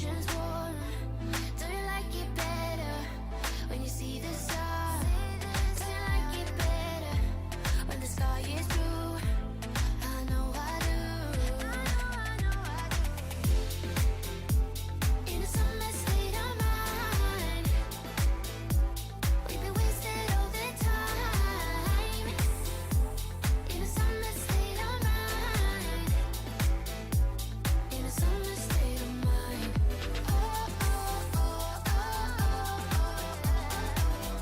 ocean's warm? Do you like it better when you see the sun? Do you like it better when the sky is blue? I know I do. In a summer state of mind, we've been wasted all the time. In a summer state of mind, in a summer state of mind. Oh, oh, oh, oh,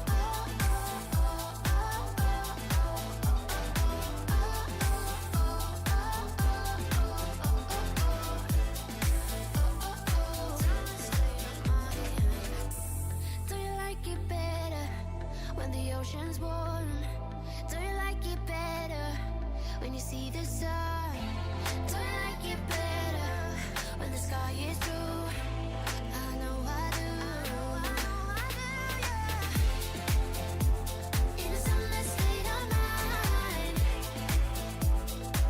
oh, do you like it better when the ocean's warm? Do you like it better when you see the sun? Do you like it better when the sky is blue? I know I do. In a summer state of mind,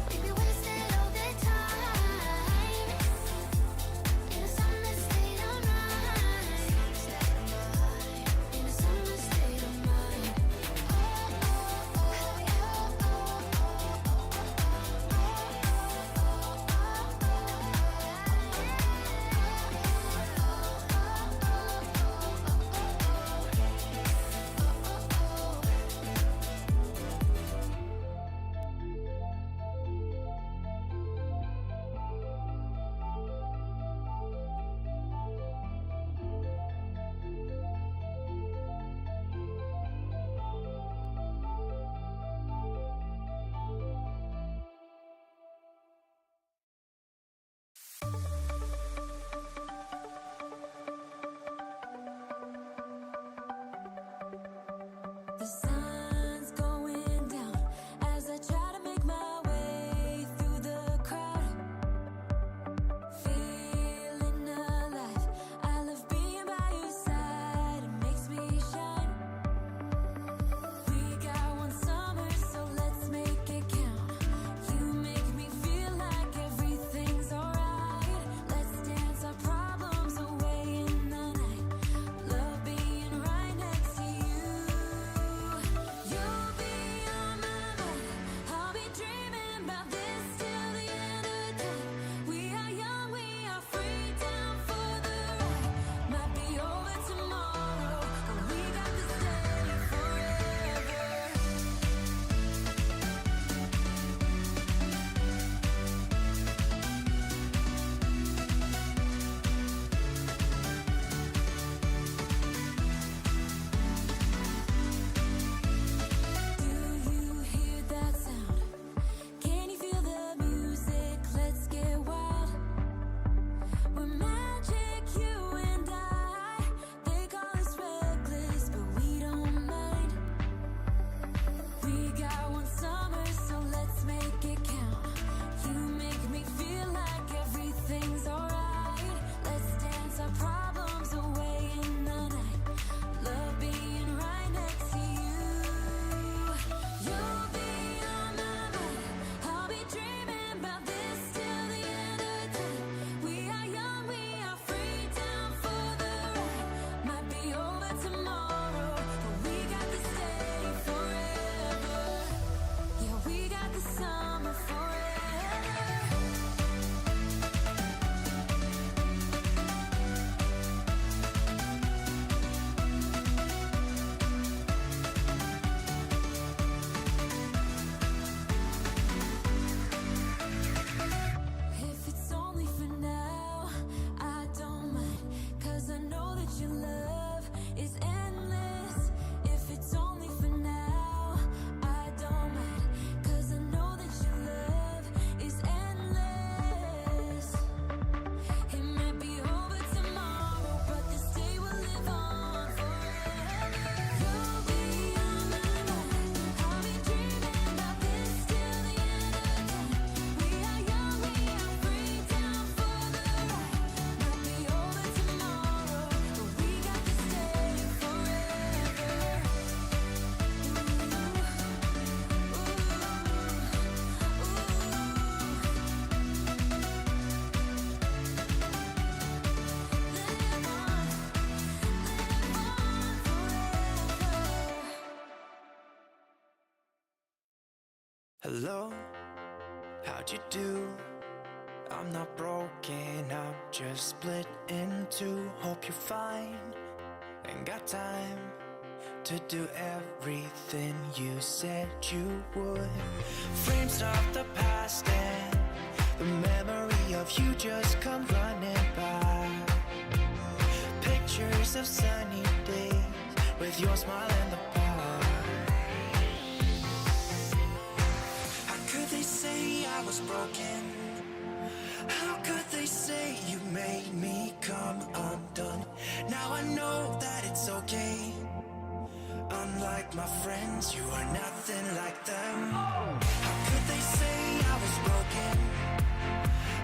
we've been wasted all the time. In a summer state of mind, in a summer state of mind. Hello, how'd you do? I'm not broken, I'm just split in two. Hope you're fine, ain't got time to do everything you said you would. Frames of the past and the memory of you just come running by. Pictures of sunny days with your smile in the bar. How could they say I was broken? How could they say you made me come undone? Now I know that it's okay. Unlike my friends, you are nothing like them. How could they say I was broken?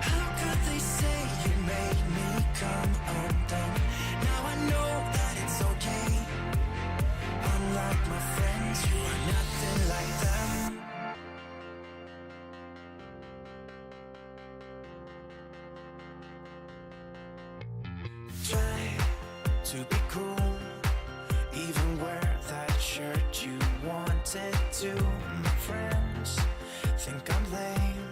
How could they say you made me come undone? Now I know that it's okay. Unlike my friends, you are nothing like them. Try to be cool, even wear that shirt you wanted to. My friends think I'm lame.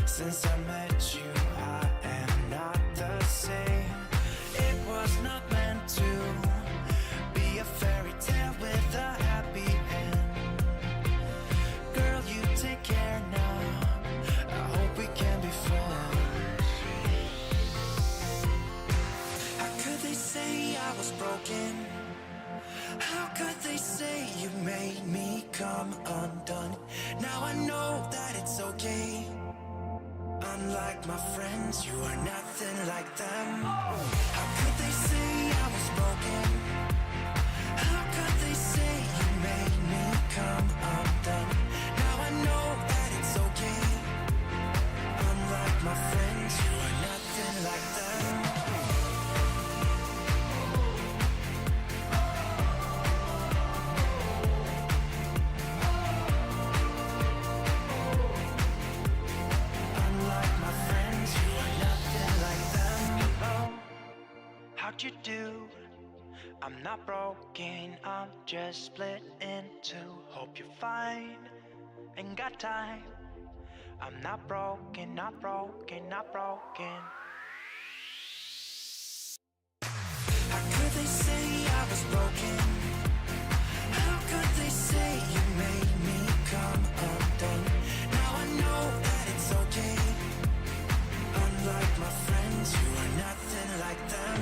Since I met you, I am not the same. It was not meant to be a fairy tale with a happy end. Girl, you take care now. I hope we can be friends. How could they say I was broken? How could they say you made me come undone? Now I know that it's okay. Unlike my friends, you are nothing like them. How could they say I was broken? How could they say you made me come undone? Now I know that it's okay. Unlike my friends, you are nothing like them. How'd you do? I'm not broken, I'm just split in two. Hope you're fine, ain't got time. I'm not broken, not broken, not broken. How could they say I was broken? How could they say you made me come undone? Now I know that it's okay. Unlike my friends, you are nothing like them.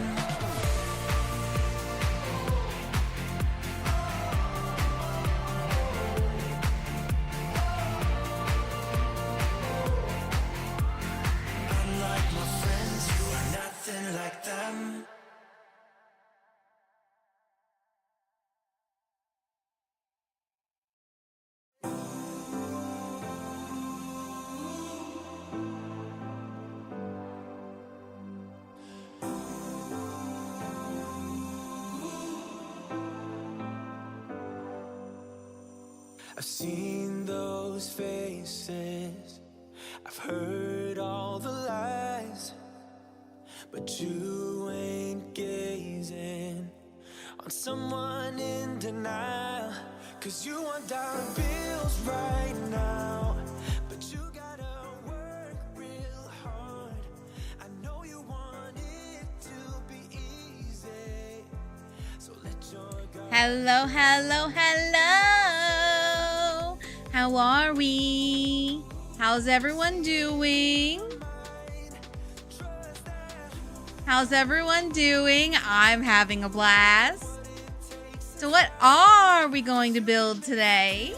Unlike my friends, you are nothing like them. I've seen those faces, I've heard all the lies, but you ain't gazing on someone in denial. Cause you want dollar bills right now, but you gotta work real hard. I know you want it to be easy, so let your guard. Hello, hello, hello. How are we? How's everyone doing? How's everyone doing? I'm having a blast. So what are we going to build today?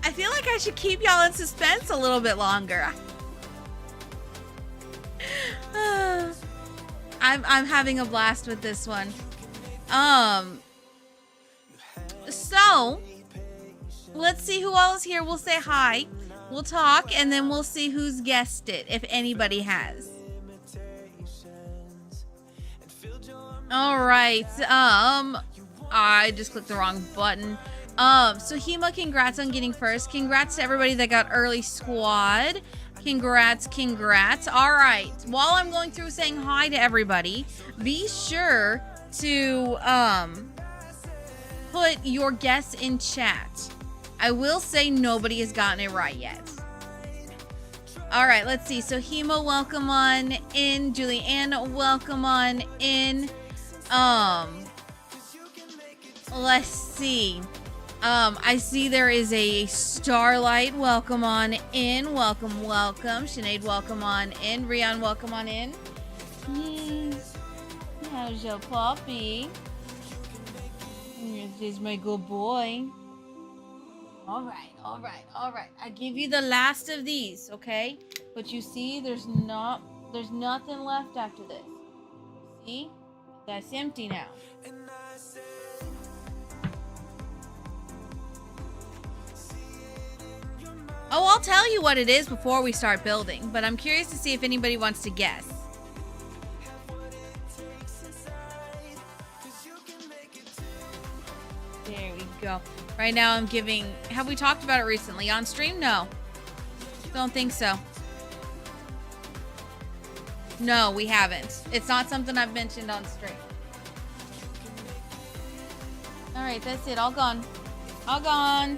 I feel like I should keep y'all in suspense a little bit longer. I'm having a blast with this one. So let's see who all is here. We'll say hi, we'll talk, and then we'll see who's guessed it, if anybody has. All right. I just clicked the wrong button. So Hema, congrats on getting first. Congrats to everybody that got early squad. Congrats, congrats. All right. While I'm going through saying hi to everybody, be sure to put your guess in chat. I will say nobody has gotten it right yet. All right, let's see. So Hemo, welcome on in. Julianne, welcome on in. Let's see. I see there is a Starlight. Welcome on in. Welcome, welcome. Sinead, welcome on in. Rian, welcome on in. How's your puppy? This is my good boy. All right, all right, all right. I give you the last of these, okay? But you see, there's nothing left after this. See? That's empty now. Oh, I'll tell you what it is before we start building, but I'm curious to see if anybody wants to guess. There we go. Right now I'm giving... Have we talked about it recently? On stream? No. Don't think so. No, we haven't. It's not something I've mentioned on stream. Alright, that's it. All gone. All gone.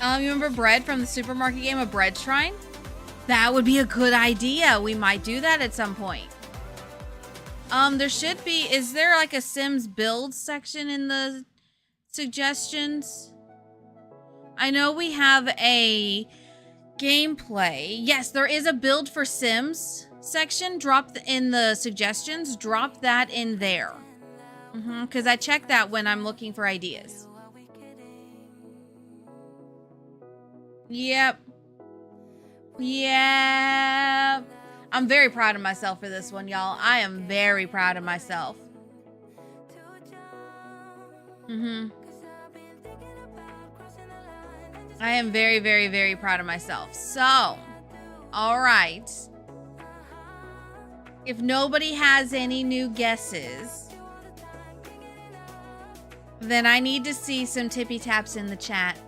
You remember bread from the supermarket game, a bread shrine? That would be a good idea. We might do that at some point. There should be... Is there like a Sims build section in the suggestions? I know we have a gameplay. Yes, there is a build for Sims section. Drop in the suggestions. Drop that in there. Because I check that when I'm looking for ideas. Yep. Yep. I'm very proud of myself for this one, y'all. I am very proud of myself. I am very, very, very proud of myself. So, all right. If nobody has any new guesses, then I need to see some tippy taps in the chat.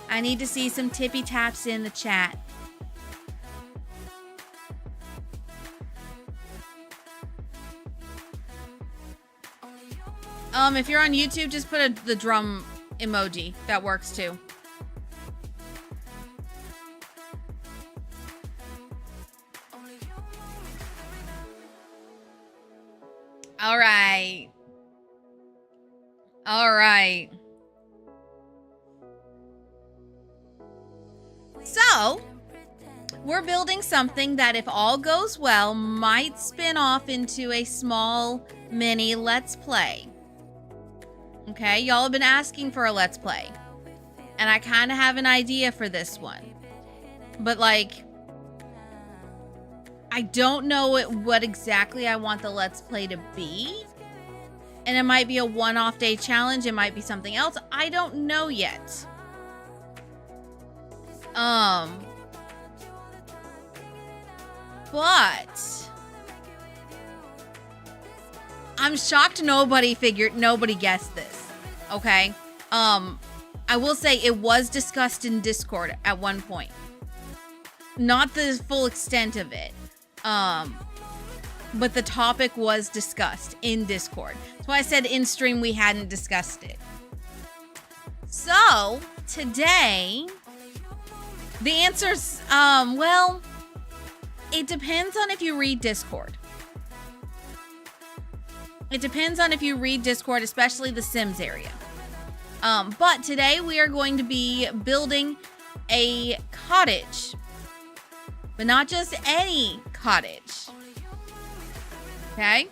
I need to see some tippy taps in the chat. If you're on YouTube, just put the drum emoji. That works too. All right. All right. So, we're building something that, if all goes well, might spin off into a small mini Let's Play. Okay, y'all have been asking for a Let's Play. And I kind of have an idea for this one. But, like, I don't know what exactly I want the Let's Play to be. And it might be a one-off day challenge. It might be something else. I don't know yet. But I'm shocked nobody guessed this. Okay. I will say it was discussed in Discord at one point. Not the full extent of it. But the topic was discussed in Discord. That's why I said in stream we hadn't discussed it. So, today, the answer's, well, it depends on if you read Discord. It depends on if you read Discord, especially the Sims area. But today we are going to be building a cottage. But not just any cottage. Okay?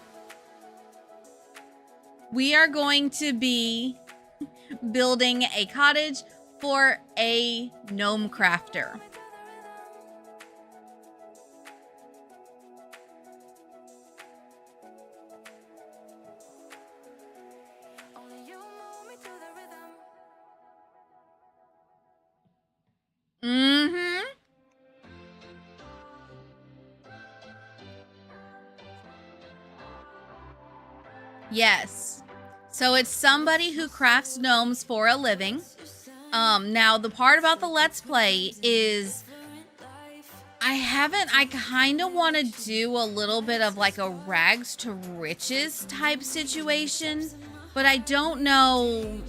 We are going to be building a cottage for a gnome crafter. Yes. So it's somebody who crafts gnomes for a living. Now the part about the Let's Play is I kind of want to do a little bit of like a rags to riches type situation, but I don't know.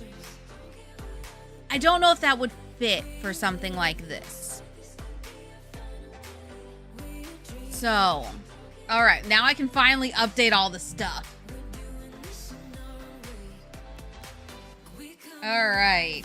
I don't know if that would fit for something like this. So, all right, now I can finally update all the stuff. All right.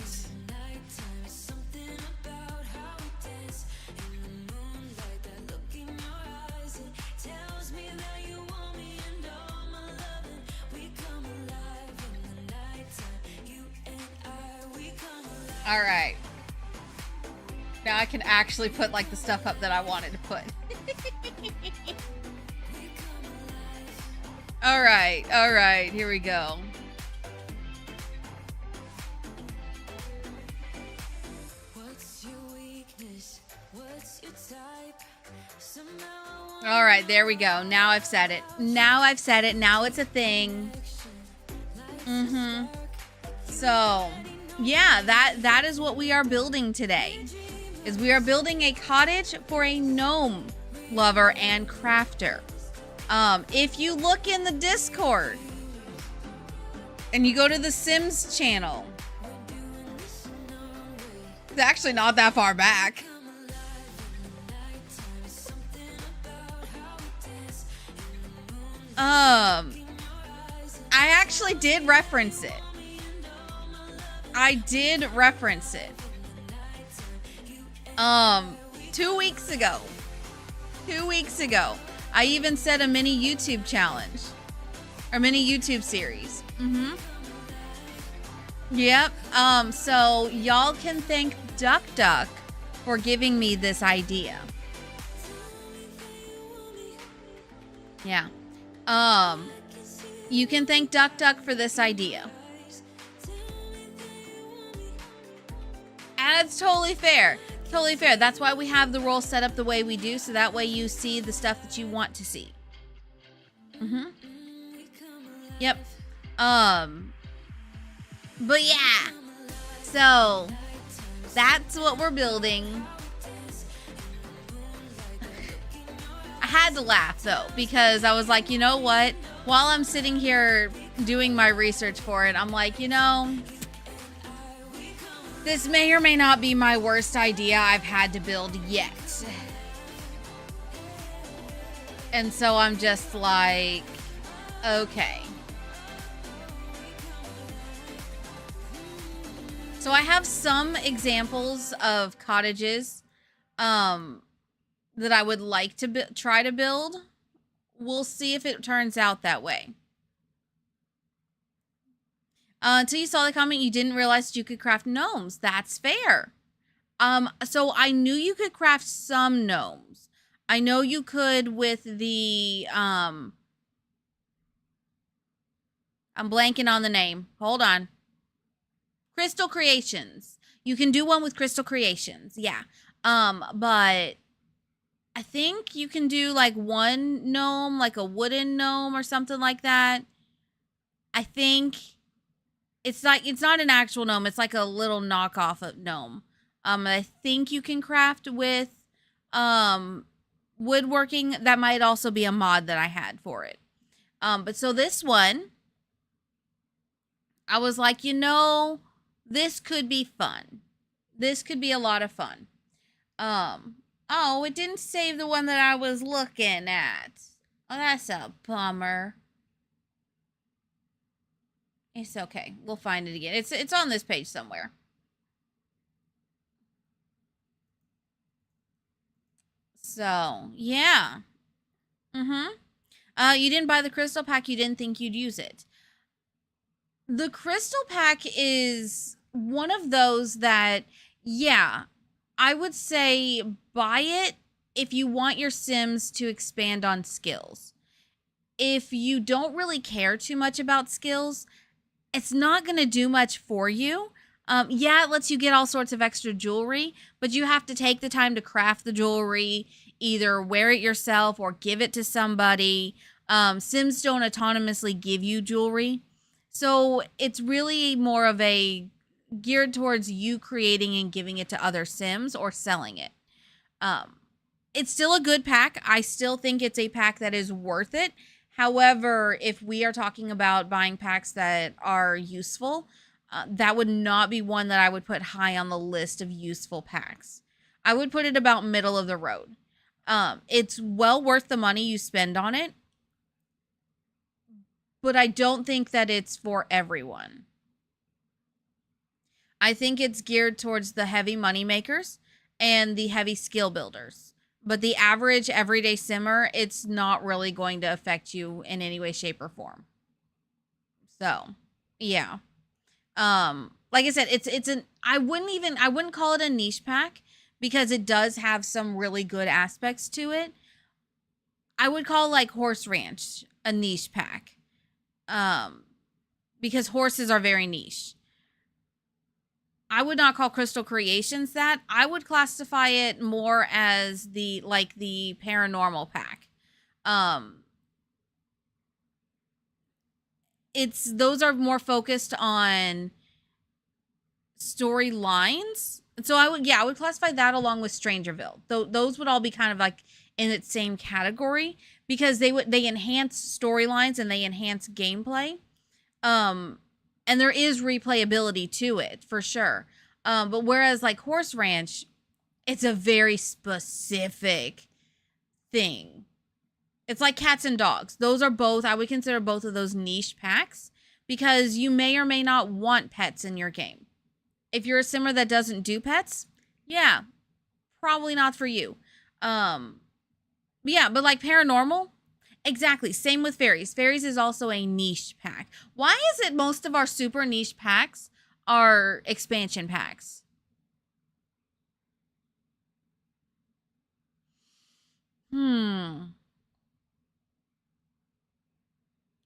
All right. Now I can actually put like the stuff up that I wanted to put. All right, here we go. All right, there we go. Now I've said it. Now it's a thing. So, yeah, that is what we are building today. Is we are building a cottage for a gnome lover and crafter. If you look in the Discord and you go to the Sims channel, it's actually not that far back. I actually did reference it. 2 weeks ago. 2 weeks ago. I even said a mini YouTube challenge. Or mini YouTube series. Yep. So y'all can thank Duck for giving me this idea. Yeah. You can thank Duck for this idea. And it's totally fair. Totally fair. That's why we have the role set up the way we do, so that way you see the stuff that you want to see. Yep. But yeah. So that's what we're building. I had to laugh though, because I was like, you know what? While I'm sitting here doing my research for it, I'm like, you know, this may or may not be my worst idea I've had to build yet. And so I'm just like, okay. So I have some examples of cottages that I would like to try to build. We'll see if it turns out that way. Until you saw the comment, you didn't realize that you could craft gnomes. That's fair. So I knew you could craft some gnomes. I know you could with the, I'm blanking on the name. Hold on. Crystal Creations. You can do one with Crystal Creations. Yeah. But I think you can do like one gnome, like a wooden gnome or something like that. I think it's not an actual gnome. It's like a little knockoff of gnome. I think you can craft with woodworking. That might also be a mod that I had for it. But so this one, I was like, you know, this could be fun. This could be a lot of fun. Oh, it didn't save the one that I was looking at. Oh, that's a bummer. It's okay. We'll find it again. It's on this page somewhere. So, yeah. You didn't buy the crystal pack. You didn't think you'd use it. The crystal pack is one of those that, yeah, I would say buy it if you want your Sims to expand on skills. If you don't really care too much about skills, it's not going to do much for you. Yeah, it lets you get all sorts of extra jewelry, but you have to take the time to craft the jewelry, either wear it yourself or give it to somebody. Sims don't autonomously give you jewelry. So it's really more of a geared towards you creating and giving it to other Sims or selling it. It's still a good pack. I still think it's a pack that is worth it. However, if we are talking about buying packs that are useful, that would not be one that I would put high on the list of useful packs. I would put it about middle of the road. It's well worth the money you spend on it, but I don't think that it's for everyone. I think it's geared towards the heavy money makers and the heavy skill builders. But the average everyday simmer, it's not really going to affect you in any way, shape, or form. So, yeah. Like I said, it's an I wouldn't call it a niche pack because it does have some really good aspects to it. I would call like Horse Ranch a niche pack. Because horses are very niche. I would not call Crystal Creations that. I would classify it more as the paranormal pack. Those are more focused on storylines. So I would classify that along with Strangerville. Those would all be kind of like in its same category because they enhance storylines and they enhance gameplay. And there is replayability to it for sure. But whereas like Horse Ranch, it's a very specific thing. It's like cats and dogs. Those are both, I would consider both of those niche packs because you may or may not want pets in your game. If you're a simmer that doesn't do pets, yeah, probably not for you. Yeah, but like paranormal, exactly. Same with fairies. Fairies is also a niche pack. Why is it most of our super niche packs are expansion packs?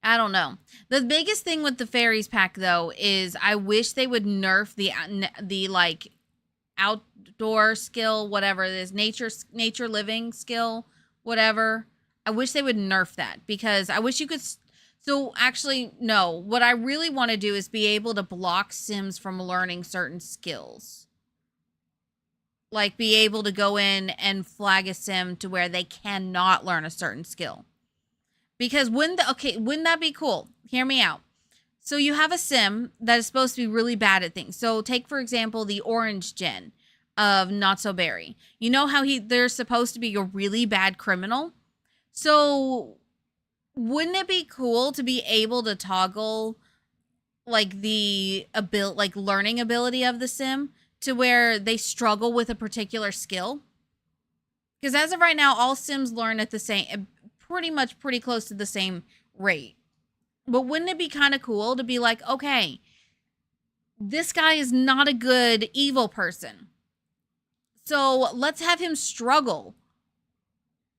I don't know. The biggest thing with the fairies pack though is I wish they would nerf the like outdoor skill, whatever it is, nature living skill, whatever. I wish they would nerf that because I wish you could. So actually, no. What I really want to do is be able to block Sims from learning certain skills. Like be able to go in and flag a Sim to where they cannot learn a certain skill. Because wouldn't that be cool? Hear me out. So you have a sim that is supposed to be really bad at things. So take, for example, the orange gen of Not So Berry. You know how they're supposed to be a really bad criminal? So wouldn't it be cool to be able to toggle like the learning ability of the sim to where they struggle with a particular skill? Because as of right now, all sims learn at the same pretty close to the same rate. But wouldn't it be kind of cool to be like, okay, this guy is not a good evil person. So let's have him struggle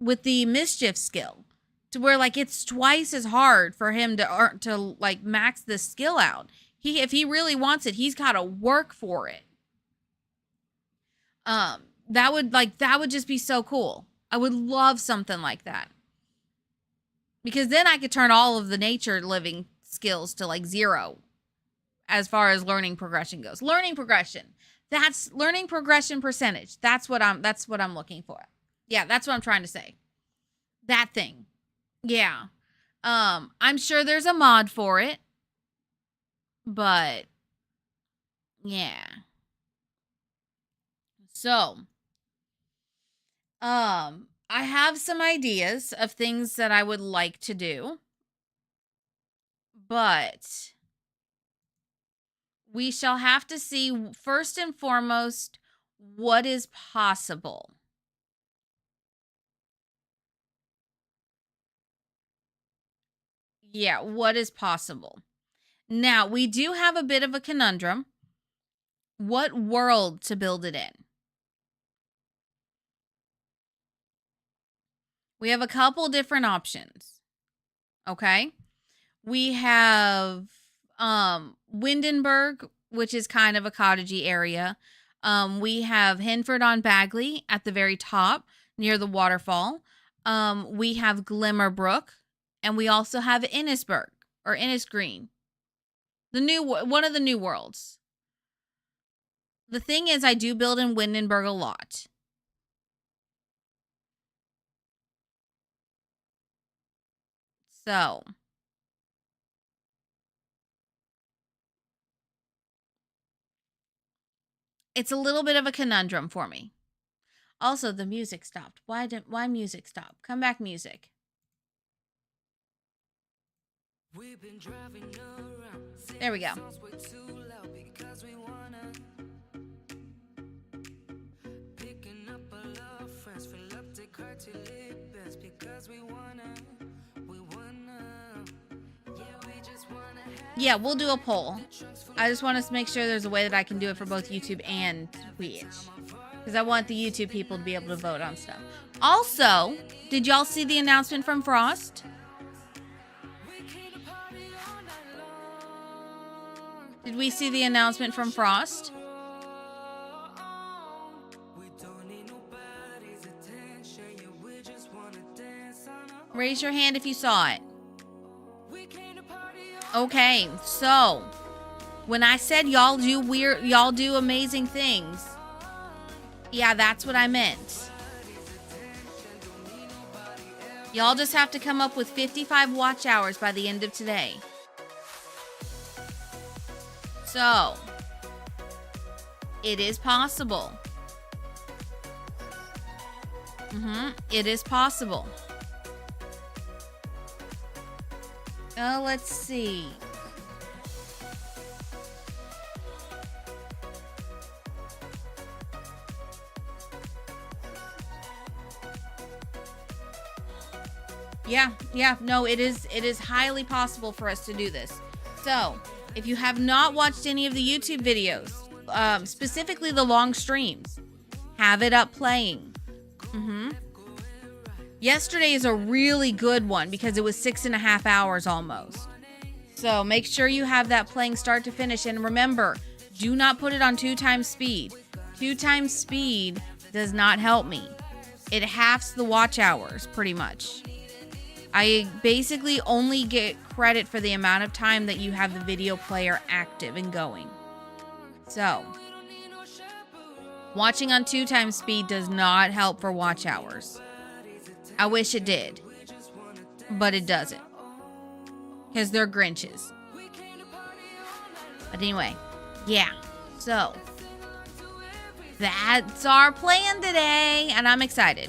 with the mischief skill to where like it's twice as hard for him to like max this skill out. If he really wants it, he's got to work for it. That would just be so cool. I would love something like that. Because then I could turn all of the nature living skills to like 0 as far as learning progression goes. Learning progression. That's learning progression percentage. That's what I'm looking for. Yeah, that's what I'm trying to say. That thing. Yeah. I'm sure there's a mod for it. But yeah. So, I have some ideas of things that I would like to do, but we shall have to see first and foremost what is possible. Yeah, what is possible. Now, we do have a bit of a conundrum. What world to build it in? We have a couple different options. Okay? We have Windenburg, which is kind of a cottagey area. We have Hinford on Bagley at the very top near the waterfall. We have Glimmerbrook, and we also have Innisburg or Innisgreen, one of the new worlds. The thing is, I do build in Windenburg a lot. So it's a little bit of a conundrum for me. Also, the music stopped. Why music stop? Come back, music. There we go. Yeah, we'll do a poll. I just want to make sure there's a way that I can do it for both YouTube and Twitch. Because I want the YouTube people to be able to vote on stuff. Also, did y'all see the announcement from Frost? Did we see the announcement from Frost? Raise your hand if you saw it. Okay, so when I said y'all do amazing things, yeah, that's what I meant. Y'all just have to come up with 55 watch hours by the end of today. So, it is possible. It is possible. Let's see. Yeah, no, it is highly possible for us to do this. So, if you have not watched any of the YouTube videos, specifically the long streams, have it up playing. Yesterday is a really good one because it was 6.5 hours almost. So make sure you have that playing start to finish. And remember, do not put it on 2 times speed. 2 times speed does not help me. It halves the watch hours, pretty much. I basically only get credit for the amount of time that you have the video player active and going. So, watching on 2 times speed does not help for watch hours. I wish it did, but it doesn't, because they're Grinches. But anyway, yeah, so that's our plan today, and I'm excited.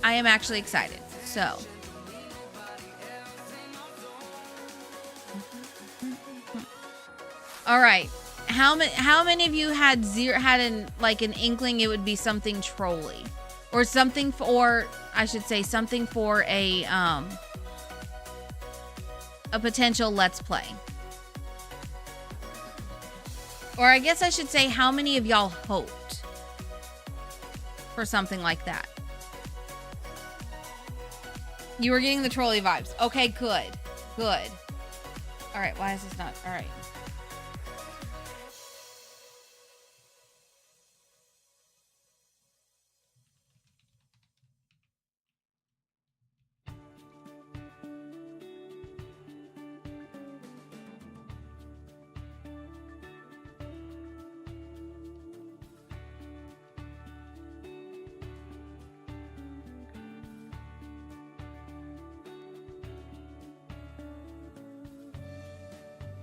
I am actually excited, so. All right, how many of you had an inkling it would be something trolly? Or something for, I should say, something for a potential Let's Play. Or I guess I should say, how many of y'all hoped for something like that? You were getting the trolley vibes. Okay, good. Good. All right, why is this not? All right.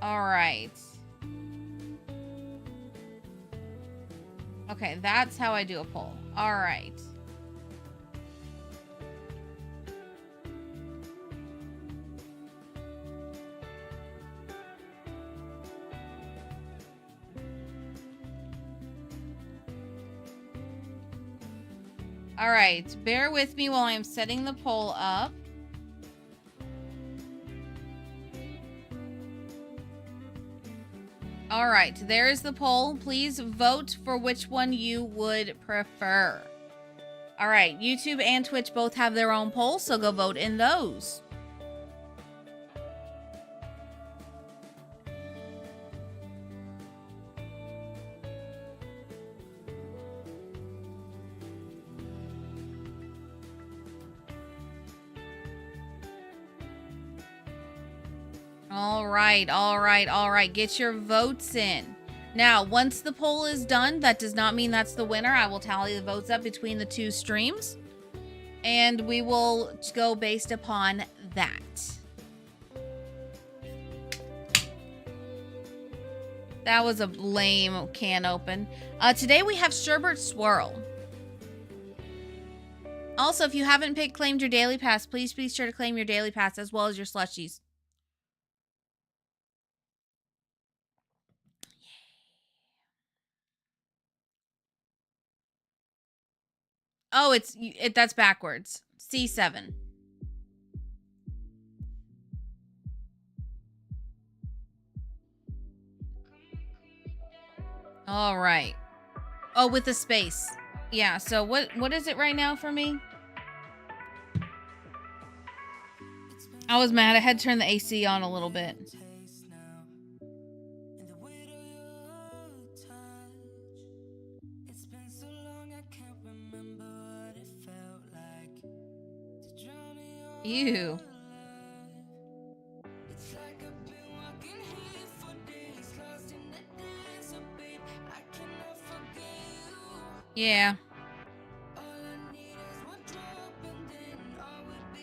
All right. Okay, that's how I do a poll. All right. All right, bear with me while I'm setting the poll up. All right, there's the poll. Please vote for which one you would prefer. All right, YouTube and Twitch both have their own polls, so go vote in those. All right. Get your votes in. Now, once the poll is done, that does not mean that's the winner. I will tally the votes up between the 2 streams, and we will go based upon that. That was a lame can open. Today we have Sherbert Swirl. Also, if you haven't claimed your daily pass, please be sure to claim your daily pass as well as your slushies. Oh, that's backwards. C7. All right. Oh, with the space. Yeah, so what is it right now for me? I was mad. I had to turn the AC on a little bit. Ew. Yeah.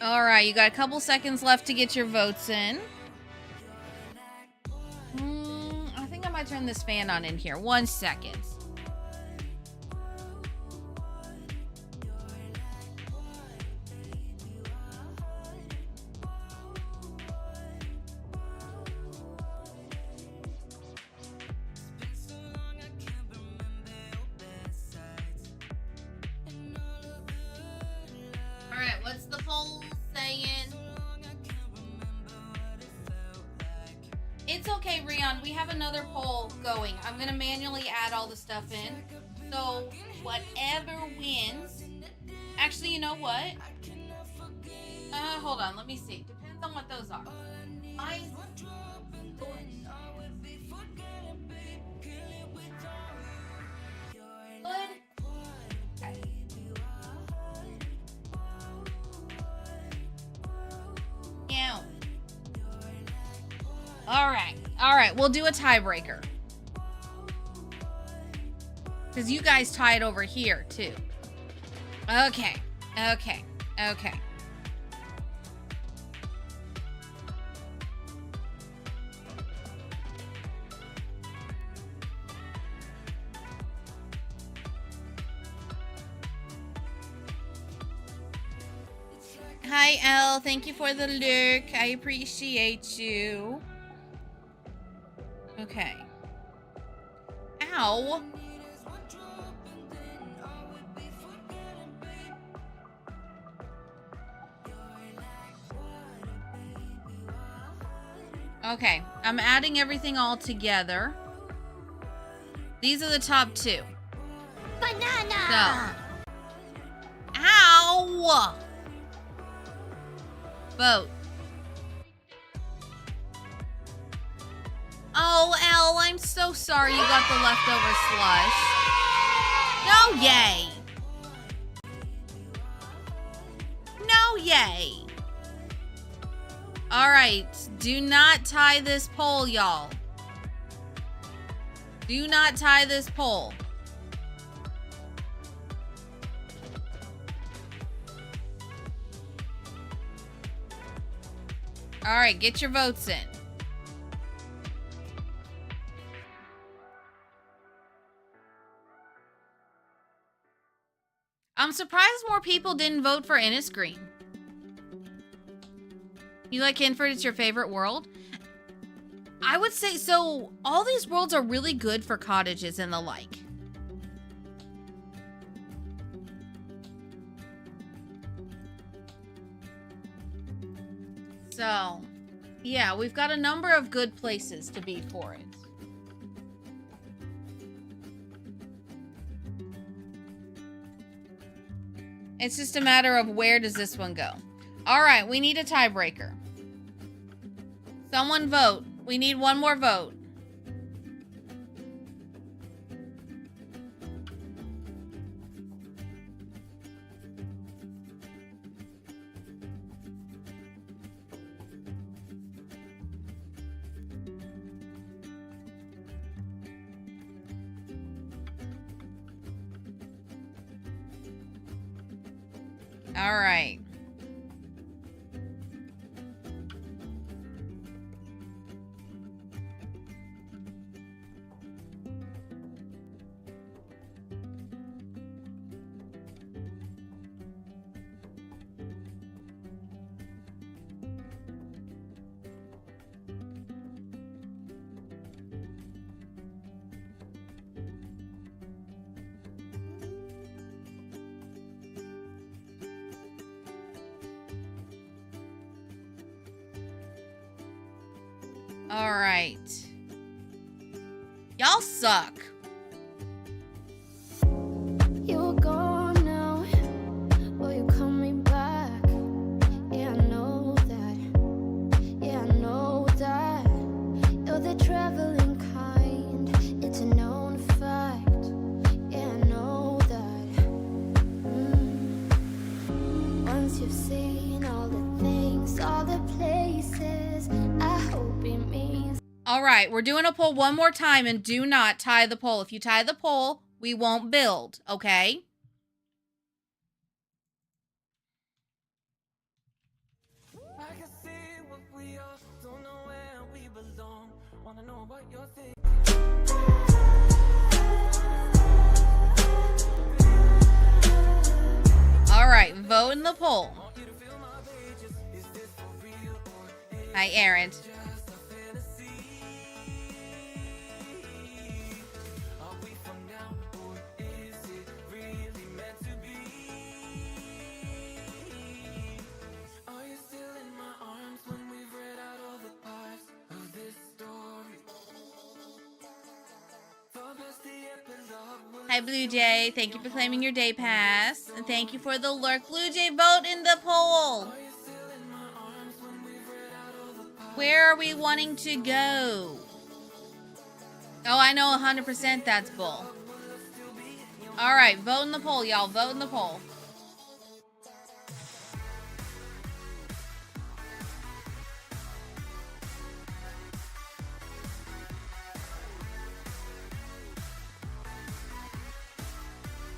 All right, you got a couple seconds left to get your votes in. I think I might turn this fan on in here. 1 second. All right, what's the poll saying? It's okay, Rion. We have another poll going. I'm going to manually add all the stuff in. So, whatever wins... Actually, you know what? Hold on. Let me see. Depends on what those are. Yeah. All right. We'll do a tiebreaker. Because you guys tied over here, too. Okay. Hi, Elle. Thank you for the lurk. I appreciate you. Okay. Ow. Okay, I'm adding everything all together. These are the top two. Banana! So. Ow! Vote. Oh, Elle, I'm so sorry you got the leftover slush. No yay. No yay. All right, do not tie this poll, y'all. Do not tie this poll. All right, get your votes in. I'm surprised more people didn't vote for Innisgreen. You like Hinford? It's your favorite world? I would say so. All these worlds are really good for cottages and the like. So, yeah, we've got a number of good places to be for it. It's just a matter of where does this one go. All right, we need a tiebreaker. Someone vote. We need one more vote. All right. All right. Y'all suck. You're gone now. Will you call me back? Yeah, I know that. Yeah, I know that. You're the traveling kind. It's a known fact. Yeah, I know that. Once you've seen all the things, all the places, I hope it means. All right, we're doing a poll one more time, and do not tie the poll. If you tie the poll, we won't build, okay? I can see what we are, don't know where we belong. Wanna know what you're thinking. All right, vote in the poll. Hi, Aaron. Hi, Blue Jay. Thank you for claiming your day pass. And thank you for the lurk. Blue Jay, vote in the poll. Where are we wanting to go? Oh, I know 100% that's bull. All right, vote in the poll, y'all. Vote in the poll.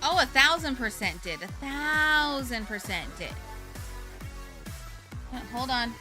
Oh, 1,000% did. 1,000% did. Hold on.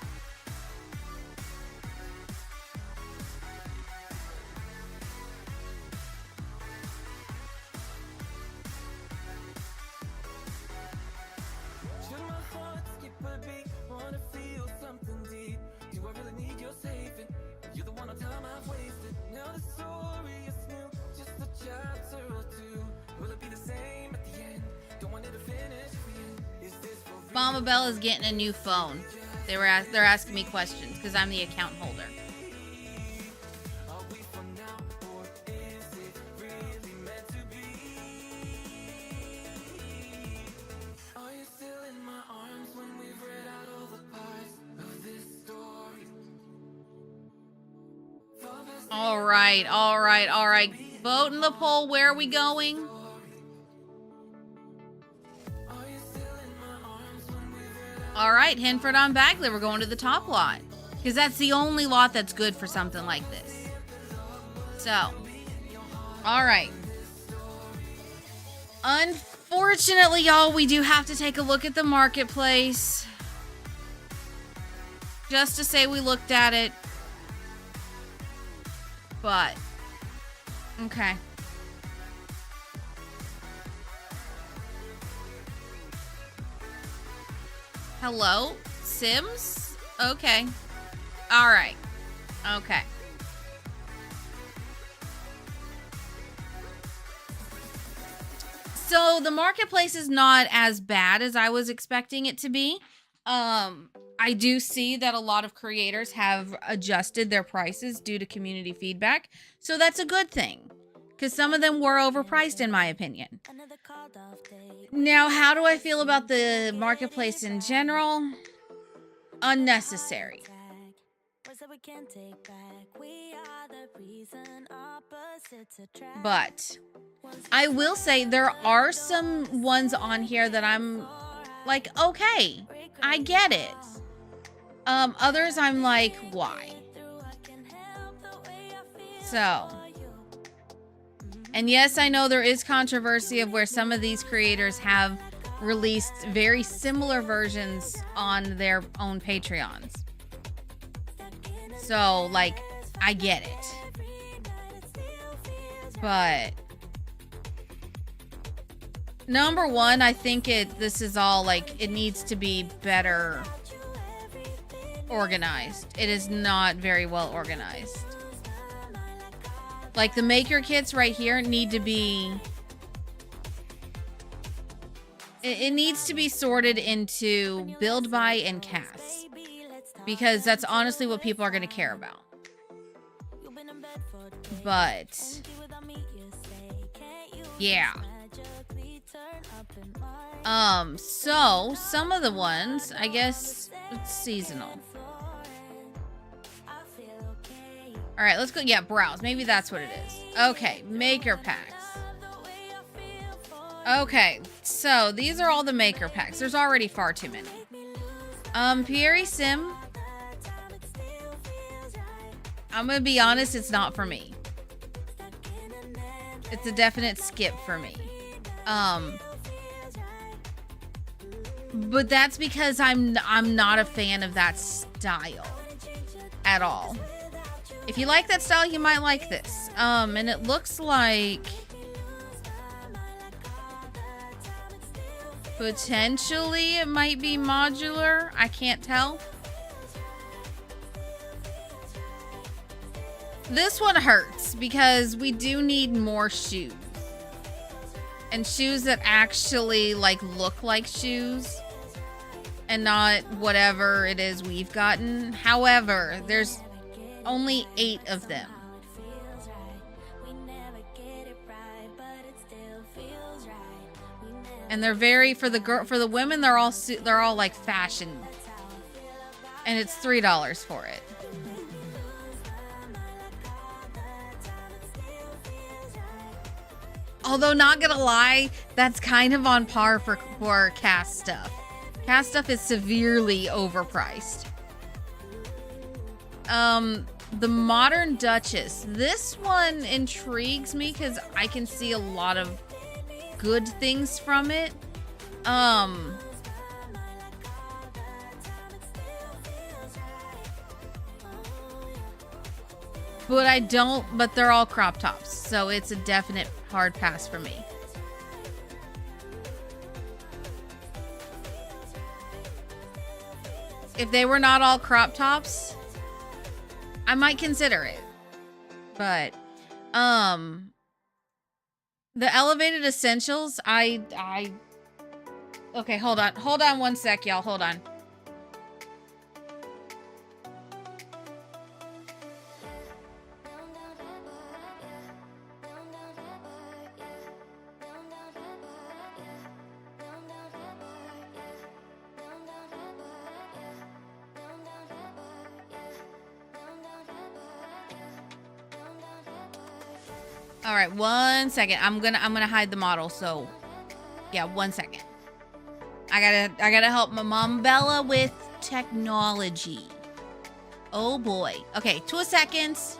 Should my heart skip a beat? Wanna feel something deep? Do I really need your saving? You're the one on time I've wasted. Now the story is new, just a chapter or two. Will it be the same at the end? Don't want it to finish for you. Is this for real? Mama Bella's getting a new phone. They're asking me questions because I'm the account holder. Are we for now, or is it really meant to be? Are you still in my arms when we've read out all the parts of this story? Far past All right, all right, all right. Vote in the poll. Where are we going? Are you still in my arms when we've read out? All right, Henford on Bagley. We're going to the top lot because that's the only lot that's good for something like this. So, all right. Unfortunately, y'all, we do have to take a look at the marketplace just to say we looked at it. But, okay. Hello? Sims? Okay. All right. Okay. So the marketplace is not as bad as I was expecting it to be. I do see that a lot of creators have adjusted their prices due to community feedback. So that's a good thing because some of them were overpriced in my opinion. Now, how do I feel about the marketplace in general? Unnecessary. But I will say there are some ones on here that I'm like, okay, I get it. Others I'm like, why? So, and yes, I know there is controversy of where some of these creators have released very similar versions on their own Patreons. So, like, I get it. But number one, I think this is all like it needs to be better organized. It is not very well organized. Like the maker kits right here need to be it needs to be sorted into build, buy, and cast. Because that's honestly what people are going to care about. But yeah. So some of the ones, I guess it's seasonal. All right, let's go. Yeah, browse. Maybe that's what it is. Okay, maker packs. Okay, so these are all the maker packs. There's already far too many. Pierre Sim. I'm gonna be honest, it's not for me. It's a definite skip for me. But that's because I'm not a fan of that style at all. If you like that style, you might like this. And it looks like potentially it might be modular. I can't tell. This one hurts because we do need more shoes. And shoes that actually like look like shoes and not whatever it is we've gotten. However, there's only 8 of them. And they're very for the women they're all like fashion. And it's $3 for it. Although, not gonna lie, that's kind of on par for cast stuff. Cast stuff is severely overpriced. The Modern Duchess. This one intrigues me because I can see a lot of good things from it. But they're all crop tops, so it's a definite hard pass for me. If they were not all crop tops, I might consider it. But the elevated essentials, okay, hold on 1 sec, y'all, hold on. All right, 1 second. I'm gonna hide the model. So, yeah, 1 second. I gotta help my mom Bella with technology. Oh boy. Okay, 2 seconds.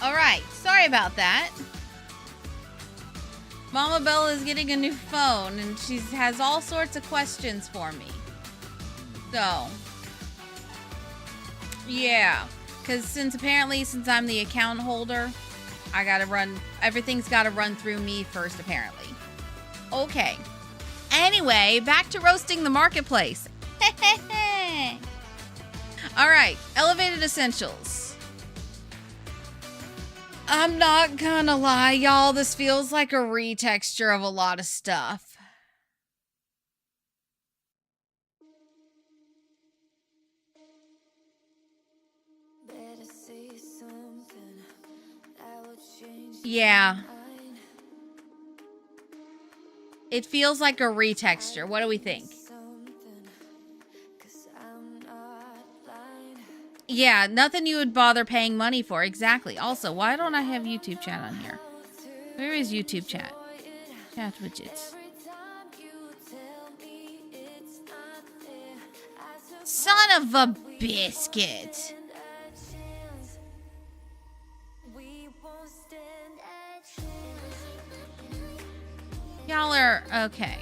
All right. Sorry about that. Mama Bella is getting a new phone, and she has all sorts of questions for me. So, yeah. Because since I'm the account holder, I gotta run, everything's gotta run through me first, apparently. Okay. Anyway, back to roasting the marketplace. All right, elevated essentials. I'm not gonna lie, y'all, this feels like a retexture of a lot of stuff. Yeah. It feels like a retexture. What do we think? Yeah, nothing you would bother paying money for. Exactly. Also, why don't I have YouTube chat on here? Where is YouTube chat? Chat widgets. Son of a biscuit. Y'all are okay.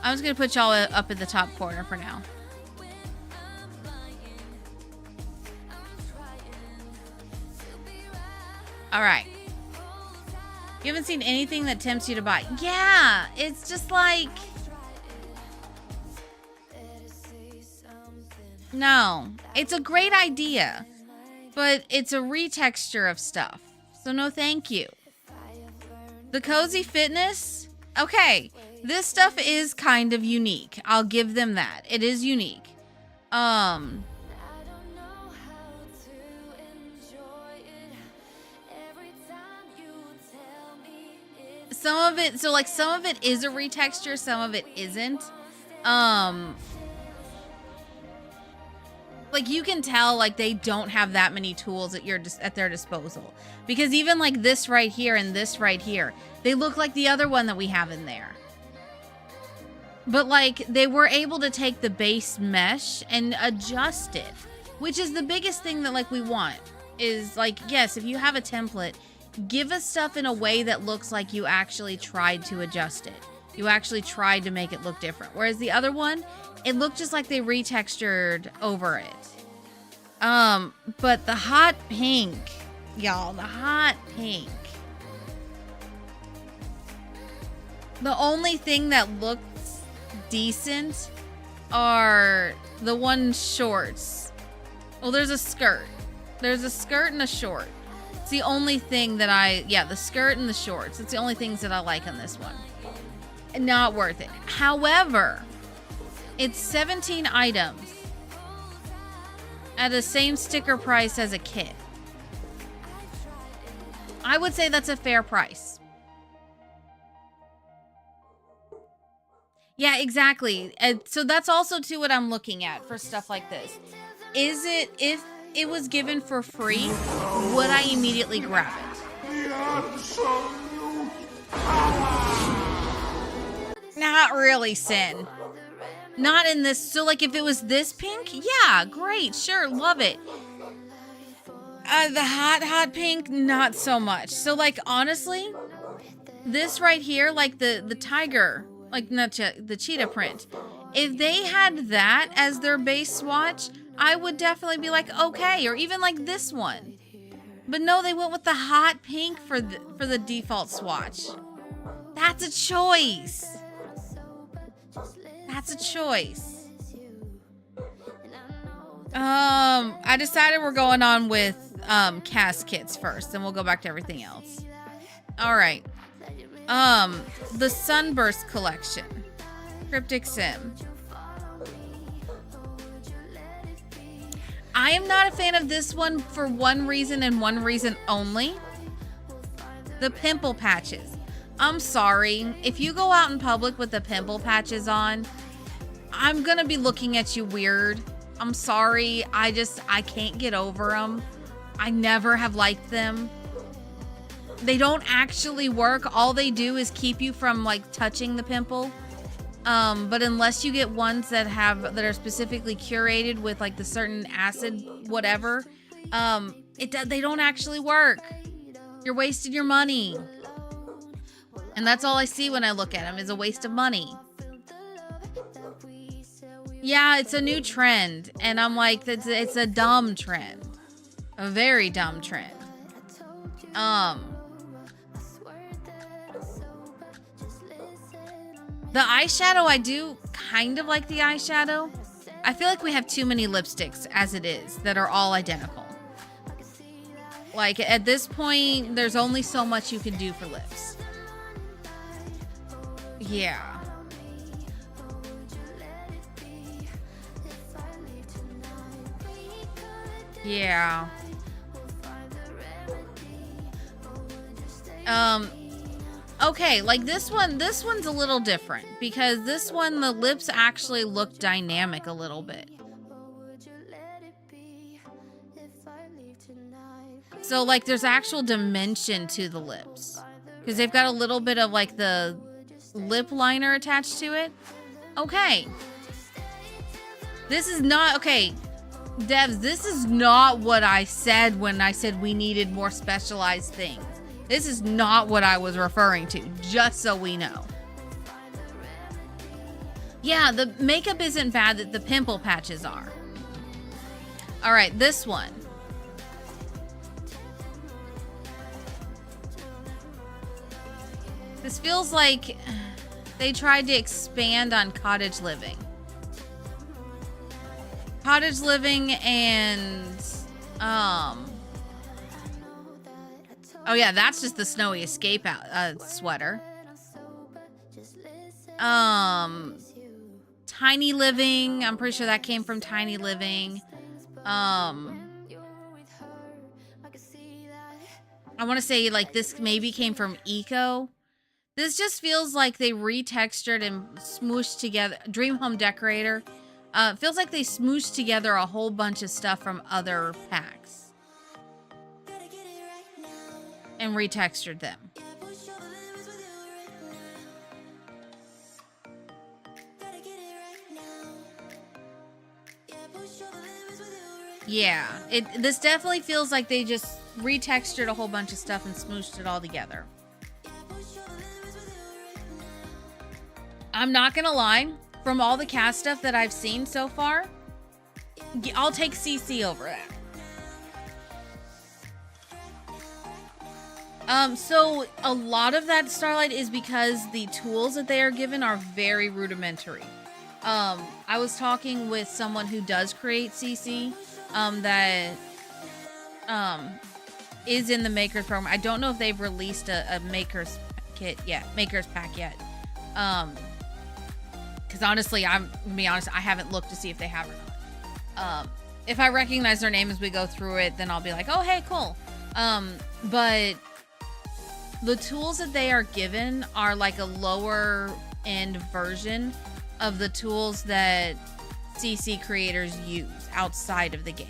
I'm just gonna put y'all up at the top corner for now. All right. You haven't seen anything that tempts you to buy. Yeah, it's just like... No, it's a great idea, but it's a retexture of stuff. So no thank you. The Cozy Fitness? Okay, this stuff is kind of unique. I'll give them that. It is unique. Some of it, so like some of it is a retexture, some of it isn't. Like you can tell like they don't have that many tools at their disposal, because even like this right here and this right here, they look like the other one that we have in there. But like they were able to take the base mesh and adjust it, which is the biggest thing that like we want is like, yes, if you have a template, give us stuff in a way that looks like you actually tried to adjust it. You actually tried to make it look different. Whereas the other one, it looked just like they retextured over it. But the hot pink, y'all, the hot pink. The only thing that looks decent are the one shorts. Well, there's a skirt. There's a skirt and a short. It's the only thing that the skirt and the shorts. It's the only things that I like on this one. Not worth it. However, it's 17 items at the same sticker price as a kit. I would say that's a fair price. Yeah, exactly. And so that's also too what I'm looking at for stuff like this. Is it, if it was given for free, would I immediately grab it? Not really, Sin. Not in this. So, like, if it was this pink, yeah, great, sure, love it. The hot pink, not so much. So, like, honestly, this right here, like the tiger, like not the cheetah print, if they had that as their base swatch, I would definitely be like, okay, or even like this one. But no, they went with the hot pink for the default swatch. That's a choice. That's a choice. I decided we're going on with cast kits first, then we'll go back to everything else. All right. The Sunburst collection. Cryptic Sim. I am not a fan of this one for one reason and one reason only. The pimple patches. I'm sorry. If you go out in public with the pimple patches on, I'm gonna be looking at you weird. I'm sorry. I can't get over them. I never have liked them. they don't actually work. All they do is keep you from like touching the pimple. But unless you get ones that are specifically curated with like the certain acid, whatever, they don't actually work. You're wasting your money. And that's all I see when I look at them is a waste of money. Yeah, it's a new trend. And I'm like, it's a dumb trend. A very dumb trend. The eyeshadow, I do kind of like the eyeshadow. I feel like we have too many lipsticks as it is that are all identical. Like at this point, there's only so much you can do for lips. Yeah. Yeah. Okay, like this one's a little different because this one, the lips actually look dynamic a little bit. So like there's actual dimension to the lips because they've got a little bit of like the lip liner attached to it. Okay. This is not, okay, devs, this is not what I said when I said we needed more specialized things. This is not what I was referring to, just so we know. Yeah, the makeup isn't bad, that the pimple patches are. All right, this one. This feels like they tried to expand on Cottage Living. Cottage Living and, oh yeah, that's just the Snowy Escape sweater. Tiny Living, I'm pretty sure that came from Tiny Living. I want to say like this maybe came from Eco. This just feels like they retextured and smooshed together. Dream Home Decorator. Feels like they smooshed together a whole bunch of stuff from other packs and retextured them. Yeah, this definitely feels like they just retextured a whole bunch of stuff and smooshed it all together. I'm not gonna lie, from all the cast stuff that I've seen so far, I'll take CC over that. So a lot of that Starlight is because the tools that they are given are very rudimentary. I was talking with someone who does create CC, that is in the Makers program. I don't know if they've released a Makers kit yet, Makers pack yet. Because honestly, I'm gonna be honest, I haven't looked to see if they have or not. If I recognize their name as we go through it, then I'll be like, oh, hey, cool. But the tools that they are given are like a lower end version of the tools that CC creators use outside of the game.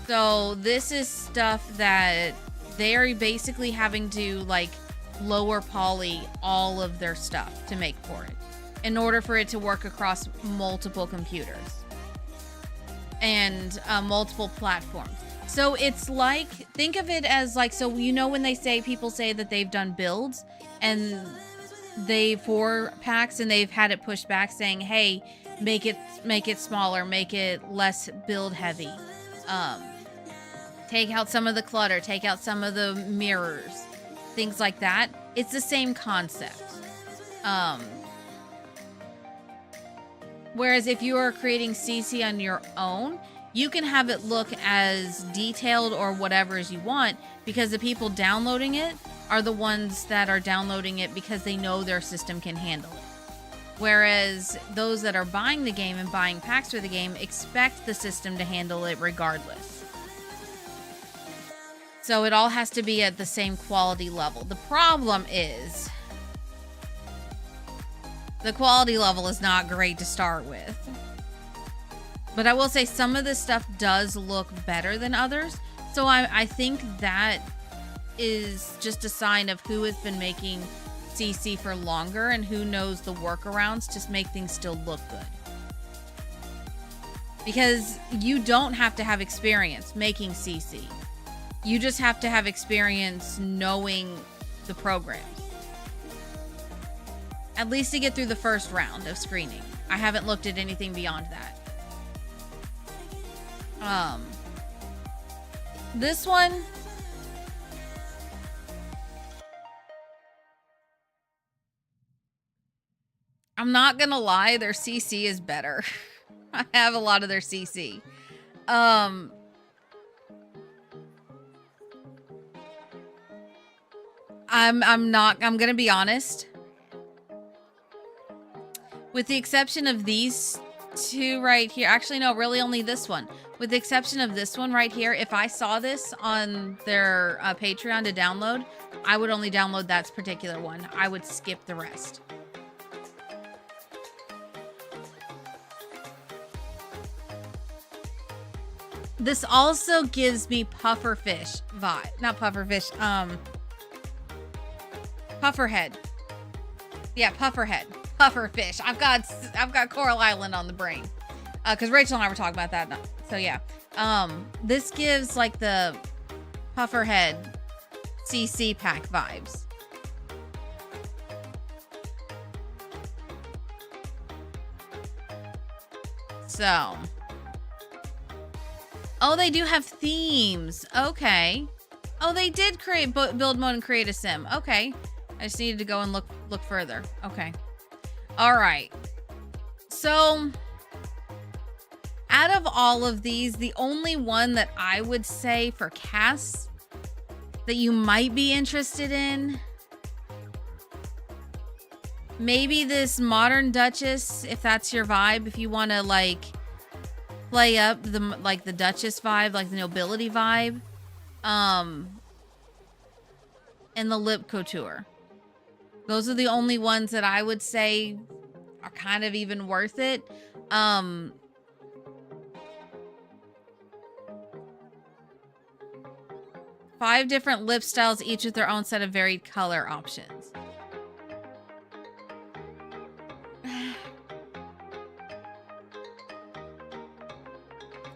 So this is stuff that they are basically having to like lower poly all of their stuff to make for it in order for it to work across multiple computers and multiple platforms. So it's like, think of it as like, so you know when they say, people say that they've done builds and they 4 packs and they've had it pushed back saying, hey, make it smaller, make it less build heavy, take out some of the clutter, take out some of the mirrors, things like that. It's the same concept. Whereas if you are creating CC on your own, you can have it look as detailed or whatever as you want, because the people downloading it are the ones that are downloading it because they know their system can handle it. Whereas those that are buying the game and buying packs for the game expect the system to handle it regardless. So it all has to be at the same quality level. The problem is the quality level is not great to start with. But I will say some of this stuff does look better than others. So I think that is just a sign of who has been making CC for longer and who knows the workarounds to make things still look good. Because you don't have to have experience making CC. You just have to have experience knowing the programs. At least to get through the first round of screening. I haven't looked at anything beyond that. This one, I'm not gonna lie, their CC is better. I have a lot of their CC. I'm gonna be honest. With the exception of these two right here. Actually, no, really only this one. With the exception of this one right here, if I saw this on their Patreon to download, I would only download that particular one. I would skip the rest. This also gives me pufferfish vibe. Not pufferfish, pufferhead. Yeah, pufferhead. Pufferfish. I've got Coral Island on the brain. Because Rachel and I were talking about that. So yeah. This gives like the pufferhead CC pack vibes. So. Oh, they do have themes. Okay. Oh, they did create build mode and create a sim. Okay. I just needed to go and look further. Okay. All right. So, out of all of these, the only one that I would say for casts that you might be interested in, maybe this Modern Duchess, if that's your vibe, if you want to like play up the Duchess vibe, like the nobility vibe, and the Lip Couture. Those are the only ones that I would say are kind of even worth it. 5 different lip styles, each with their own set of varied color options.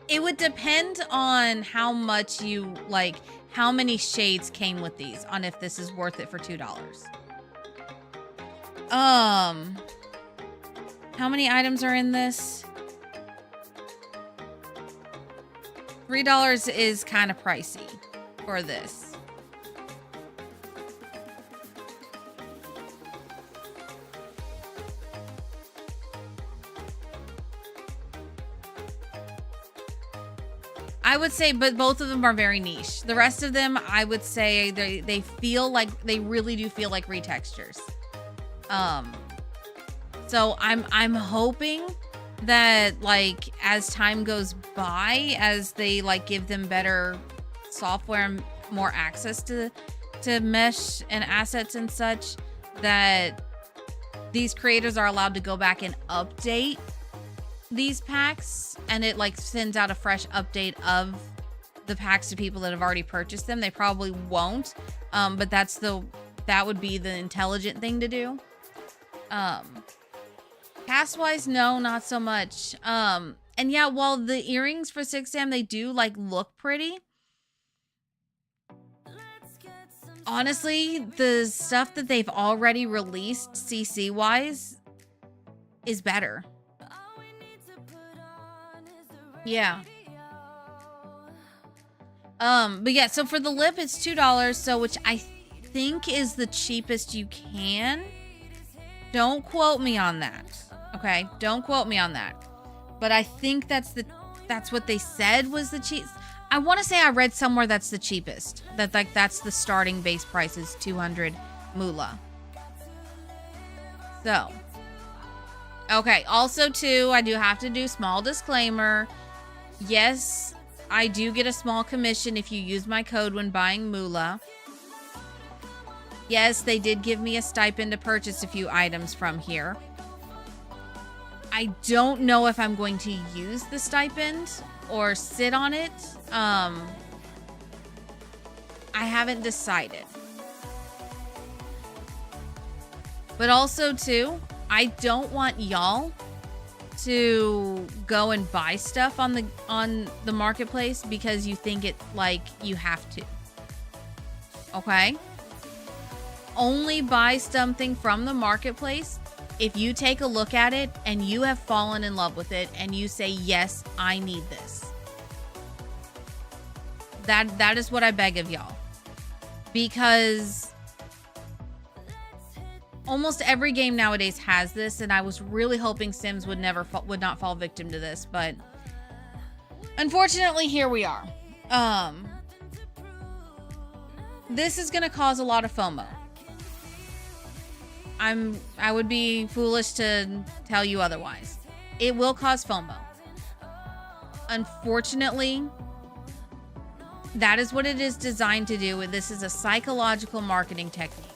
It would depend on how much you like, how many shades came with these, on if this is worth it for $2. How many items are in this? $3 is kind of pricey for this. I would say, but both of them are very niche. The rest of them, I would say they feel like, they really do feel like retextures. So I'm hoping that like as time goes by, as they like give them better software and more access to mesh and assets and such, that these creators are allowed to go back and update these packs, and it like sends out a fresh update of the packs to people that have already purchased them. They probably won't, but that would be the intelligent thing to do. Cast wise, no, not so much. And yeah, while the earrings for 6am, they do like look pretty. Honestly, the stuff that they've already released CC wise is better. Yeah. But yeah, so for the lip, it's $2, so which I think is the cheapest you can. Don't quote me on that. Okay, don't quote me on that. But I think that's what they said was the cheapest. I want to say I read somewhere that's the cheapest. That like that's the starting base price is 200 moolah. So, okay. Also, too, I do have to do small disclaimer. Yes, I do get a small commission if you use my code when buying moolah. Yes, they did give me a stipend to purchase a few items from here. I don't know if I'm going to use the stipend or sit on it. I haven't decided. But also, too, I don't want y'all to go and buy stuff on the marketplace because you think it like you have to. Okay? Only buy something from the marketplace if you take a look at it and you have fallen in love with it and you say, yes, I need this. That is what I beg of y'all. Because almost every game nowadays has this, and I was really hoping Sims would not fall victim to this, but unfortunately, here we are. This is going to cause a lot of FOMO. I would be foolish to tell you otherwise. It will cause FOMO. Unfortunately, that is what it is designed to do. This is a psychological marketing technique.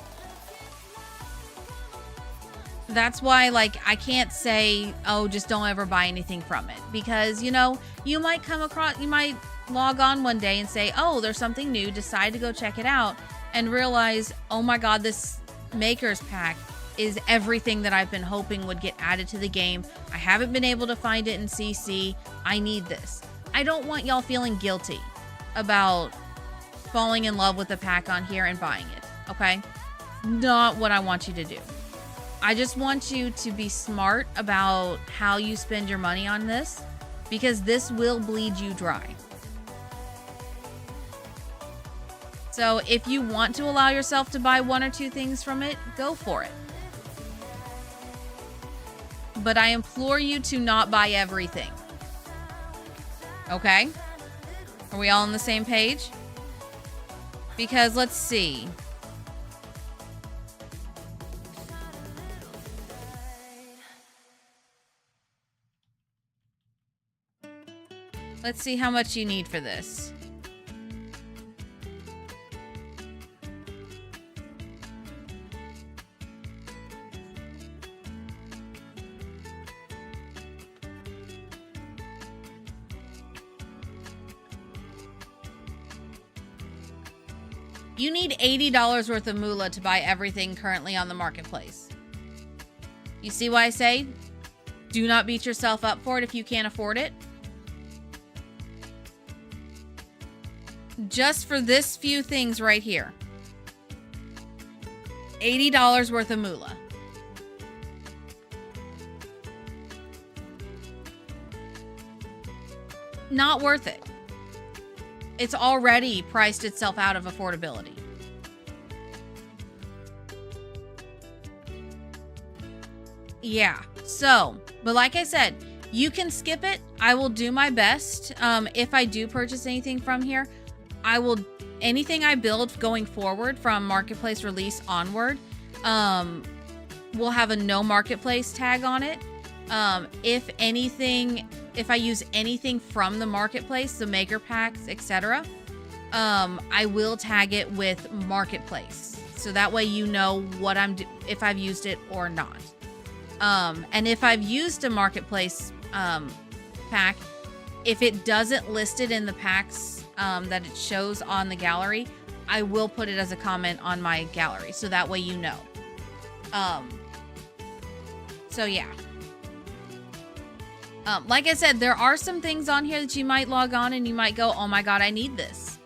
That's why, like, I can't say, oh, just don't ever buy anything from it. Because, you know, you might log on one day and say, oh, there's something new, decide to go check it out, and realize, oh my god, this Maker's Pack is everything that I've been hoping would get added to the game. I haven't been able to find it in CC. I need this. I don't want y'all feeling guilty about falling in love with the pack on here and buying it, okay? Not what I want you to do. I just want you to be smart about how you spend your money on this, because this will bleed you dry. So if you want to allow yourself to buy one or two things from it, go for it. But I implore you to not buy everything. Okay? Are we all on the same page? Because let's see. Let's see how much you need for this. You need $80 worth of moolah to buy everything currently on the marketplace. You see why I say, do not beat yourself up for it if you can't afford it. Just for this few things right here. $80 worth of moolah. Not worth it. It's already priced itself out of affordability. Yeah, so, but like I said, you can skip it. I will do my best. If I do purchase anything from here, anything I build going forward from marketplace release onward, will have a no marketplace tag on it. If I use anything from the marketplace, the maker packs, etc., I will tag it with marketplace. So that way you know what if I've used it or not. And if I've used a marketplace pack, if it doesn't list it in the packs that it shows on the gallery, I will put it as a comment on my gallery. So that way you know. So yeah. Like I said, there are some things on here that you might log on and you might go, oh my god, I need this.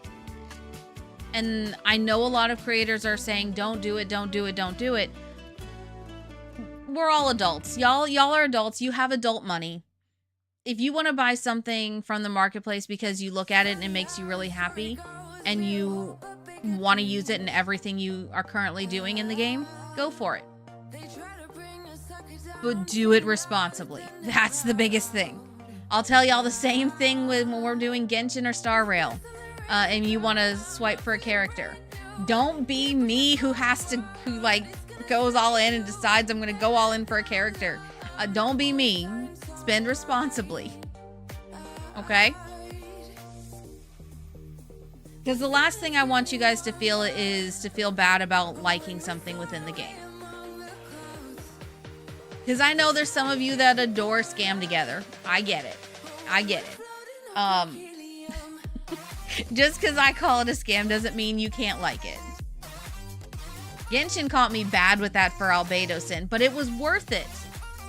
And I know a lot of creators are saying, don't do it, don't do it, don't do it. We're all adults. Y'all are adults. You have adult money. If you want to buy something from the marketplace because you look at it and it makes you really happy and you want to use it in everything you are currently doing in the game, go for it. But do it responsibly. That's the biggest thing. I'll tell y'all the same thing when we're doing Genshin or Star Rail, and you want to swipe for a character. Don't be me who goes all in and decides I'm going to go all in for a character. Don't be me. Spend responsibly. Okay? Because the last thing I want you guys to feel is to feel bad about liking something within the game. Because I know there's some of you that adore Scam Together. I get it. Just because I call it a scam doesn't mean you can't like it. Genshin caught me bad with that for Albedo Sin, but it was worth it.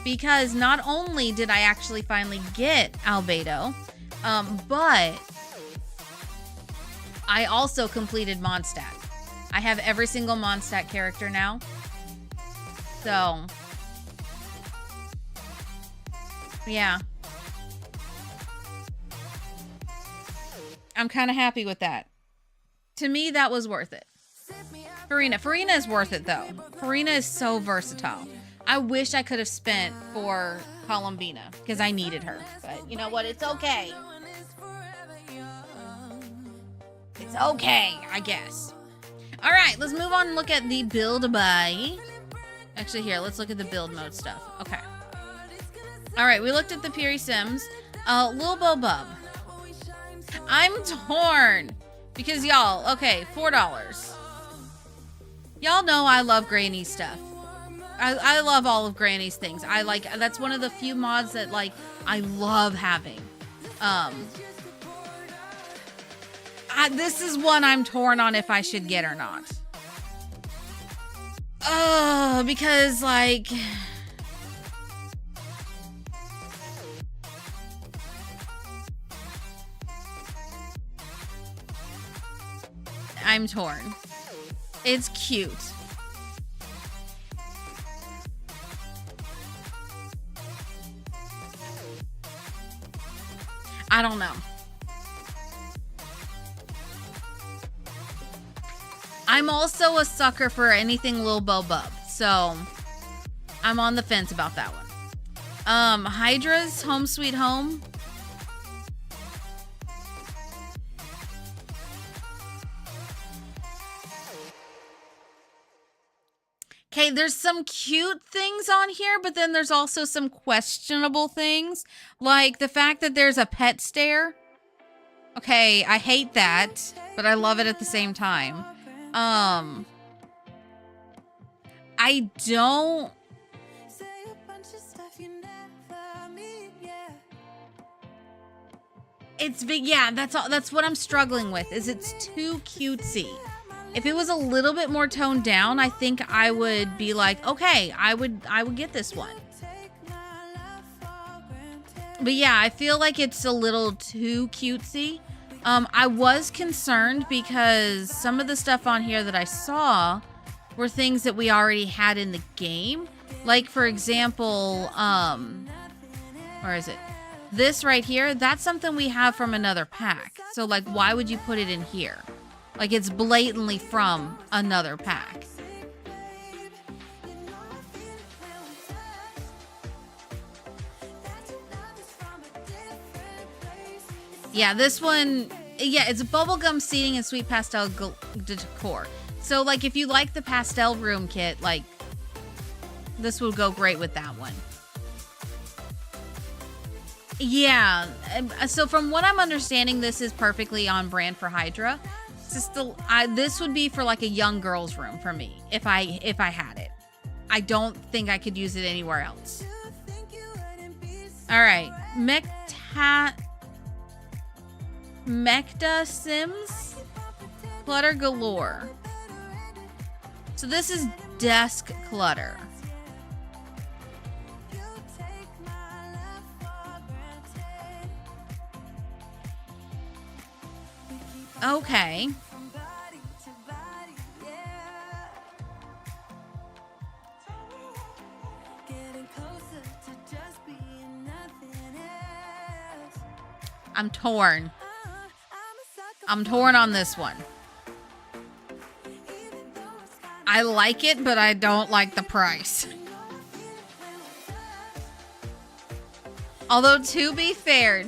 Because not only did I actually finally get Albedo, but I also completed Mondstadt. I have every single Mondstadt character now. So, yeah. I'm kind of happy with that. To me, that was worth it. Farina is worth it, though. Farina is so versatile. I wish I could have spent for Columbina, because I needed her. But you know what? It's okay. It's okay, I guess. All right, let's move on and look at the build by. Actually, here, let's look at the build mode stuff. Okay. All right, we looked at the Puri Sims. Lil Bo Bub. I'm torn. Because y'all, okay, $4. Y'all know I love Granny's stuff. I love all of Granny's things. That's one of the few mods that, like, I love having. This is one I'm torn on if I should get or not. Because, like, I'm torn. It's cute. I don't know. I'm also a sucker for anything Lil Bo Bub, so I'm on the fence about that one. Hydra's Home Sweet Home. Okay, there's some cute things on here, but then there's also some questionable things, like the fact that there's a pet stare. Okay, I hate that, but I love it at the same time. I don't. It's big, yeah, that's what I'm struggling with, is it's too cutesy. If it was a little bit more toned down, I think I would be like, okay, I would get this one. But yeah, I feel like it's a little too cutesy. I was concerned because some of the stuff on here that I saw were things that we already had in the game. Like, for example, where is it? This right here, that's something we have from another pack. So, like, why would you put it in here? Like, it's blatantly from another pack. Yeah, this one, yeah, it's bubblegum seating and sweet pastel decor. So, like, if you like the pastel room kit, like, this would go great with that one. Yeah, so from what I'm understanding, this is perfectly on brand for Hydra. This would be for like a young girl's room for me if I had it. I don't think I could use it anywhere else. All right, Mechta Sims, clutter galore. So this is desk clutter. Okay. I'm torn. I'm torn on this one. I like it, but I don't like the price. Although, to be fair,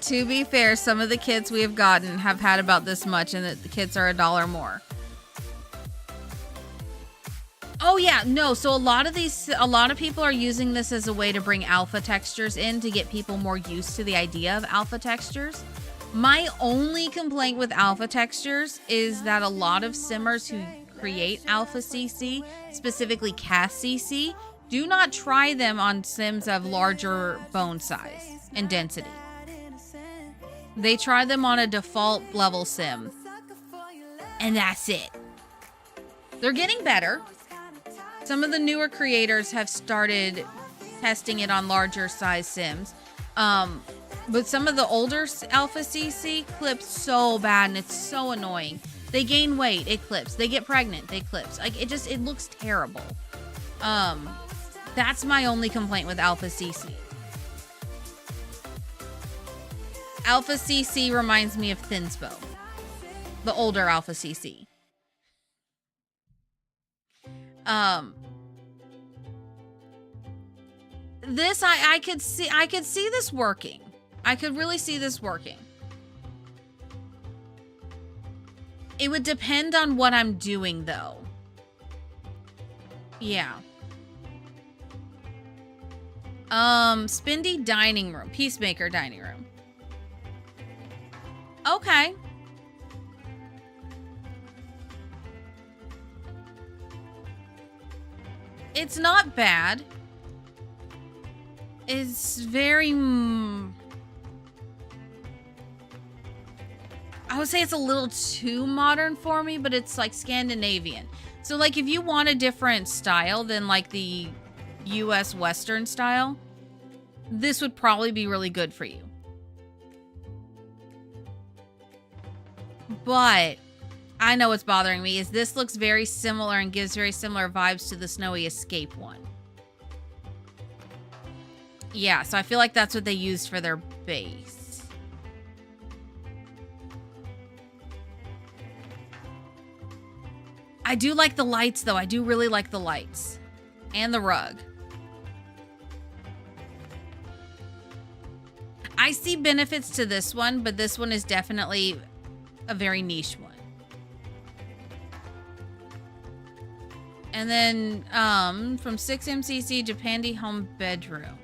some of the kits we have gotten have had about this much, and the kits are $1 more. Oh yeah, no, so a lot of people are using this as a way to bring alpha textures in to get people more used to the idea of alpha textures. My only complaint with alpha textures is that a lot of simmers who create alpha CC, specifically cast CC, do not try them on sims of larger bone size and density. They try them on a default level sim and that's it. They're getting better. Some of the newer creators have started testing it on larger size Sims. But some of the older Alpha CC clips so bad and it's so annoying. They gain weight, it clips. They get pregnant, they clips. Like it looks terrible. That's my only complaint with Alpha CC. Alpha CC reminds me of Thinspo. The older Alpha CC. This I could see this working. I could really see this working. It would depend on what I'm doing though. Yeah. Spindy dining room, Peacemaker dining room. Okay. It's not bad. It's very... I would say it's a little too modern for me, but it's like Scandinavian. So like if you want a different style than like the US Western style, this would probably be really good for you. But I know what's bothering me is this looks very similar and gives very similar vibes to the Snowy Escape one. Yeah, so I feel like that's what they used for their base. I do like the lights, though. I do really like the lights. And the rug. I see benefits to this one, but this one is definitely a very niche one. And then from 6MCC, Japandi home bedroom.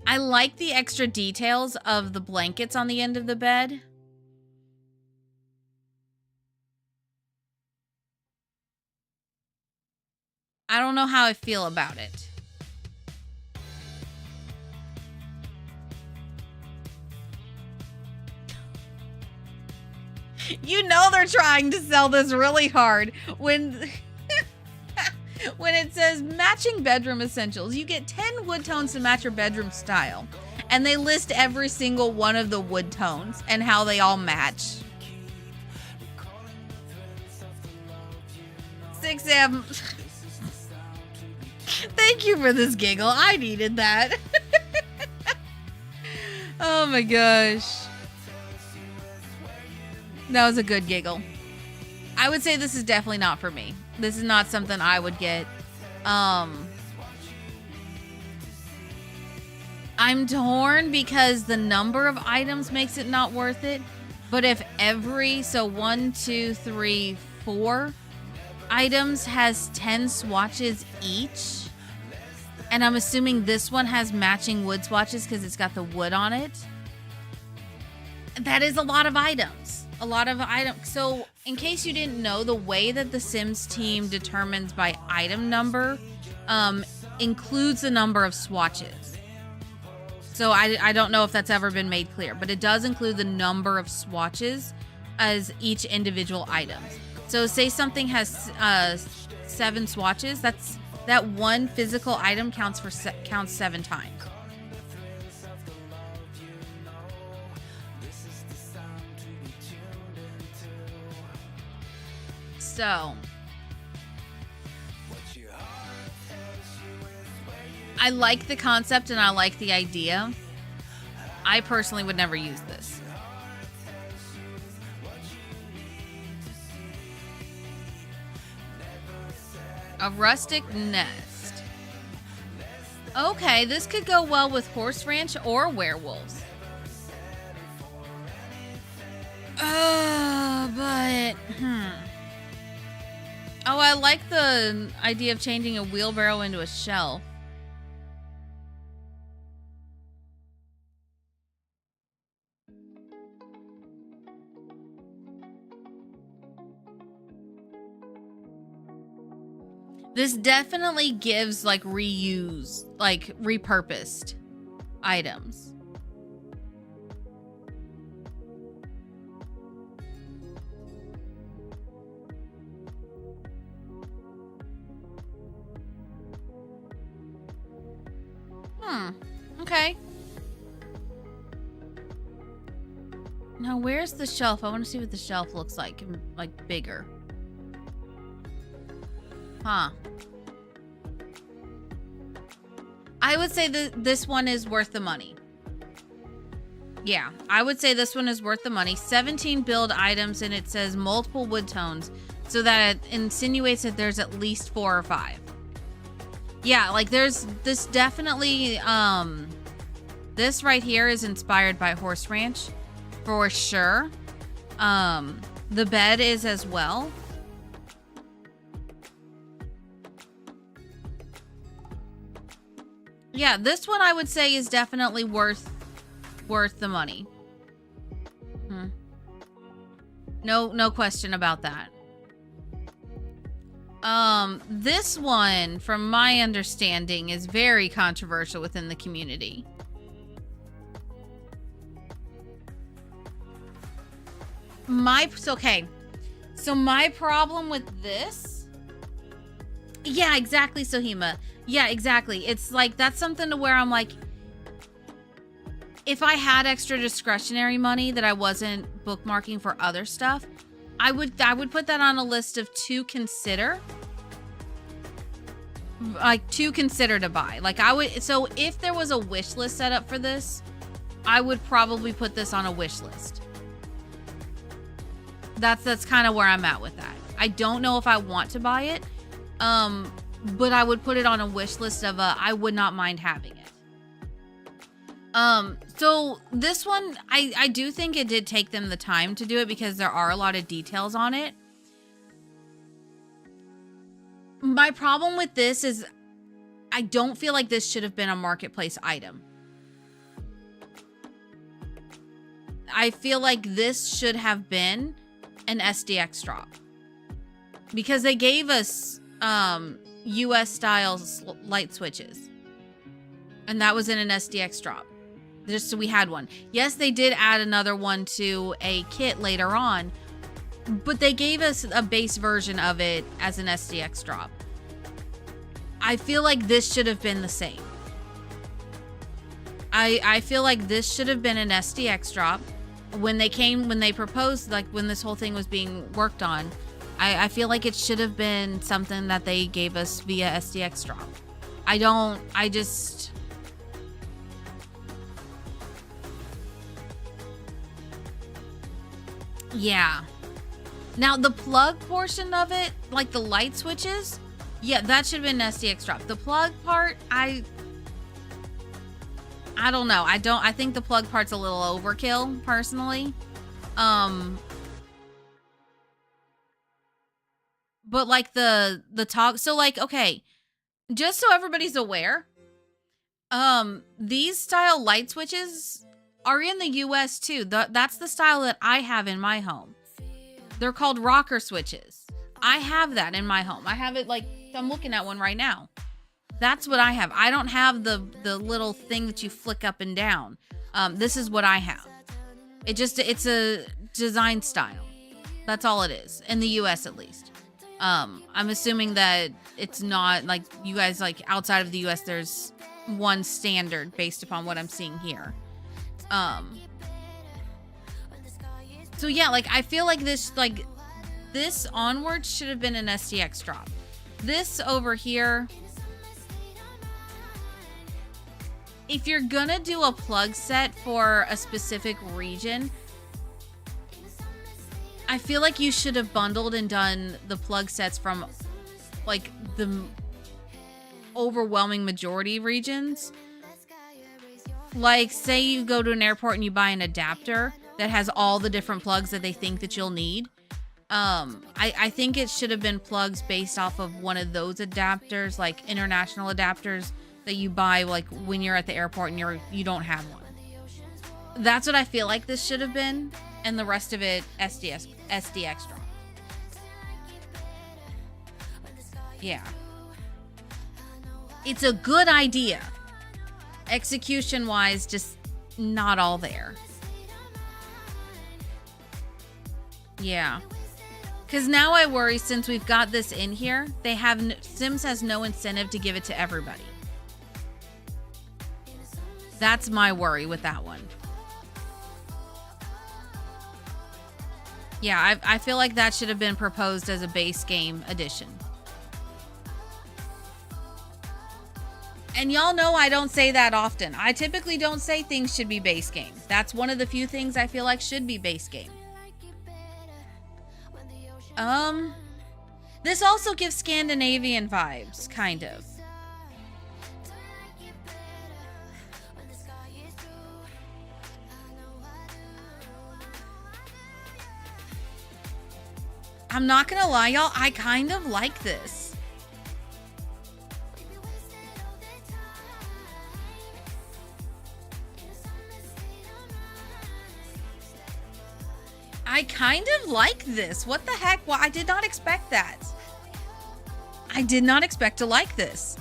I like the extra details of the blankets on the end of the bed. I don't know how I feel about it. You know they're trying to sell this really hard when when it says matching bedroom essentials. You get 10 wood tones to match your bedroom style. And they list every single one of the wood tones and how they all match. 6M. Thank you for this giggle. I needed that. Oh my gosh. That was a good giggle. I would say this is definitely not for me. This is not something I would get. I'm torn because the number of items makes it not worth it. But if so 1, 2, 3, 4 items has 10 swatches each. And I'm assuming this one has matching wood swatches because it's got the wood on it. That is a lot of items. A lot of items. So in case you didn't know, the way that the Sims team determines by item number includes the number of swatches. So I don't know if that's ever been made clear, but it does include the number of swatches as each individual item. So say something has 7 swatches, that one physical item counts 7 times. So, I like the concept and I like the idea. I personally would never use this. A rustic nest. Okay, this could go well with horse ranch or werewolves. But oh, I like the idea of changing a wheelbarrow into a shelf. This definitely gives like reuse, like repurposed items. Okay. Now, where's the shelf? I want to see what the shelf looks like bigger. Huh. I would say that this one is worth the money. Yeah, I would say this one is worth the money. 17 build items, and it says multiple wood tones, so that it insinuates that there's at least 4 or 5. Yeah, like there's this definitely, this right here is inspired by Horse Ranch for sure. The bed is as well. Yeah, this one I would say is definitely worth the money. No question about that. This one, from my understanding, is very controversial within the community. Okay. So my problem with this... Yeah, exactly, Sohima. Yeah, exactly. It's like, that's something to where I'm like, if I had extra discretionary money that I wasn't bookmarking for other stuff, I would put that on a list of to consider. Like, to consider to buy. Like, I would, so if there was a wish list set up for this, I would probably put this on a wish list. That's kind of where I'm at with that. I don't know if I want to buy it, but I would put it on a wish list of I would not mind having it. So this one, I do think it did take them the time to do it because there are a lot of details on it. My problem with this is I don't feel like this should have been a marketplace item. I feel like this should have been an SDX drop because they gave us US style light switches, and that was in an SDX drop, just so we had one. Yes, they did add another one to a kit later on, but they gave us a base version of it as an SDX drop. I feel like this should have been the same. I feel like this should have been an SDX drop. When they proposed, like when this whole thing was being worked on, I feel like it should have been something that they gave us via SDX drop. Yeah. Now the plug portion of it, like the light switches, yeah, that should have been an SDX drop. The plug part, I don't know. I think the plug part's a little overkill, personally. But like the talk, so like, okay, just so everybody's aware, these style light switches are in the US too. That's the style that I have in my home. They're called rocker switches. I have that in my home. I have it, like, I'm looking at one right now. That's what I have. I don't have the little thing that you flick up and down. This is what I have. It's a design style. That's all it is, in the US at least. I'm assuming that it's not like you guys, like outside of the US, there's one standard based upon what I'm seeing here. So yeah, like I feel like this onward should have been an SDX drop. This over here, if you're gonna do a plug set for a specific region, I feel like you should have bundled and done the plug sets from like the overwhelming majority regions. Like, say you go to an airport and you buy an adapter that has all the different plugs that they think that you'll need. I think it should have been plugs based off of one of those adapters, like international adapters that you buy like when you're at the airport and you don't have one. That's what I feel like this should have been, and the rest of it SDX drop. Yeah. It's a good idea. Execution wise, just not all there. Yeah. Because now I worry, since we've got this in here, Sims has no incentive to give it to everybody. That's my worry with that one. Yeah, I feel like that should have been proposed as a base game edition. And y'all know I don't say that often. I typically don't say things should be base game. That's one of the few things I feel like should be base game. This also gives Scandinavian vibes, kind of. I'm not gonna lie, y'all, I kind of like this. I kind of like this. What the heck? Well, I did not expect that. I did not expect to like this.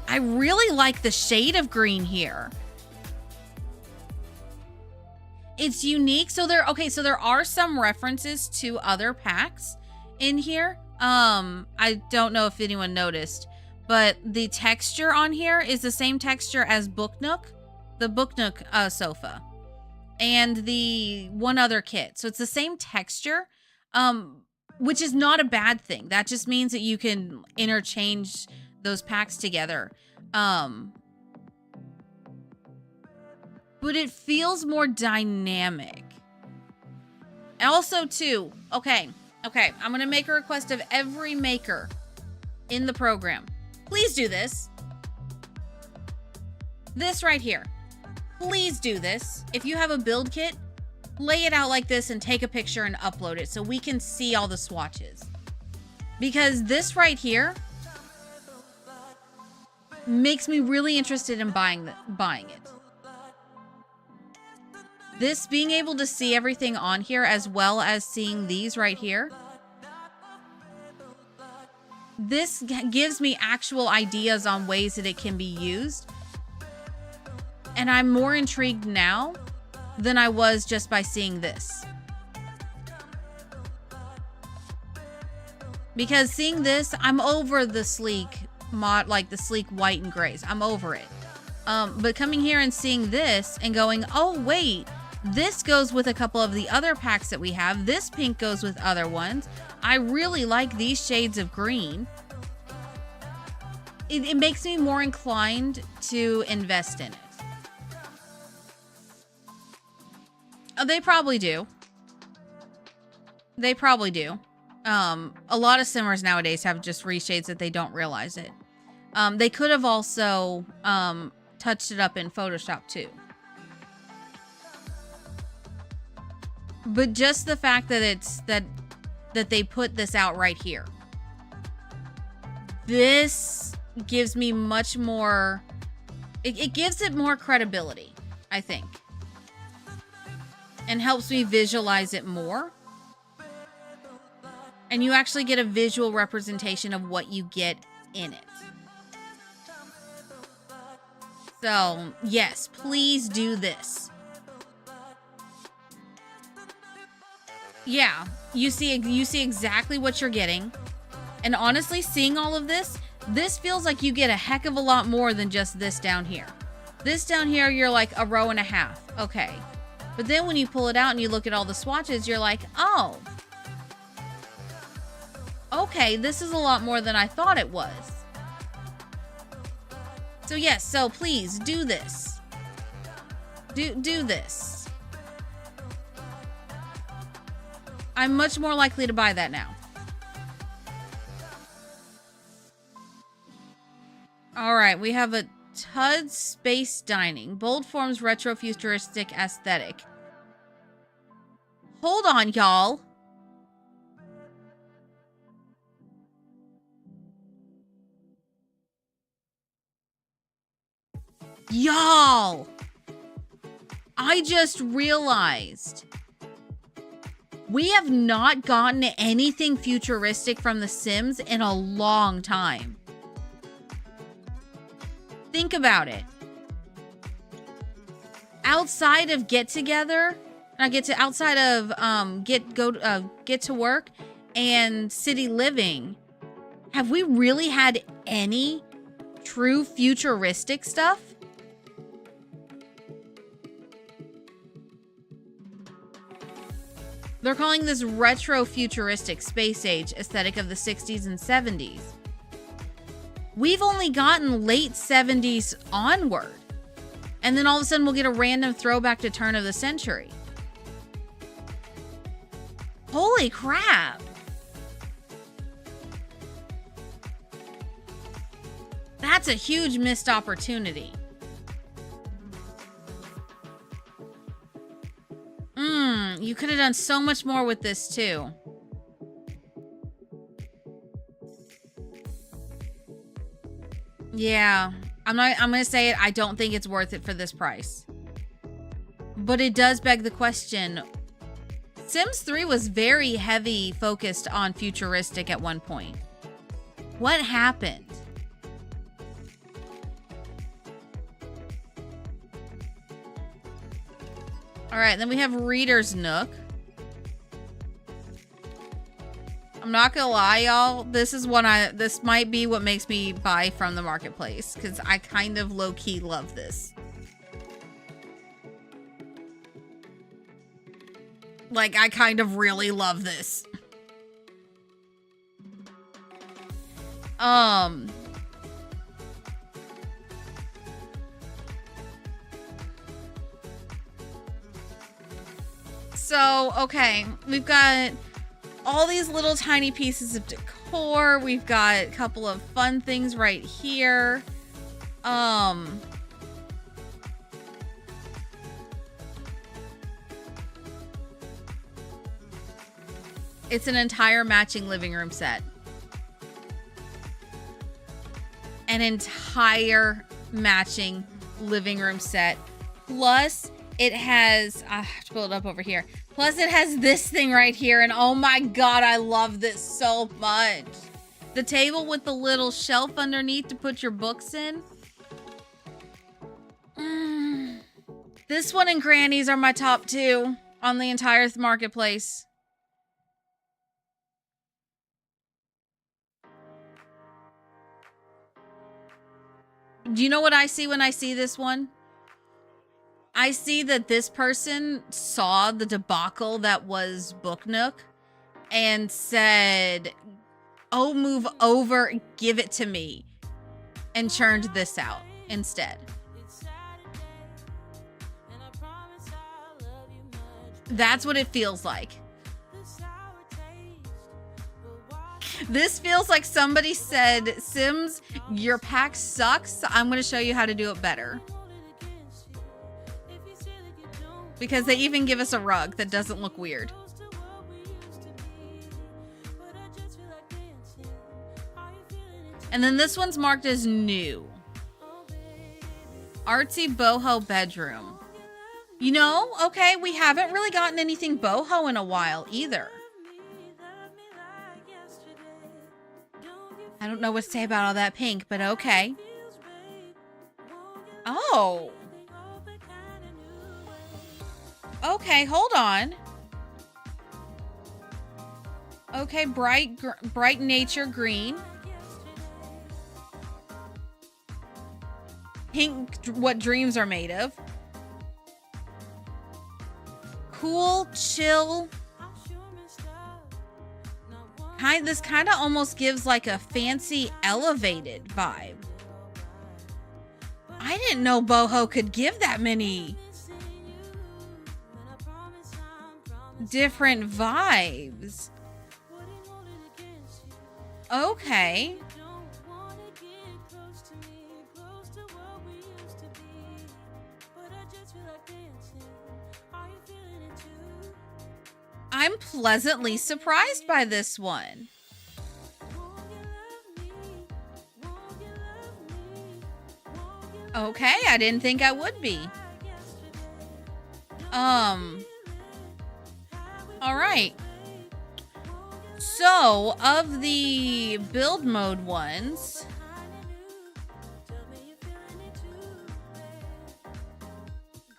I really like the shade of green here. It's unique. So there are some references to other packs in here. I don't know if anyone noticed, but the texture on here is the same texture as Book Nook, the Book Nook sofa, and the one other kit. So it's the same texture, which is not a bad thing. That just means that you can interchange those packs together. But it feels more dynamic. Also, too, okay, I'm gonna make a request of every maker in the program. Please do this. This right here. Please do this. If you have a build kit, lay it out like this and take a picture and upload it so we can see all the swatches. Because this right here makes me really interested in buying it. This, being able to see everything on here as well as seeing these right here, this gives me actual ideas on ways that it can be used. And I'm more intrigued now than I was just by seeing this. Because seeing this, I'm over the sleek mod, like the sleek white and grays. I'm over it. But coming here and seeing this and going, oh wait, this goes with a couple of the other packs that we have. This pink goes with other ones. I really like these shades of green. It makes me more inclined to invest in it. Oh, they probably do. They probably do. A lot of simmers nowadays have just reshades that they don't realize it. They could have also touched it up in Photoshop too. But just the fact that it's that they put this out right here. This gives me much more, it gives it more credibility, I think. And helps me visualize it more. And you actually get a visual representation of what you get in it. So, yes, please do this. Yeah, you see exactly what you're getting. And honestly, seeing all of this feels like you get a heck of a lot more than just this down here. This down here, you're like a row and a half. Okay. But then when you pull it out and you look at all the swatches, you're like, oh. Okay, this is a lot more than I thought it was. So yes, so please do this. Do this. I'm much more likely to buy that now. All right, we have a Tud Space Dining. Bold Forms Retro-Futuristic Aesthetic. Hold on, y'all. Y'all! I just realized we have not gotten anything futuristic from The Sims in a long time. Think about it. Outside of Get Together, outside of Get to Work and city living, have we really had any true futuristic stuff? They're calling this retro futuristic space age aesthetic of the 60s and 70s. We've only gotten late 70s onward. And then all of a sudden we'll get a random throwback to turn of the century. Holy crap. That's a huge missed opportunity. You could have done so much more with this too. Yeah, I'm gonna say it. I don't think it's worth it for this price. But it does beg the question. Sims 3 was very heavy focused on futuristic at one point. What happened? All right, then we have Reader's Nook. I'm not gonna lie, y'all. This might be what makes me buy from the marketplace, because I kind of low-key love this. Like, I kind of really love this. So, okay, we've got all these little tiny pieces of decor. We've got a couple of fun things right here. It's an entire matching living room set. An entire matching living room set. Plus, it has, I have to pull it up over here. Plus, it has this thing right here. And oh my God, I love this so much. The table with the little shelf underneath to put your books in. This one and Granny's are my top two on the entire marketplace. Do you know what I see when I see this one? I see that this person saw the debacle that was Book Nook and said, oh, move over, give it to me, and churned this out instead. That's what it feels like. This feels like somebody said, Sims, your pack sucks. I'm going to show you how to do it better. Because they even give us a rug that doesn't look weird. And then this one's marked as new. Artsy boho bedroom. You know, okay, we haven't really gotten anything boho in a while either. I don't know what to say about all that pink, but okay. Oh. Okay, hold on. Okay, bright nature green. Pink, what dreams are made of. Cool, chill. This kind of almost gives like a fancy elevated vibe. I didn't know boho could give that many different vibes. Okay. I'm pleasantly surprised by this one. Okay, I didn't think I would be. All right. So, of the build mode ones,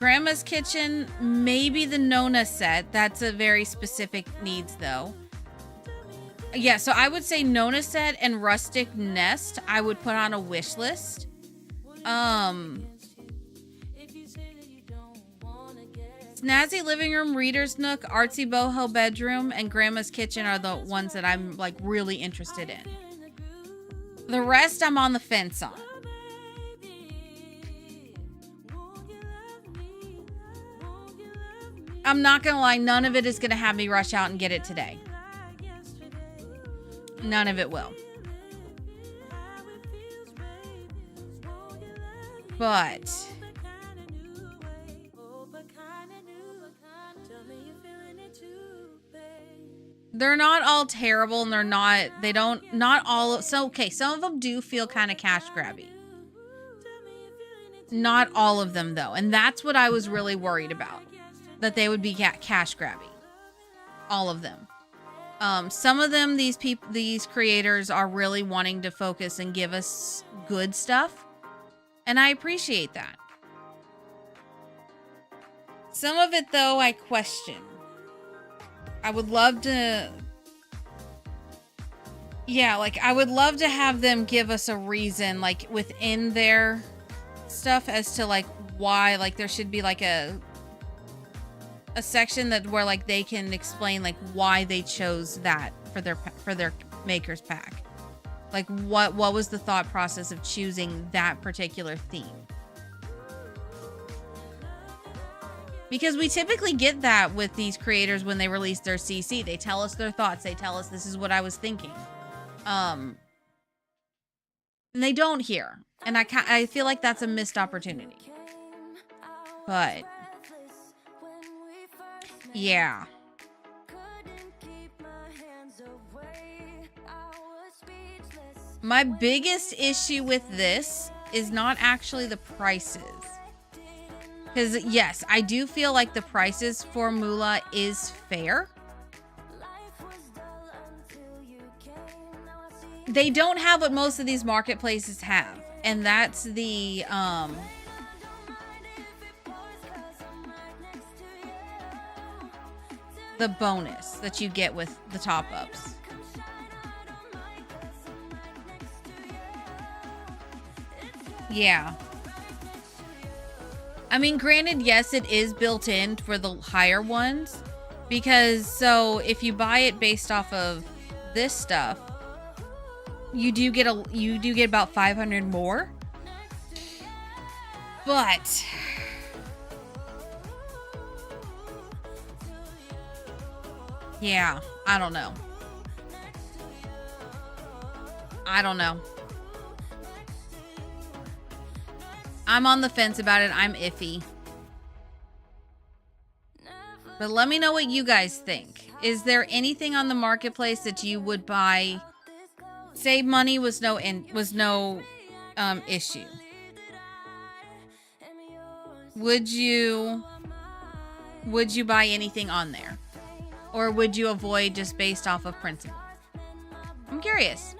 Grandma's Kitchen, maybe the Nona set. That's a very specific needs, though. Yeah, so I would say Nona Set and Rustic Nest I would put on a wish list. Snazzy living room, reader's nook, artsy boho bedroom, and grandma's kitchen are the ones that I'm like really interested in. The rest I'm on the fence on. I'm not gonna lie, none of it is gonna have me rush out and get it today. None of it will. But they're not all terrible, and not all, so okay, some of them do feel kind of cash grabby. Not all of them though, and that's what I was really worried about, that they would be cash grabby. All of them. Some of them, these creators are really wanting to focus and give us good stuff, and I appreciate that. Some of it though, I question. I would love to, yeah, like I would love to have them give us a reason, like within their stuff, as to like why, like there should be like a section that where like they can explain like why they chose that for their maker's pack. Like what was the thought process of choosing that particular theme? Because we typically get that with these creators when they release their CC. They tell us their thoughts. They tell us, this is what I was thinking. And they don't here. And I feel like that's a missed opportunity. But yeah. My biggest issue with this is not actually the prices. Because, yes, I do feel like the prices for Moolah is fair. They don't have what most of these marketplaces have. And that's the bonus that you get with the top-ups. Yeah. I mean, granted, yes, it is built in for the higher ones, because so if you buy it based off of this stuff, you do get about 500 more. But yeah, I don't know. I'm on the fence about it. I'm iffy. But let me know what you guys think. Is there anything on the marketplace that you would buy? Save money was no issue. Would you buy anything on there? Or would you avoid just based off of principle? I'm curious.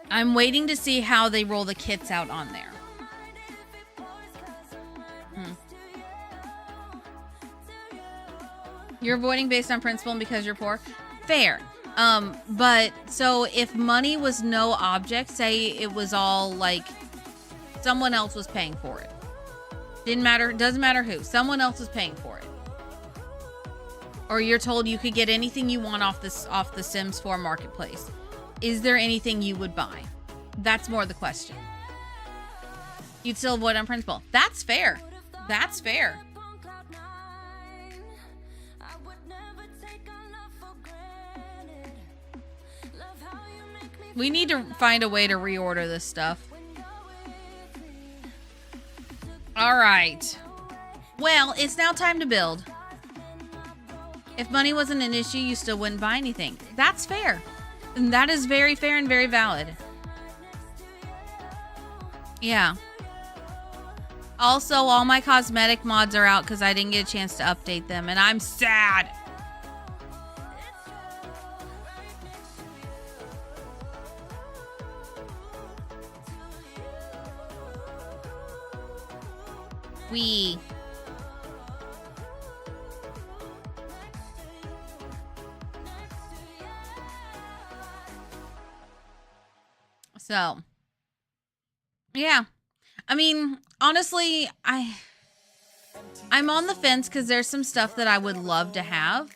I'm waiting to see how they roll the kits out on there. You're avoiding based on principle and because you're poor? Fair. But so if money was no object, say it was all like someone else was paying for it. Doesn't matter who. Someone else was paying for it. Or you're told you could get anything you want off the Sims 4 marketplace. Is there anything you would buy? That's more the question. You'd still avoid on principle. That's fair. That's fair. We need to find a way to reorder this stuff. All right. Well, it's now time to build. If money wasn't an issue, you still wouldn't buy anything. That's fair. And that is very fair and very valid. Yeah. Also, all my cosmetic mods are out because I didn't get a chance to update them, and I'm sad. We. So, yeah. I mean, honestly, I'm on the fence because there's some stuff that I would love to have.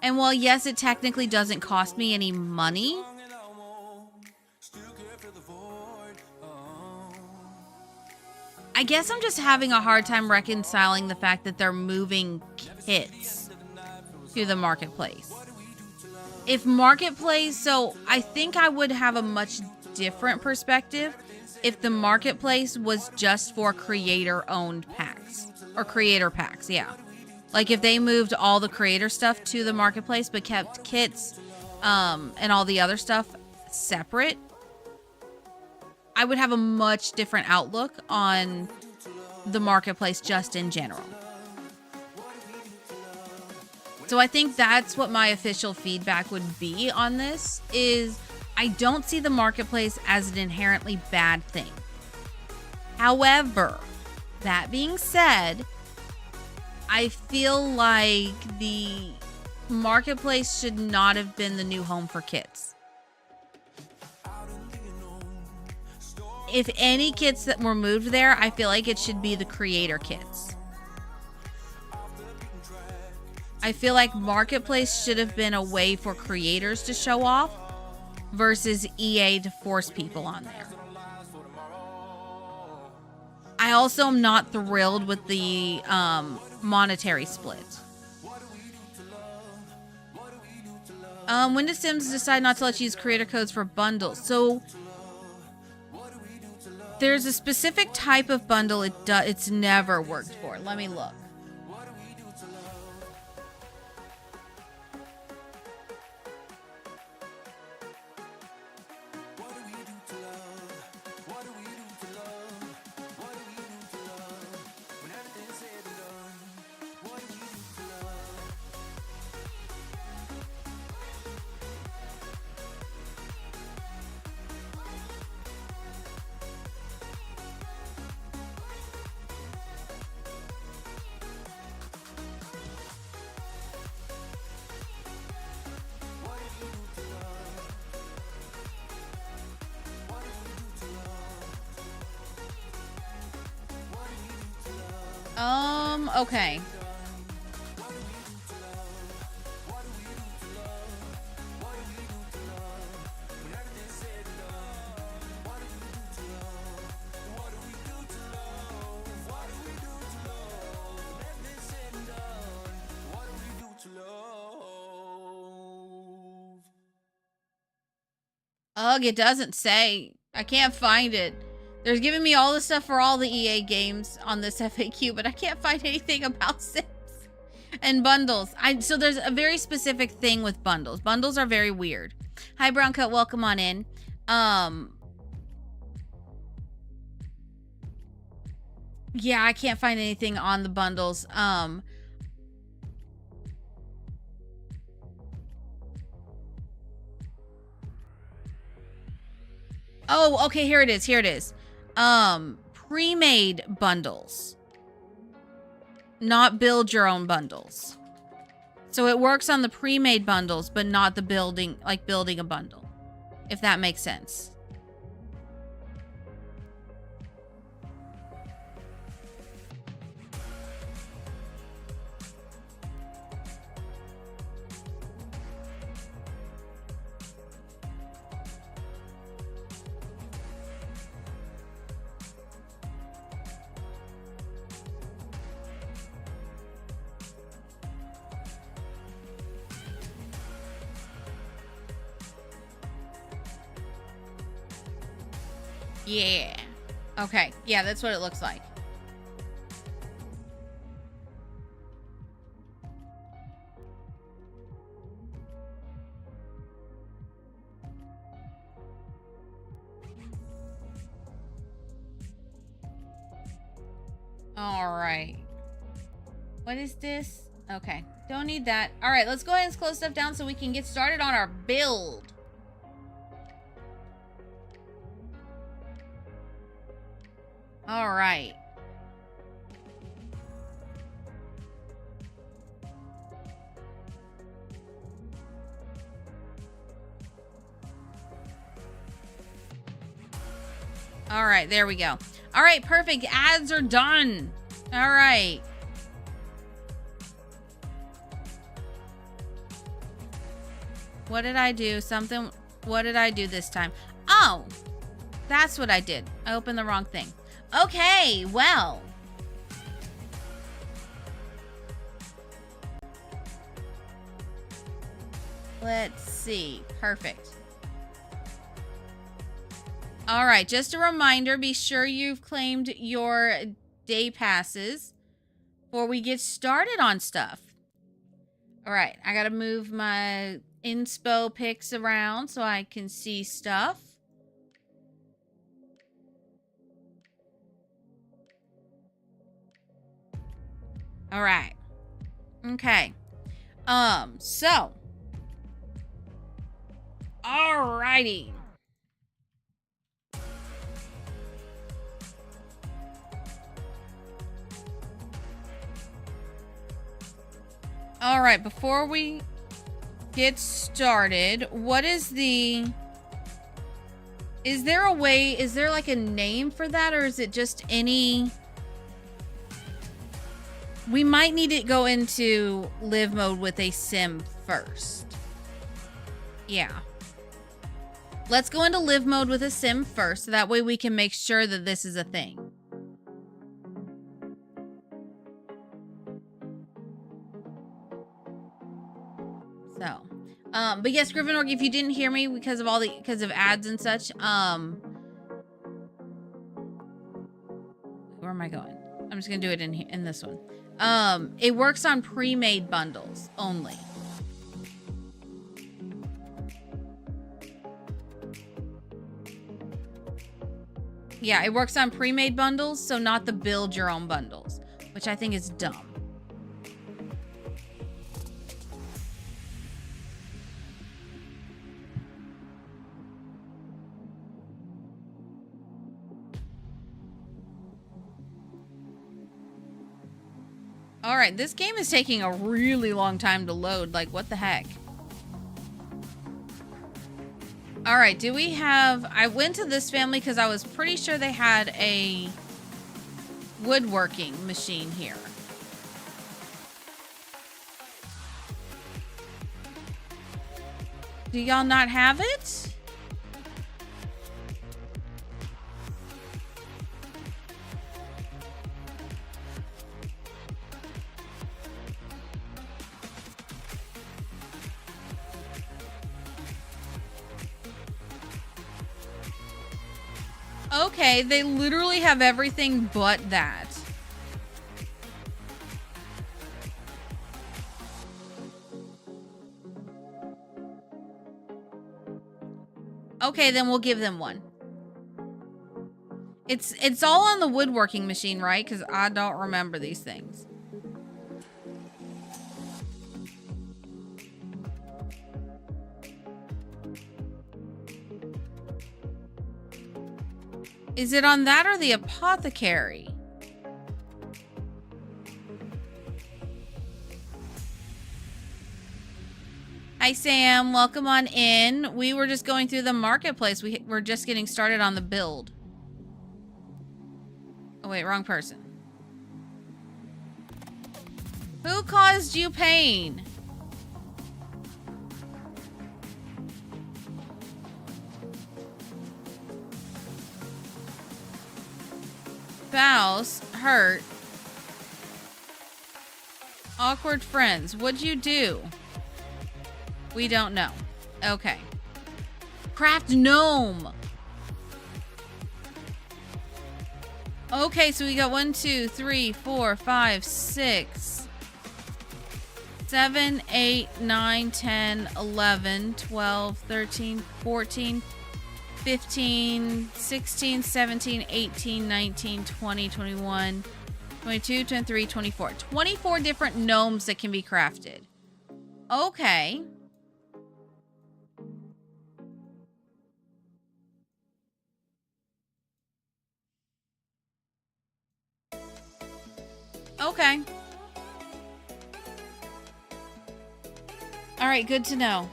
And while, yes, it technically doesn't cost me any money, I guess I'm just having a hard time reconciling the fact that they're moving kits to the marketplace. If marketplace, so I think I would have a much different perspective if the marketplace was just for creator-owned packs. Or creator packs, yeah. Like if they moved all the creator stuff to the marketplace but kept kits and all the other stuff separate, I would have a much different outlook on the marketplace just in general. So I think that's what my official feedback would be on this, is I don't see the marketplace as an inherently bad thing. However, that being said, I feel like the marketplace should not have been the new home for kits. If any kits that were moved there, I feel like it should be the creator kits. I feel like marketplace should have been a way for creators to show off versus EA to force people on there. I also am not thrilled with the monetary split. When does Sims decide not to let you use creator codes for bundles? So there's a specific type of bundle it's never worked for. Let me look. Okay. Ugh, it doesn't say. I can't find it. There's giving me all the stuff for all the EA games on this FAQ, but I can't find anything about Sims and bundles. So there's a very specific thing with bundles. Bundles are very weird. Hi, Brown Coat. Welcome on in. Yeah, I can't find anything on the bundles. Oh, okay, here it is. Here it is. Pre-made bundles. Not build your own bundles. So it works on the pre-made bundles, but not the building, like building a bundle. If that makes sense. Yeah. Okay. Yeah, that's what it looks like. All right. What is this? Okay. Don't need that. All right, let's go ahead and close stuff down so we can get started on our build. All right. All right, there we go. All right, perfect. Ads are done. All right. What did I do? Something. What did I do this time? Oh, that's what I did. I opened the wrong thing. Okay, well. Let's see. Perfect. All right, just a reminder, be sure you've claimed your day passes before we get started on stuff. All right, I got to move my inspo pics around so I can see stuff. All right. Okay. So. Alrighty. All right, before we get started, what is the... Is there a way, is there like a name for that, or is it just any... We might need to go into live mode with a sim first. Yeah. Let's go into live mode with a sim first, so that way we can make sure that this is a thing. So, but yes, Gryffindor, if you didn't hear me because of ads and such, where am I going? I'm just gonna do it in this one. It works on pre-made bundles only. Yeah, it works on pre-made bundles, so not the build your own bundles, which I think is dumb. All right, this game is taking a really long time to load. Like, what the heck? All right, do we have... I went to this family because I was pretty sure they had a woodworking machine here. Do y'all not have it? Okay, they literally have everything but that. Okay, then we'll give them one. It's all on the woodworking machine, right? Because I don't remember these things. Is it on that or the apothecary? Hi, Sam. Welcome on in. We were just going through the marketplace. We're just getting started on the build. Oh, wait. Wrong person. Who caused you pain? Spouse hurt. Awkward friends. What'd you do? We don't know. Okay. Craft gnome. Okay, so we got 1, 2, 3, 4, 5, 6, 7, 8, 9, 10, 11, 12, 13, 14, 15, 16, 17, 18, 19, 20, 21, 22, 23, 24. 24 different gnomes that can be crafted. Okay. Okay. All right, good to know.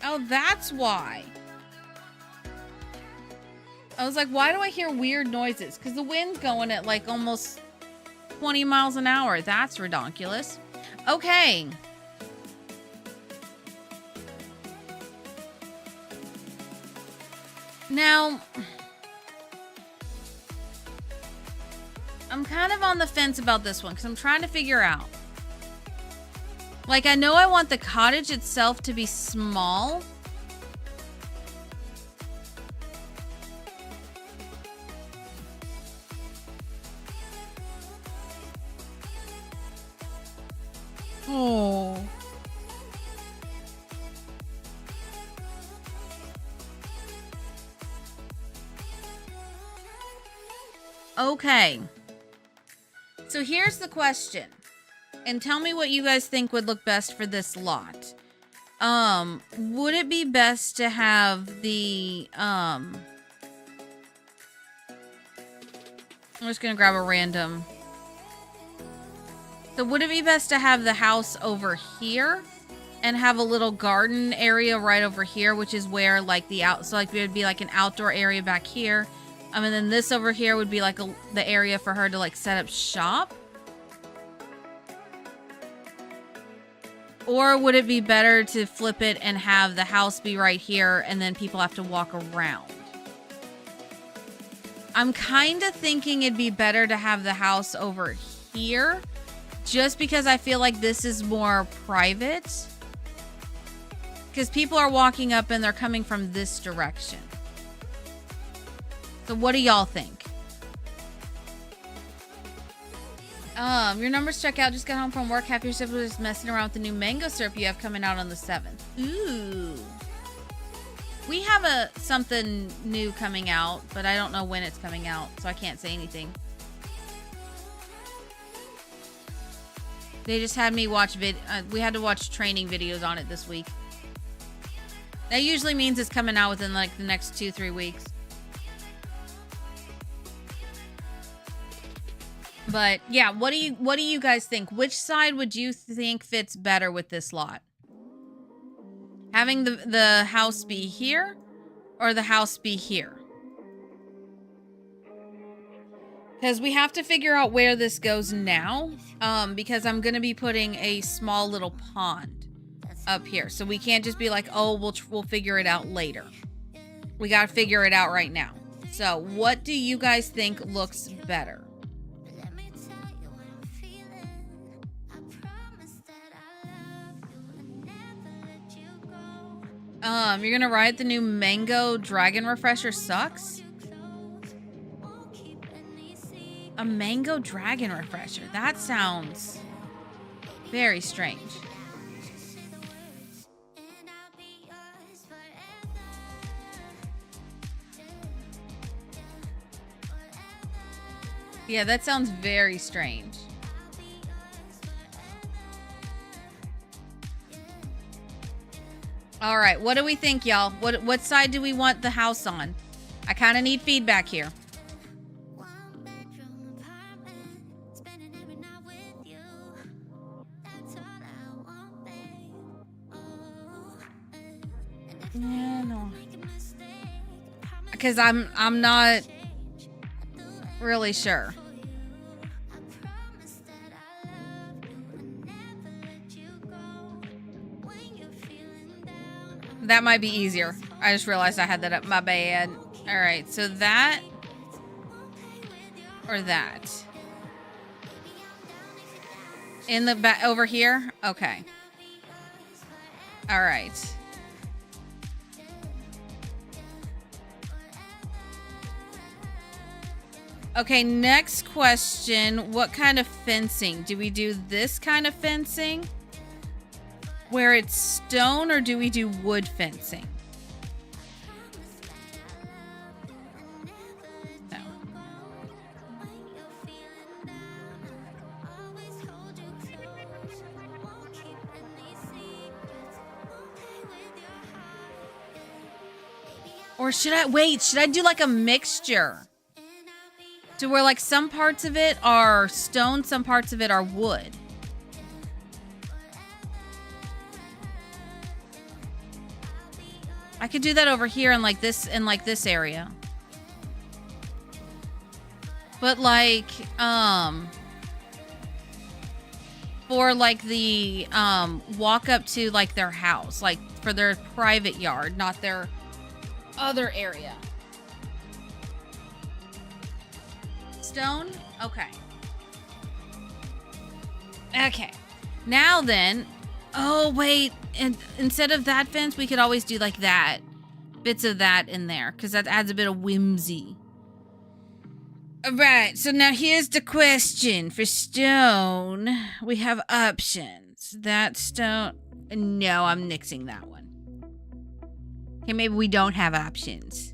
Oh, that's why. I was like, why do I hear weird noises? Because the wind's going at like almost 20 miles an hour. That's redonkulous. Okay. Now, I'm kind of on the fence about this one because I'm trying to figure out. Like, I know I want the cottage itself to be small. Oh. Okay. So here's the question. And tell me what you guys think would look best for this lot. Would it be best to have the, I'm just gonna grab a random. So would it be best to have the house over here and have a little garden area right over here, which is where like so like it would be like an outdoor area back here. And then this over here would be like the area for her to like set up shop. Or would it be better to flip it and have the house be right here and then people have to walk around? I'm kind of thinking it'd be better to have the house over here just because I feel like this is more private. Because people are walking up and they're coming from this direction. So what do y'all think? Your numbers check out. Just got home from work. Half your shift was just messing around with the new mango syrup you have coming out on the 7th. Ooh. We have something new coming out, but I don't know when it's coming out, so I can't say anything. They just had me watch we had to watch training videos on it this week. That usually means it's coming out within like the next 2-3 weeks. But yeah, what do you guys think? Which side would you think fits better with this lot? Having the house be here or the house be here? Because we have to figure out where this goes now. Because I'm going to be putting a small little pond up here. So we can't just be like, oh, we'll figure it out later. We got to figure it out right now. So what do you guys think looks better? You're gonna ride the new mango dragon refresher sucks? A mango dragon refresher. That sounds very strange. Yeah, that sounds very strange. All right, what do we think, y'all? What side do we want the house on? I kind of need feedback here. Yeah, no. Because I'm not really sure. That might be easier. I just realized I had that up. My bad. All right, so that or that in the back over here. Okay. All right. Okay, next question. What kind of fencing? Do we do this kind of fencing where it's stone, or do we do wood fencing? Or should I, wait, should I do like a mixture? To where like some parts of it are stone, some parts of it are wood. I could do that over here in like this area. But like, for like the walk up to like their house, like for their private yard, not their other area. Stone? Okay. Okay. Now then, oh wait, and instead of that fence, we could always do like that. Bits of that in there, because that adds a bit of whimsy. Alright, so now here's the question. For stone, we have options. That stone... No, I'm nixing that one. Okay, maybe we don't have options.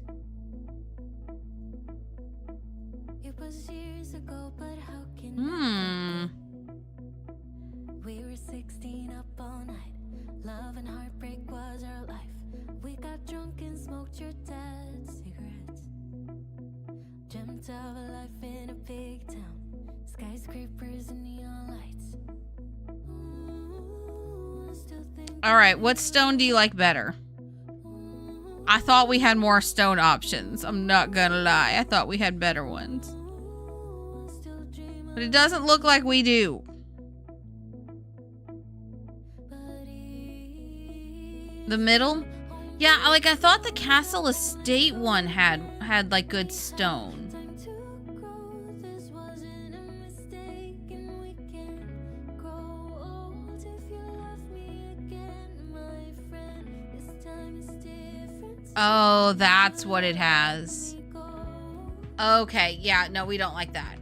It was years ago, but how can we were 16 up all night. Love and heartbreak was our life. We got drunk and smoked your dad's cigarettes. Dreamt of a life in a big town. Skyscrapers and neon lights. Alright, what stone do you like better? I thought we had more stone options. I'm not gonna lie. I thought we had better ones. But it doesn't look like we do. The middle? Yeah, like I thought the Castle Estate one had like good stone. Oh, that's what it has. Okay, yeah, no, we don't like that.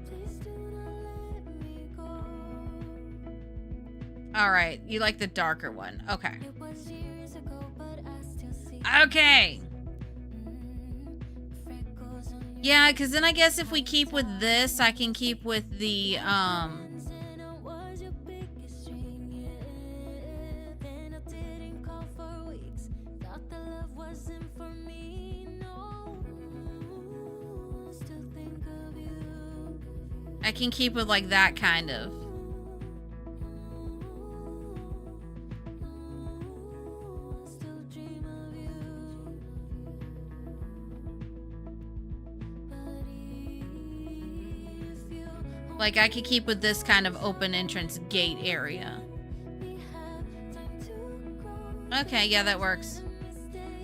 Alright, you like the darker one. Okay. Okay. Yeah, because then I guess if we keep with this, I can keep with the, I can keep with like that kind of. Like I could keep with this kind of open entrance gate area. Okay, yeah, that works.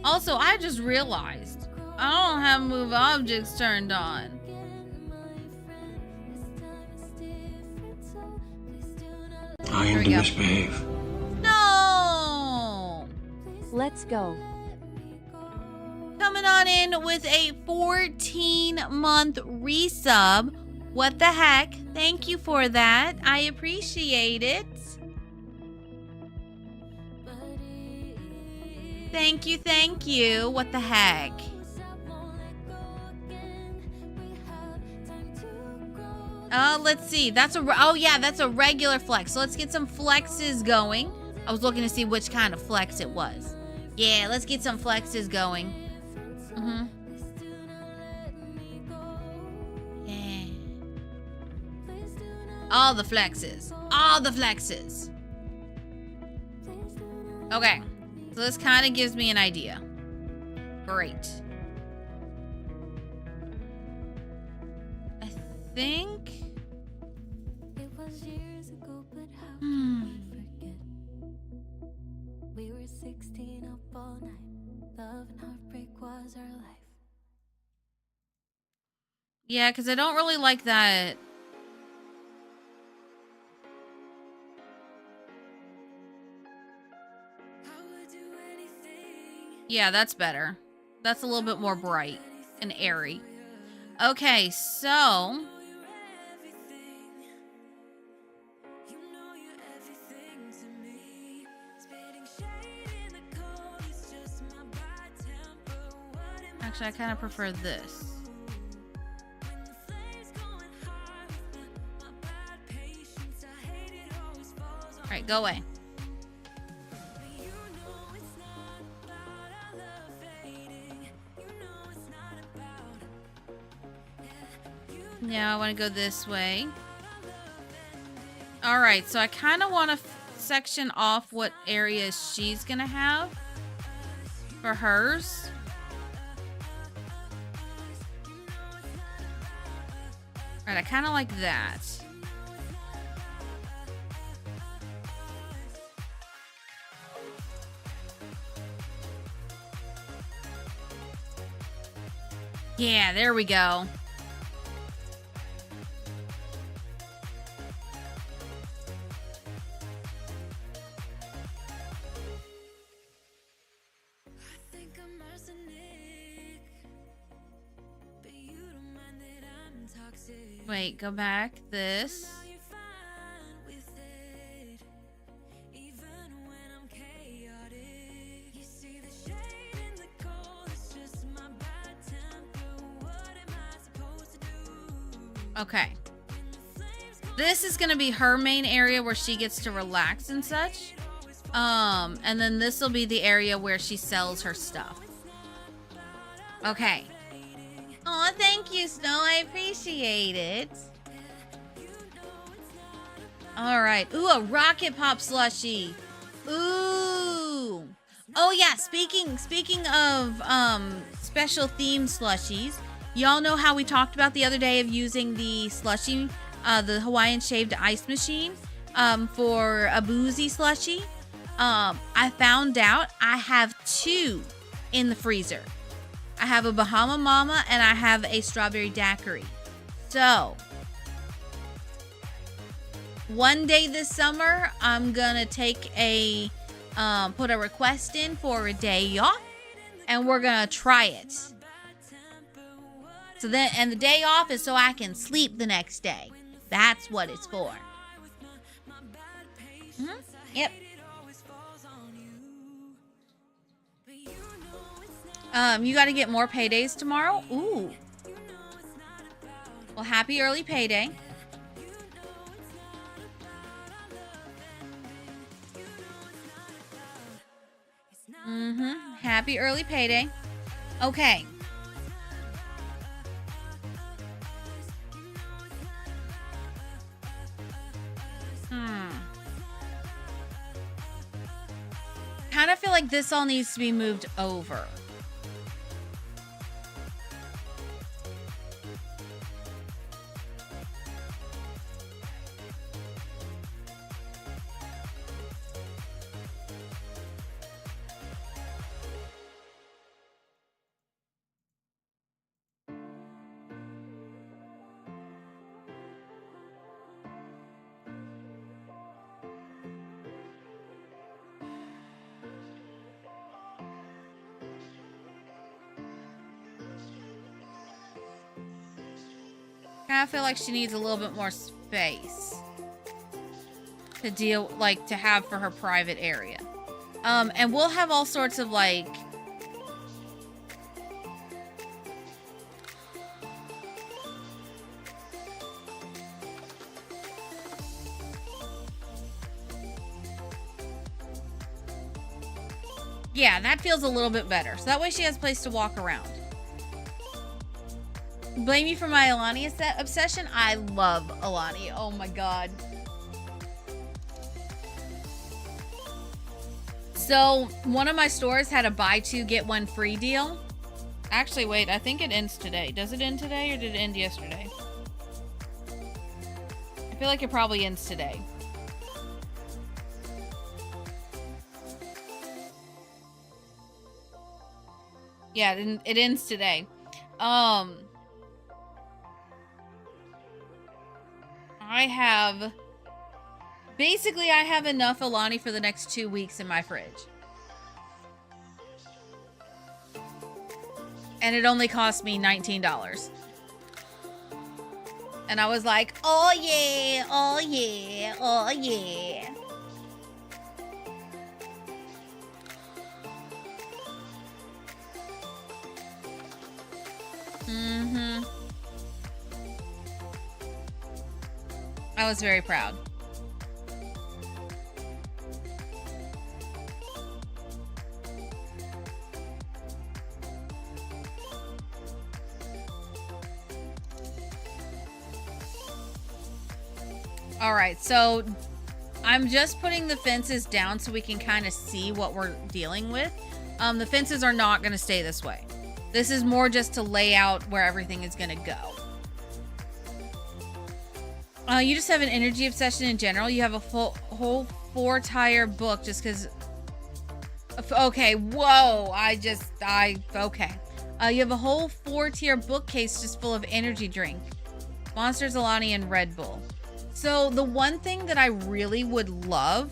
Also, I just realized I don't have move objects turned on. I am to misbehave. No! Let's go. Coming on in with a 14-month resub. What the heck? Thank you for that. I appreciate it. Thank you, thank you. What the heck? Let's see. That's a, oh yeah, that's a regular flex. So let's get some flexes going. I was looking to see which kind of flex it was. Yeah, let's get some flexes going. Yeah. All the flexes. All the flexes. Okay. So this kind of gives me an idea. Great. I think... It was years ago, but how can we forget? We were 16 up all night. Love and heartbreak was our life. Yeah, because I don't really like that. Yeah, that's better. That's a little bit more bright and airy. Okay, so... Actually, I kind of prefer this. All right, go away. Now I want to go this way. All right, so I kind of want to section off what areas she's going to have for hers. All right, I kind of like that. Yeah, there we go. Wait, go back. This. Okay. This is going to be her main area where she gets to relax and such. And then this will be the area where she sells her stuff. Okay. Aw, thank you, Snow. I appreciate it. All right. Ooh, a Rocket Pop slushie. Ooh. Oh yeah. Speaking of special themed slushies, y'all know how we talked about the other day of using the slushie, the Hawaiian shaved ice machine, for a boozy slushie. I found out I have 2 in the freezer. I have a Bahama Mama and I have a strawberry daiquiri. So, one day this summer, I'm gonna take a, put a request in for a day off, and we're gonna try it. So then, and the day off is so I can sleep the next day. That's what it's for. Mm-hmm. Yep. You got to get more paydays tomorrow? Ooh. Well, happy early payday. Happy early payday. Okay. Kind of feel like this all needs to be moved over. I feel like she needs a little bit more space to deal, like, to have for her private area. And we'll have all sorts of, like, yeah, that feels a little bit better. So that way she has a place to walk around. Blame me for my Alani obsession. I love Alani. Oh my god. So one of my stores had a buy 2 get 1 free deal. Actually, wait, I think it ends today. Does it end today or did it end yesterday? I feel like it probably ends today. Yeah, it ends today. I have enough Alani for the next 2 weeks in my fridge. And it only cost me $19. And I was like, oh yeah, oh yeah, oh yeah. I was very proud. All right, so I'm just putting the fences down so we can kind of see what we're dealing with. The fences are not going to stay this way. This is more just to lay out where everything is going to go. You just have an energy obsession in general. You have a whole 4-tire book just because... Okay, whoa, okay. You have a whole 4-tier bookcase just full of energy drink. Monsters, Alani, and Red Bull. So the one thing that I really would love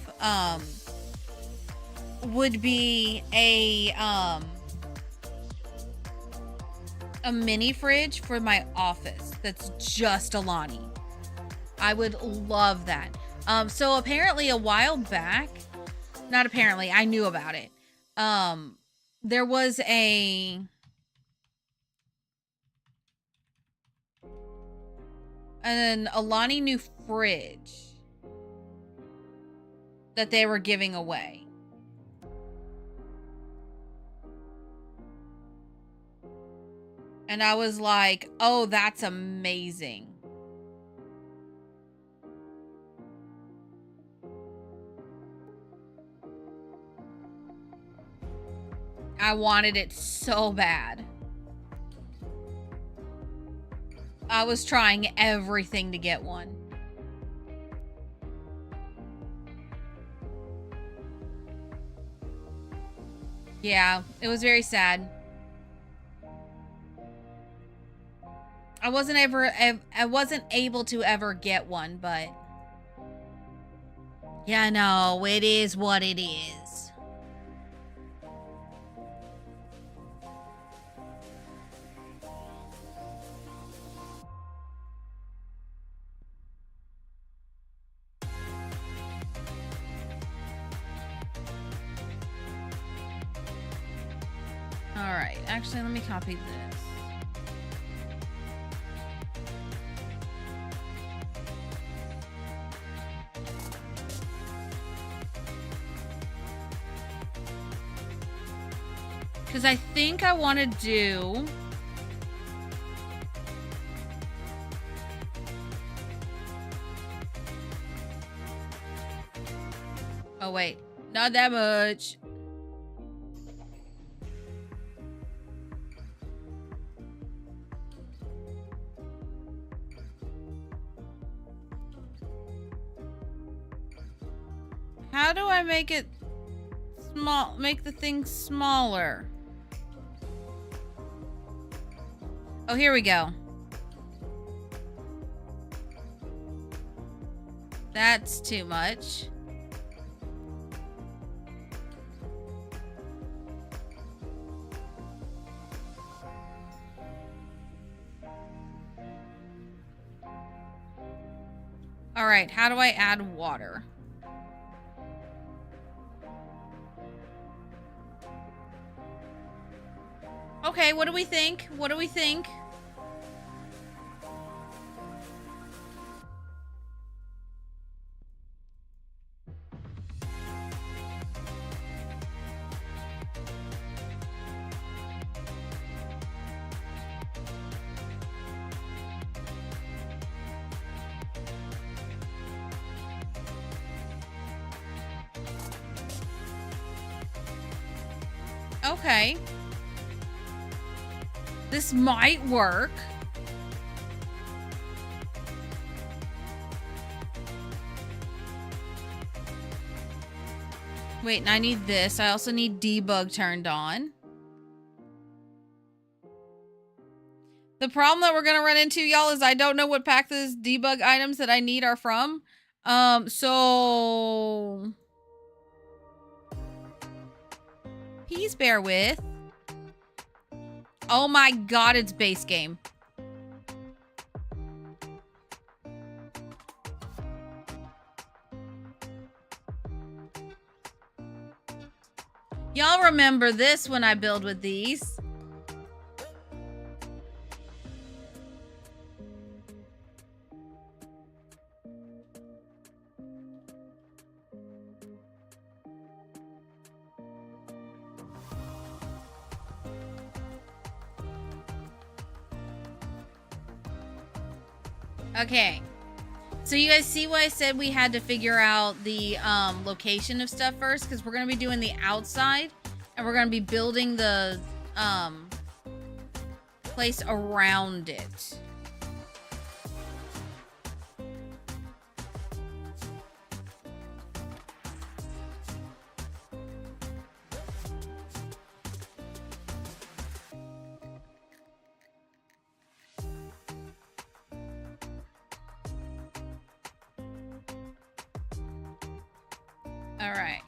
would be a mini fridge for my office that's just Alani. I would love that. So apparently a while back, not apparently, I knew about it. There was an Alani new fridge that they were giving away. And I was like, oh, that's amazing. I wanted it so bad. I was trying everything to get one. Yeah, it was very sad. I wasn't able to ever get one, but yeah, no, it is what it is. All right, actually, let me copy this. Because I think I want to do... Oh, wait. Not that much. How do I make it small? Make the thing smaller. Oh, here we go. That's too much. All right, how do I add water? Okay, what do we think? What do we think? Okay. This might work. Wait, and I need this. I also need debug turned on. The problem that we're going to run into, y'all, is I don't know what pack those debug items that I need are from. So... Please bear with. Oh my god, it's base game. Y'all remember this when I build with these. Okay, So you guys see why I said we had to figure out the location of stuff first? Because we're going to be doing the outside, and we're going to be building the place around it. All right.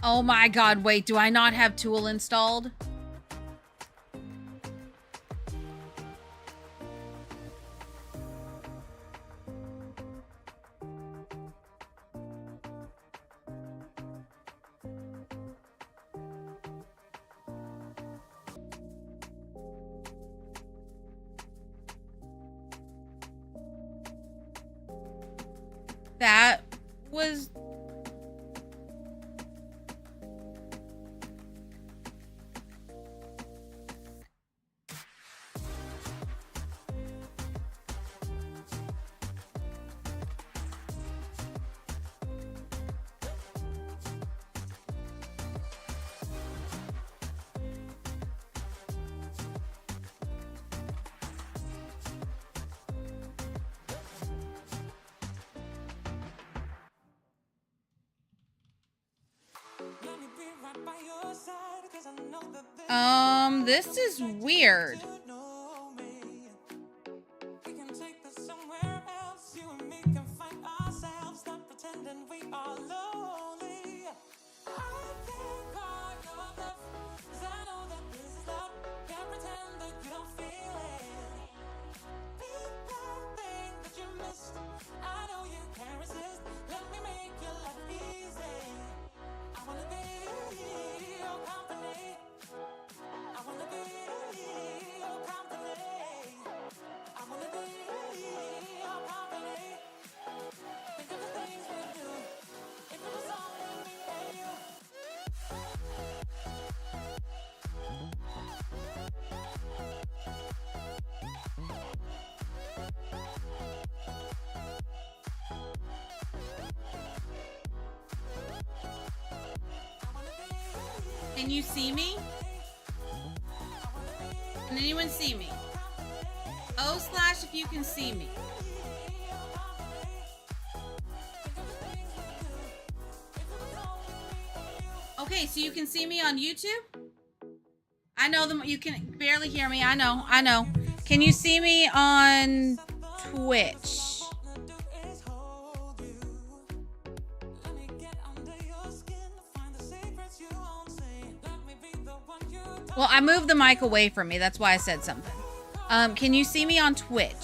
Oh my God, wait, do I not have Tool installed? That was... This is weird. Can you see me? Can anyone see me? / if you can see me. Okay, so you can see me on YouTube? I know them. You can barely hear me. I know. Can you see me on Twitch? Well, I moved the mic away from me. That's why I said something. Can you see me on Twitch?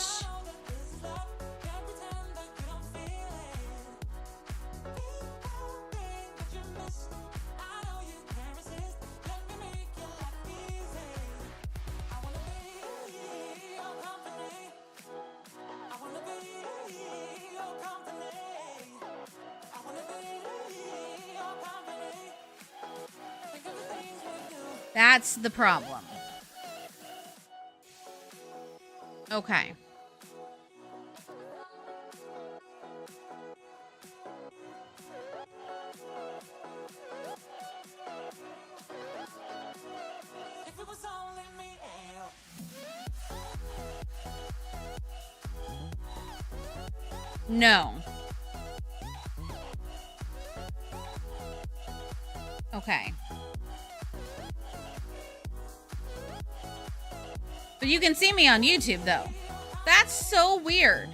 That's the problem. Okay. No. Okay. But you can see me on YouTube, though. That's so weird.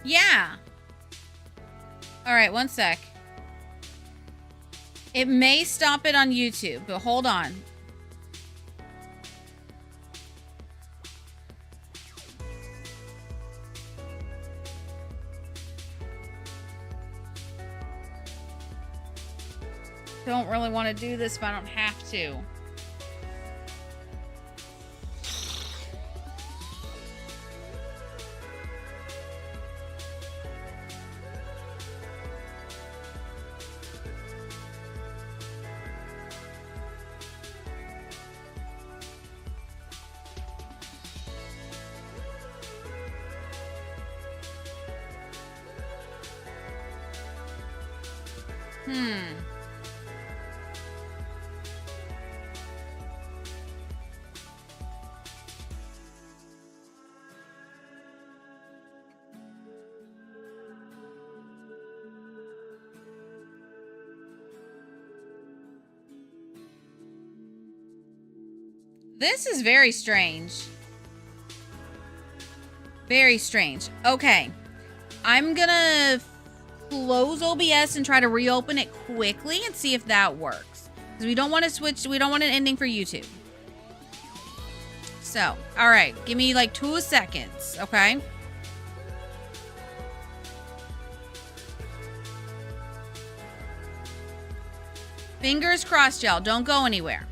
Yeah. All right, one sec. It may stop it on YouTube, but hold on. Don't really want to do this if I don't have to. This is very strange. Very strange. Okay. I'm gonna close OBS and try to reopen it quickly and see if that works. Because we don't want to switch. We don't want an ending for YouTube. So, all right. Give me like 2 seconds. Okay. Fingers crossed, y'all. Don't go anywhere.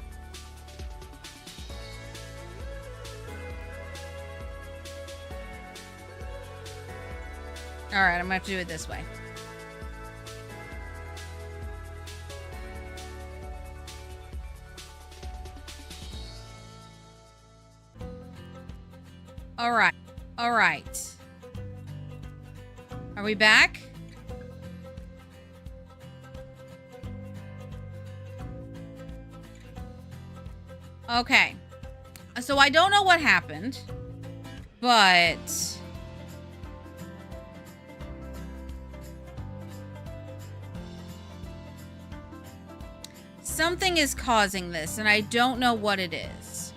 All right, I'm gonna have to do it this way. All right. All right. Are we back? Okay. So I don't know what happened, but something is causing this, and I don't know what it is.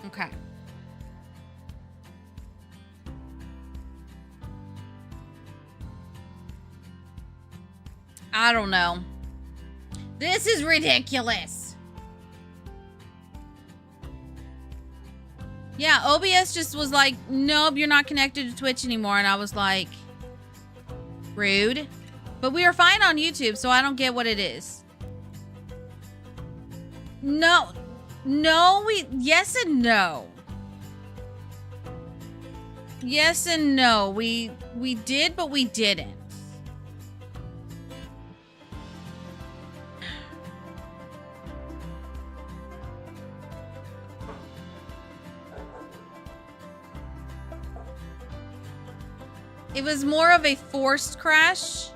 Okay. I don't know. This is ridiculous. Yeah, OBS just was like, nope, you're not connected to Twitch anymore. And I was like, rude. But we are fine on YouTube, so I don't get what it is. No. No, yes and no. Yes and no. We did, but we didn't. It was more of a forced crash.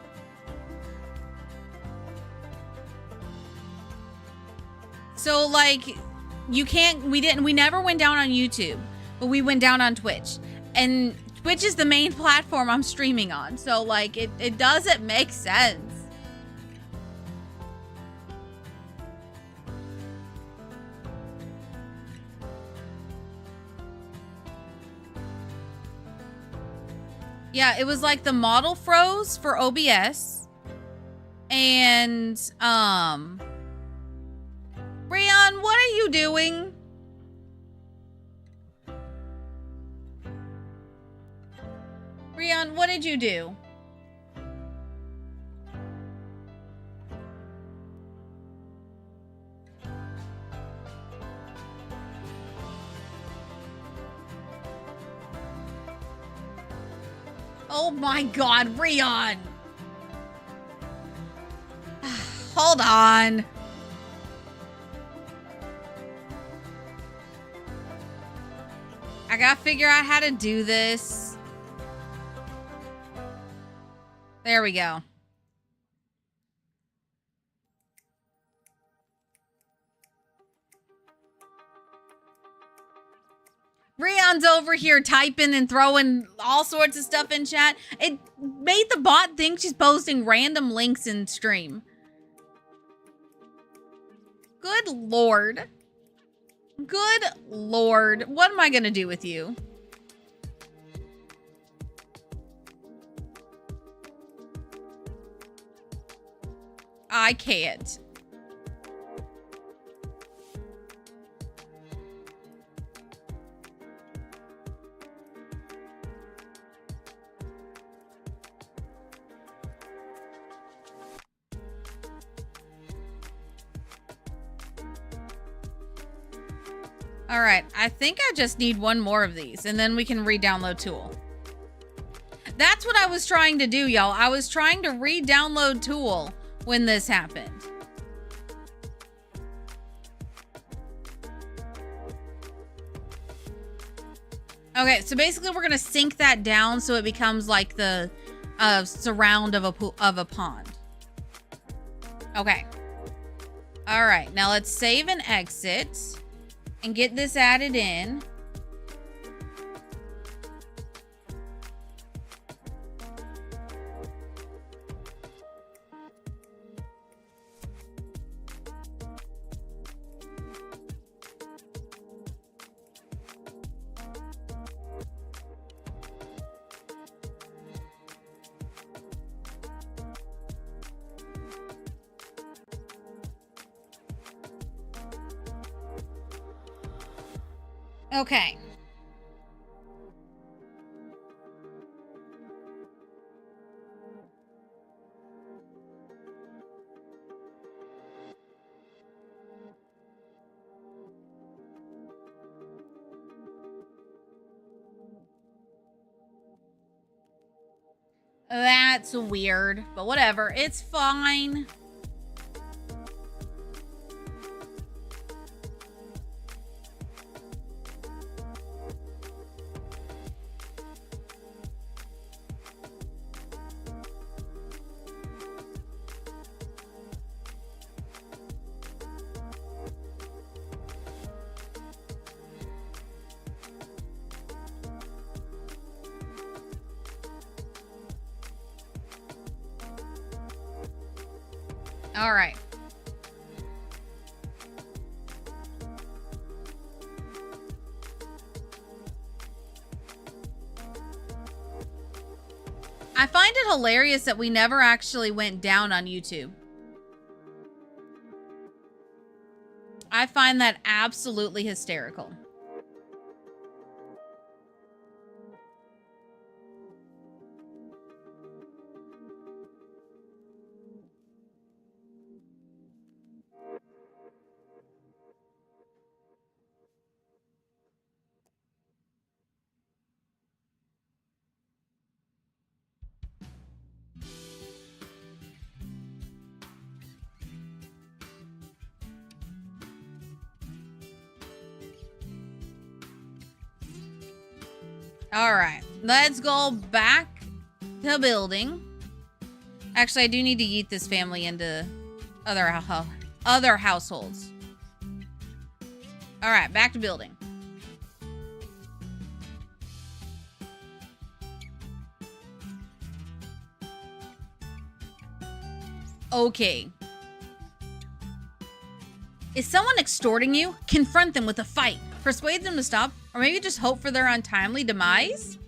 So like we never went down on YouTube, but we went down on Twitch. And Twitch is the main platform I'm streaming on. So like it doesn't make sense. Yeah, it was like the model froze for OBS. And Rion, what are you doing? Rion, what did you do? Oh my God, Rion! Hold on. I gotta figure out how to do this. There we go. Rion's over here typing and throwing all sorts of stuff in chat. It made the bot think she's posting random links in stream. Good Lord. Good Lord. What am I gonna do with you? I can't. All right, I think I just need one more of these and then we can re-download Tool. That's what I was trying to do, y'all. I was trying to re-download Tool when this happened. Okay, so basically we're gonna sink that down so it becomes like the surround of a pond. Okay. All right, now let's save and exit and get this added in. Okay. That's weird, but whatever. It's fine. All right. I find it hilarious that we never actually went down on YouTube. I find that absolutely hysterical. All right, let's go back to building. Actually, I do need to yeet this family into other households. All right, back to building. Okay. Is someone extorting you? Confront them with a fight. Persuade them to stop, or maybe just hope for their untimely demise?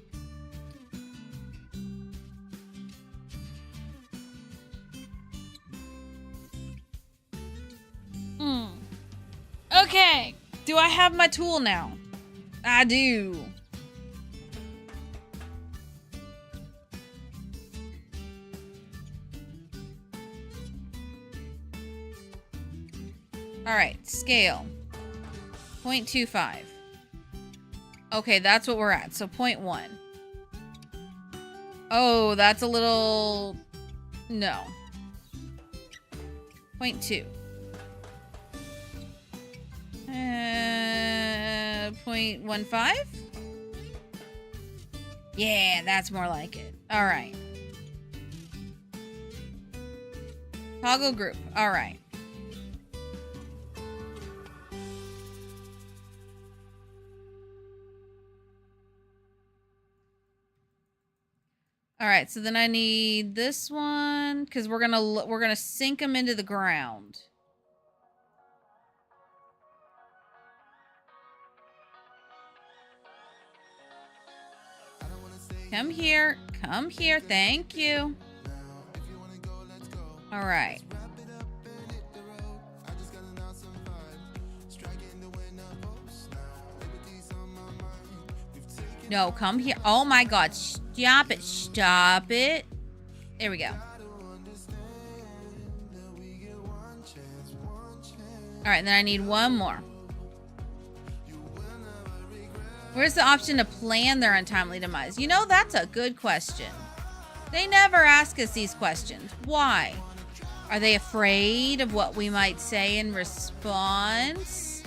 Okay. Do I have my tool now? I do. All right, scale. 0.25. Okay, that's what we're at. So 0.1. Oh, that's a little... No. 0.2. 0.15? Yeah, that's more like it. All right. Toggle group. All right. All right, so then I need this one because we're gonna sink them into the ground. Come here, come here. Thank you. All right. No, come here. Oh my God. Stop it. Stop it. There we go. All right, and then I need one more. Where's the option to plan their untimely demise? You know, that's a good question. They never ask us these questions. Why? Are they afraid of what we might say in response?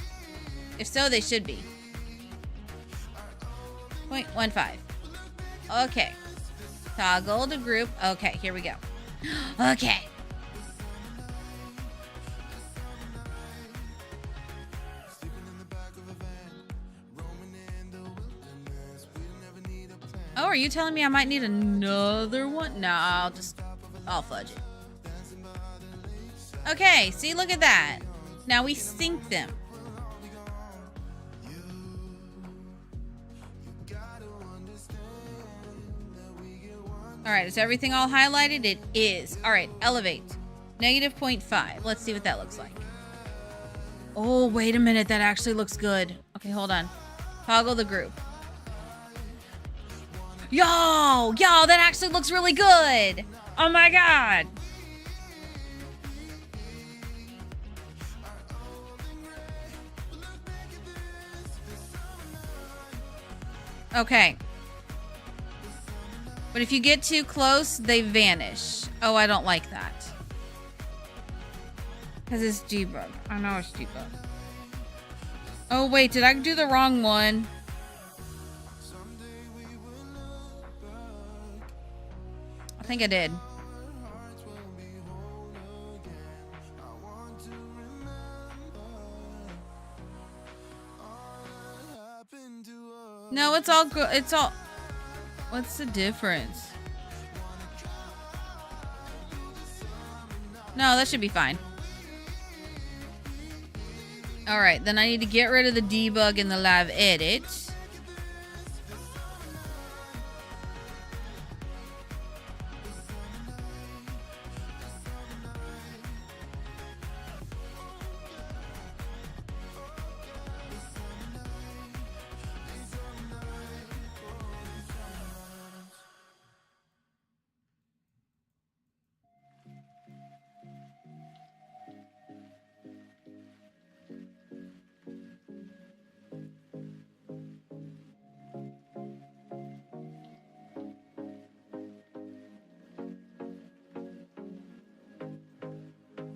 If so, they should be. 0.15. Okay. Toggle to group. Okay, here we go. Okay. Oh, are you telling me I might need another one? No, I'll fudge it. Okay, see, look at that. Now we sync them. All right, is everything all highlighted? It is. All right, elevate. Negative 0.5. Let's see what that looks like. Oh, wait a minute. That actually looks good. Okay, hold on. Toggle the group. Yo, that actually looks really good. Oh my God. Okay. But if you get too close, they vanish. Oh, I don't like that. Because it's debug. I know it's debug. Oh, wait. Did I do the wrong one? I think I did. No, it's all good. It's all... What's the difference? No, that should be fine. All right, then I need to get rid of the debug and the live edit.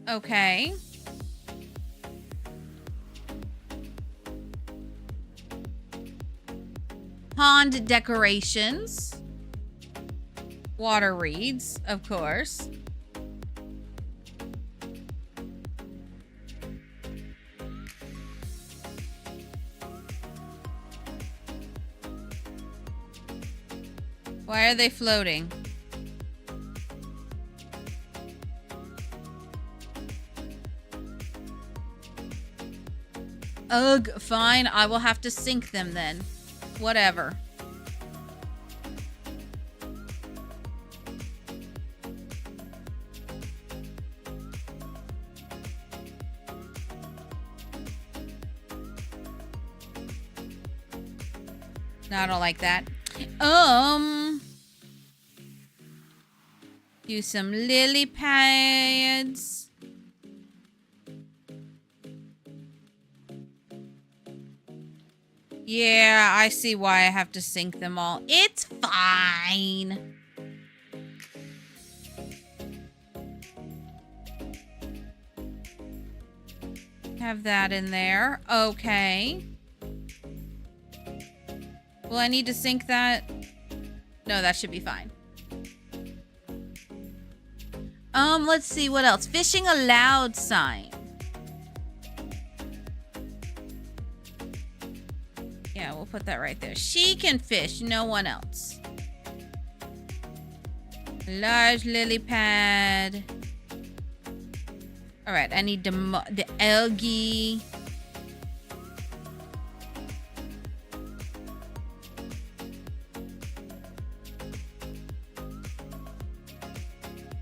Okay. Pond decorations. Water reeds, of course. Why are they floating? Ugh, fine. I will have to sync them then. Whatever. No, I don't like that. Do some lily pads. Yeah, I see why I have to sync them all. It's fine. Have that in there. Okay. Will I need to sync that? No, that should be fine. Let's see what else. Fishing allowed sign. Yeah, we'll put that right there. She can fish, no one else. Large lily pad. All right, I need the algae.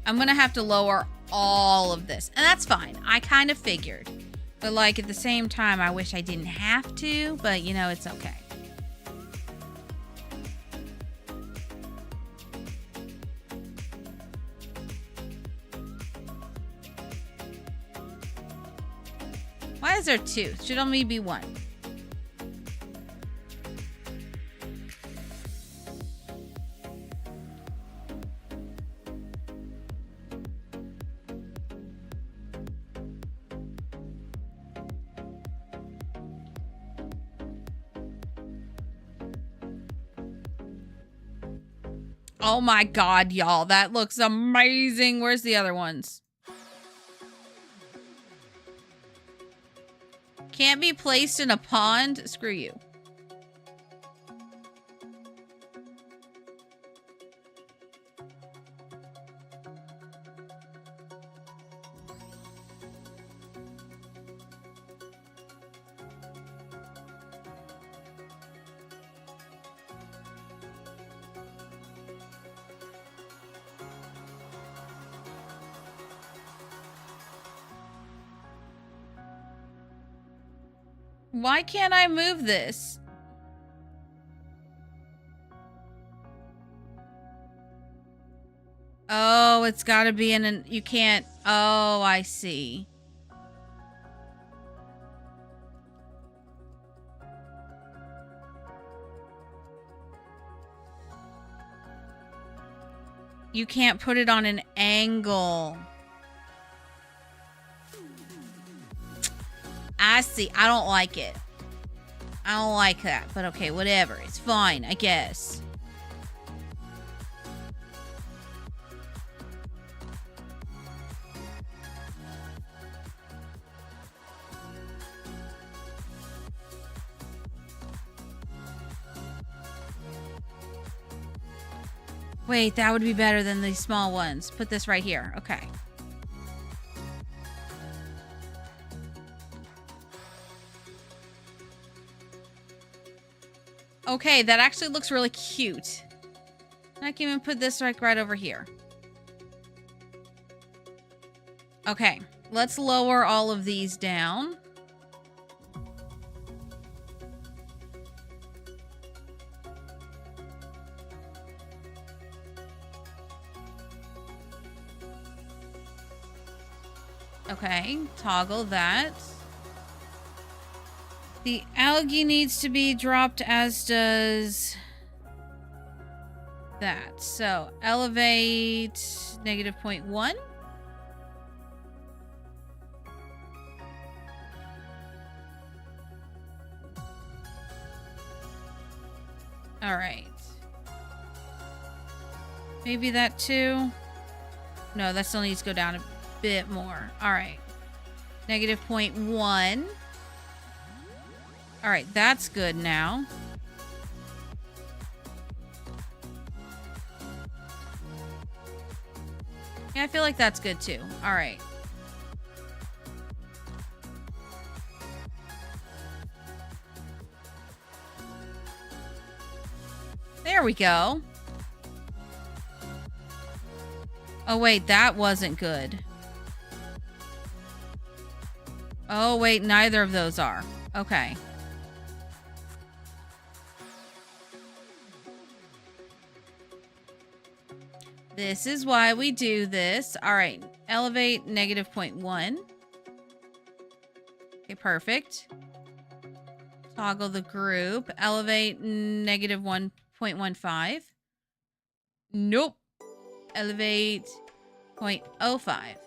I'm gonna have to lower all of this, and that's fine. I kind of figured. But, like, at the same time, I wish I didn't have to, but, you know, it's okay. Why is there two? Should only be one. Oh my god, y'all. That looks amazing. Where's the other ones? Can't be placed in a pond? Screw you. Why can't I move this? Oh, it's got to be in an... You can't... Oh, I see. You can't put it on an angle. I see. I don't like it. I don't like that. But okay, whatever. It's fine, I guess. Wait, that would be better than these small ones. Put this right here. Okay. Okay, that actually looks really cute. I can even put this right over here. Okay, let's lower all of these down. Okay, toggle that. The algae needs to be dropped, as does that. So, elevate -0.1. All right. Maybe that too. No, that still needs to go down a bit more. All right. -0.1. All right, that's good now. Yeah, I feel like that's good too. All right. There we go. Oh, wait, that wasn't good. Oh, wait, neither of those are. Okay. This is why we do this. All right, elevate -0.1. Okay, perfect. Toggle the group. Elevate -1.15. Nope. Elevate 0.05.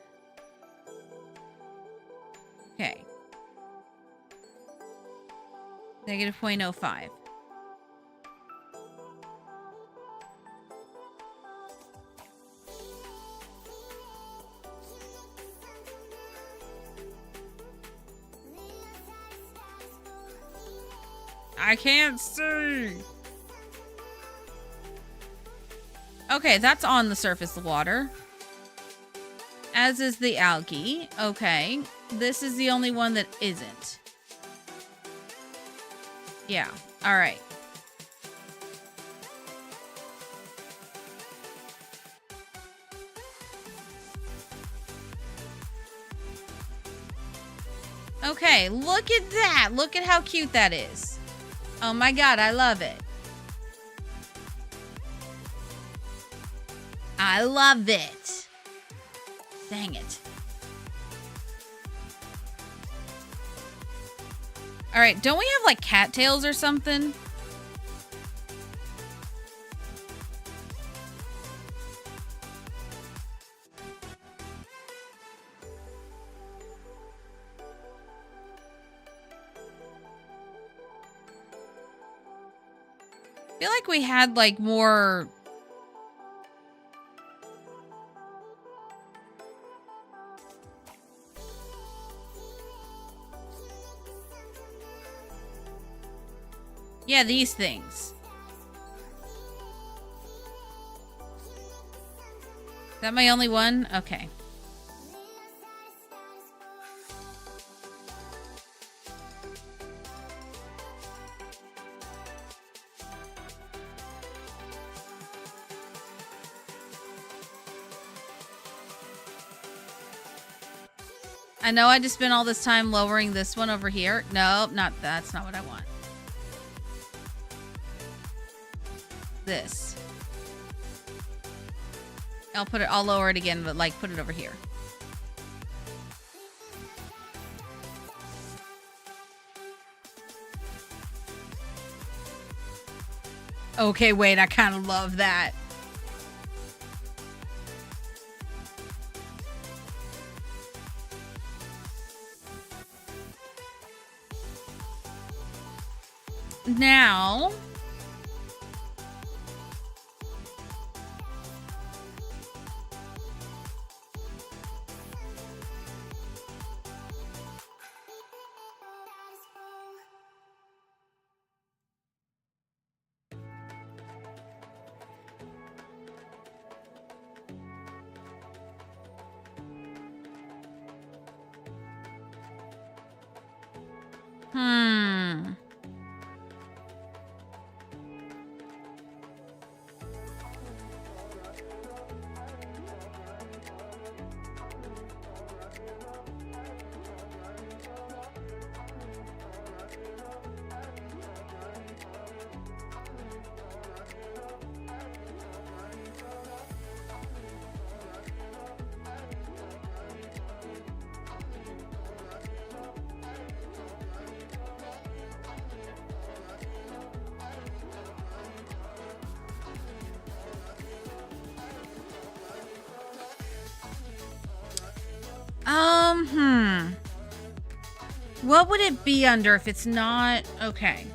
Okay. -0.05. I can't see. Okay, that's on the surface of the water. As is the algae. Okay. This is the only one that isn't. Yeah. All right. Okay, look at that. Look at how cute that is. Oh my god, I love it. I love it. Dang it. All right, don't we have like cattails or something? I feel like we had like more Yeah, these things. Is that my only one? Okay. I know I just spent all this time lowering this one over here. Nope, that's not what I want. This. I'll lower it again, but like put it over here. Okay, wait, I kind of love that. Now, what would it be under if it's not? Okay.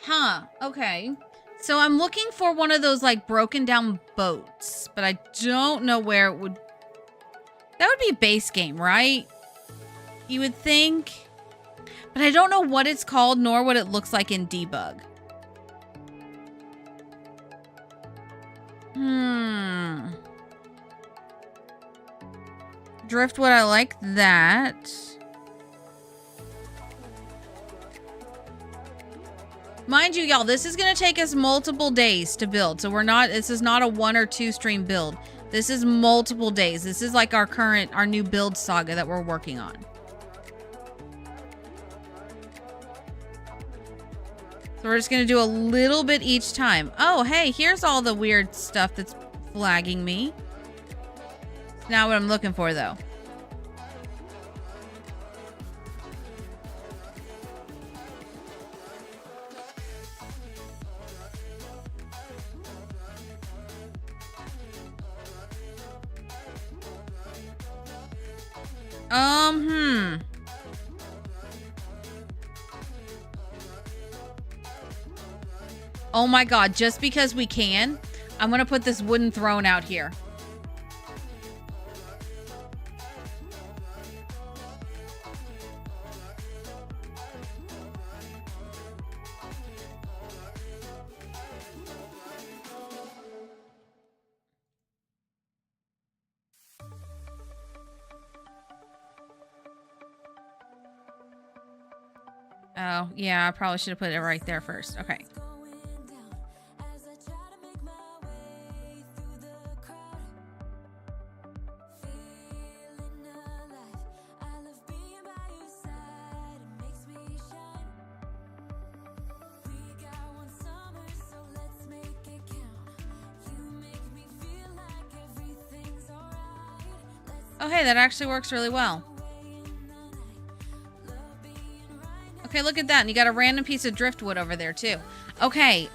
Huh. Okay. So I'm looking for one of those like broken down boats, but I don't know where it would. That would be a base game, right? You would think. But I don't know what it's called nor what it looks like in debug. Driftwood, I like that. Mind you, y'all, this is going to take us multiple days to build. So this is not a 1 or 2 stream build. This is multiple days. This is like our new build saga that we're working on. So we're just going to do a little bit each time. Oh, hey, here's all the weird stuff that's flagging me. Not what I'm looking for, though. Oh my god, just because we can, I'm gonna put this wooden throne out here. Oh, yeah, I probably should have put it right there first. Okay. Oh, hey, that actually works really well. Okay, look at that. And you got a random piece of driftwood over there too. Okay,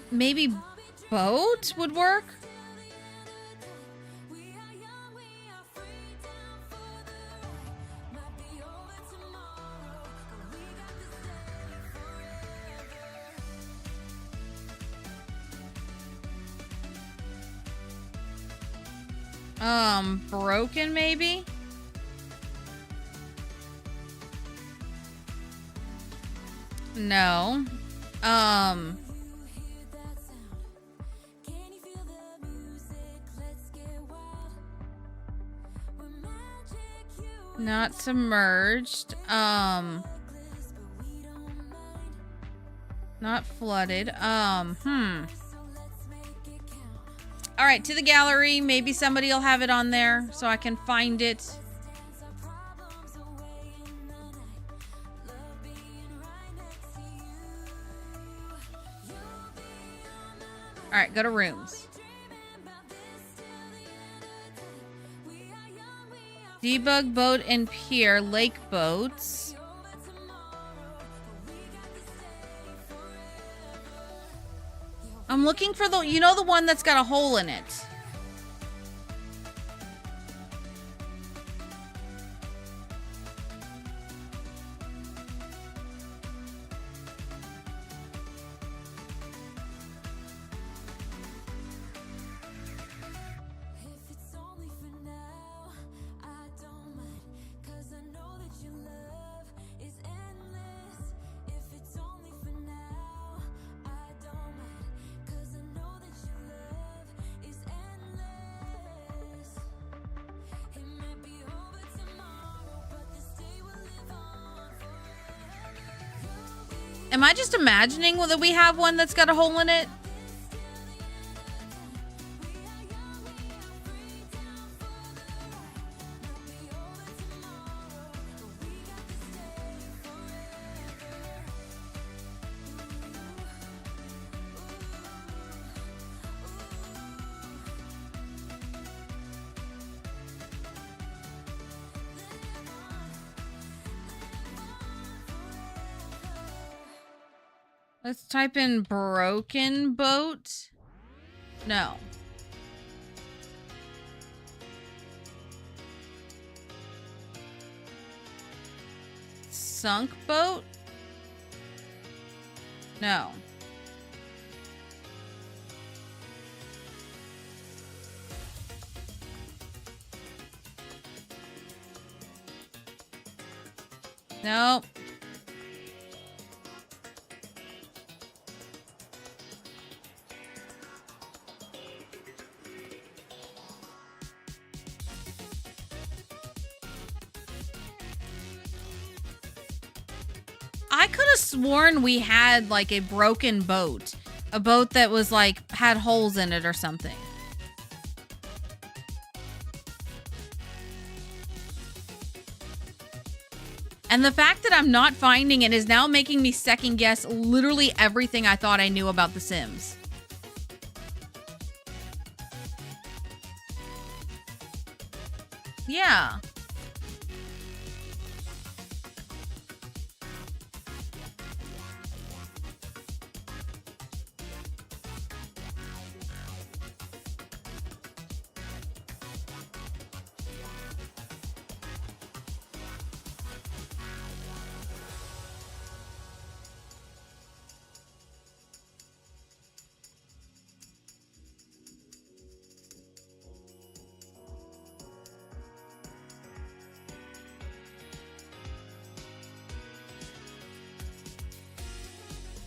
maybe boat would work? Broken maybe? No. Not submerged. Not flooded. All right, to the gallery. Maybe somebody will have it on there so I can find it. All right, go to rooms. Debug boat and pier, lake boats. I'm looking for the, you know, the one that's got a hole in it. Am I just imagining that we have one that's got a hole in it? Let's type in broken boat. No. Sunk boat? No. Nope. I could have sworn we had like a broken boat. A boat that was like had holes in it or something. And the fact that I'm not finding it is now making me second guess literally everything I thought I knew about The Sims. Yeah.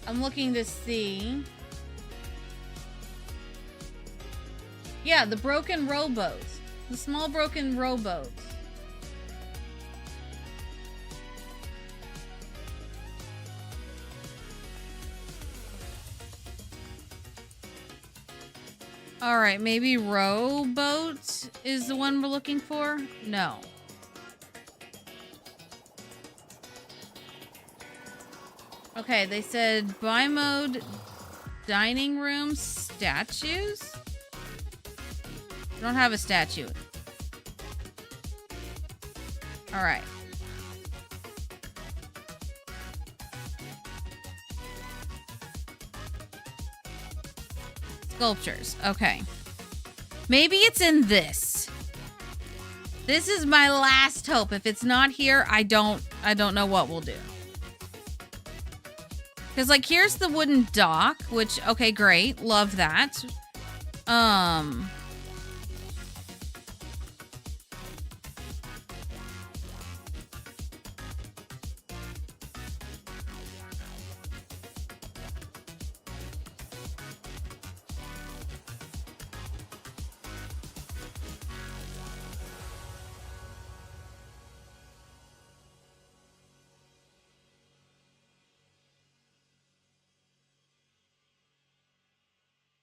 I'm looking to see. Yeah, the broken rowboat. The small broken rowboat. All right, maybe rowboat is the one we're looking for? No. Okay, they said bimode dining room statues. I don't have a statue. All right. Sculptures. Okay. Maybe it's in this. This is my last hope. If it's not here, I don't know what we'll do. Because, like, here's the wooden dock, which, okay, great. Love that.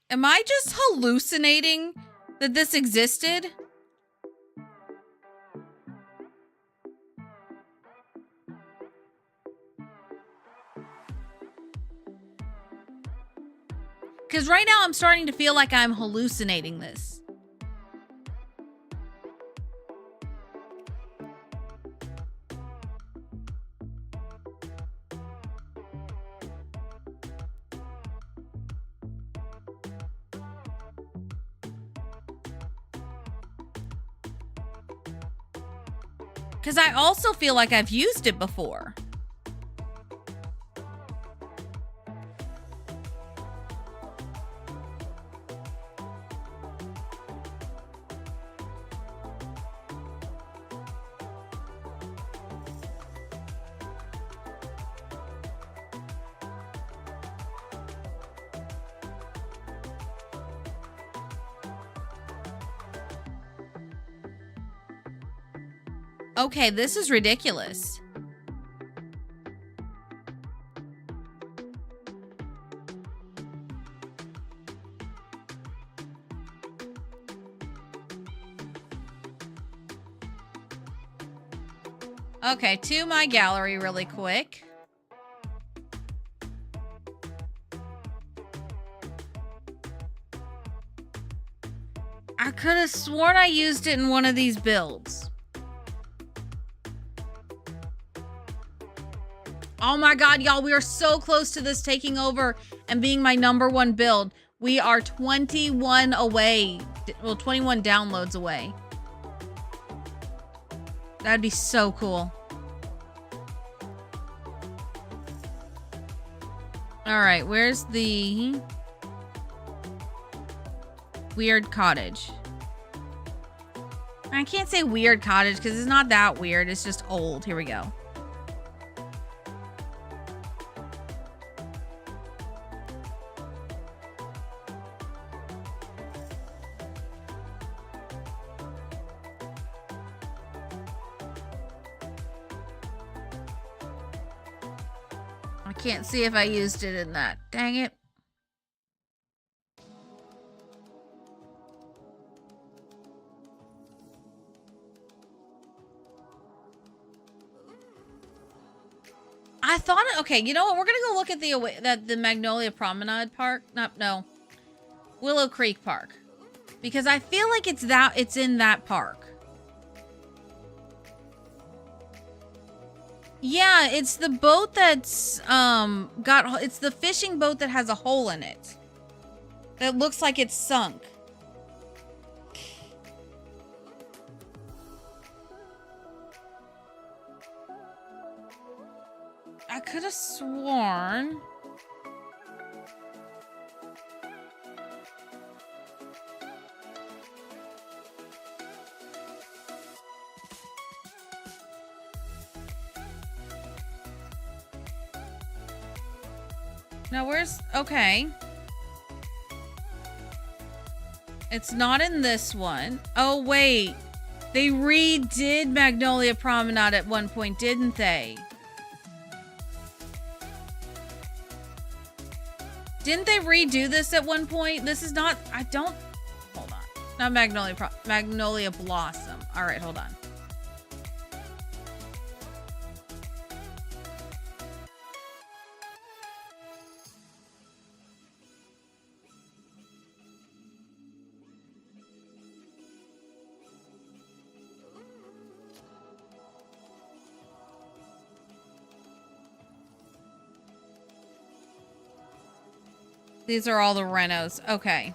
Am I just hallucinating that this existed? Because right now I'm starting to feel like I'm hallucinating this. Because I also feel like I've used it before. Okay, this is ridiculous. Okay, to my gallery really quick. I could have sworn I used it in one of these builds. Oh my god, y'all, we are so close to this taking over and being my #1 build. We are 21 away. Well, 21 downloads away. That'd be so cool. All right, where's the weird cottage? I can't say weird cottage because it's not that weird. It's just old. Here we go. I can't see if I used it in that. Dang it. I thought it, okay, you know what? We're gonna go look at the Magnolia Promenade Park. No. Willow Creek Park. Because I feel like it's in that park. Yeah, it's the boat that's it's the fishing boat that has a hole in it. That looks like it's sunk. I could have sworn. Now where's, okay. It's not in this one. Oh wait, they redid Magnolia Promenade at one point, didn't they? Didn't they redo this at one point? This is not, hold on. Not Magnolia Blossom. All right, hold on. These are all the renos. Okay.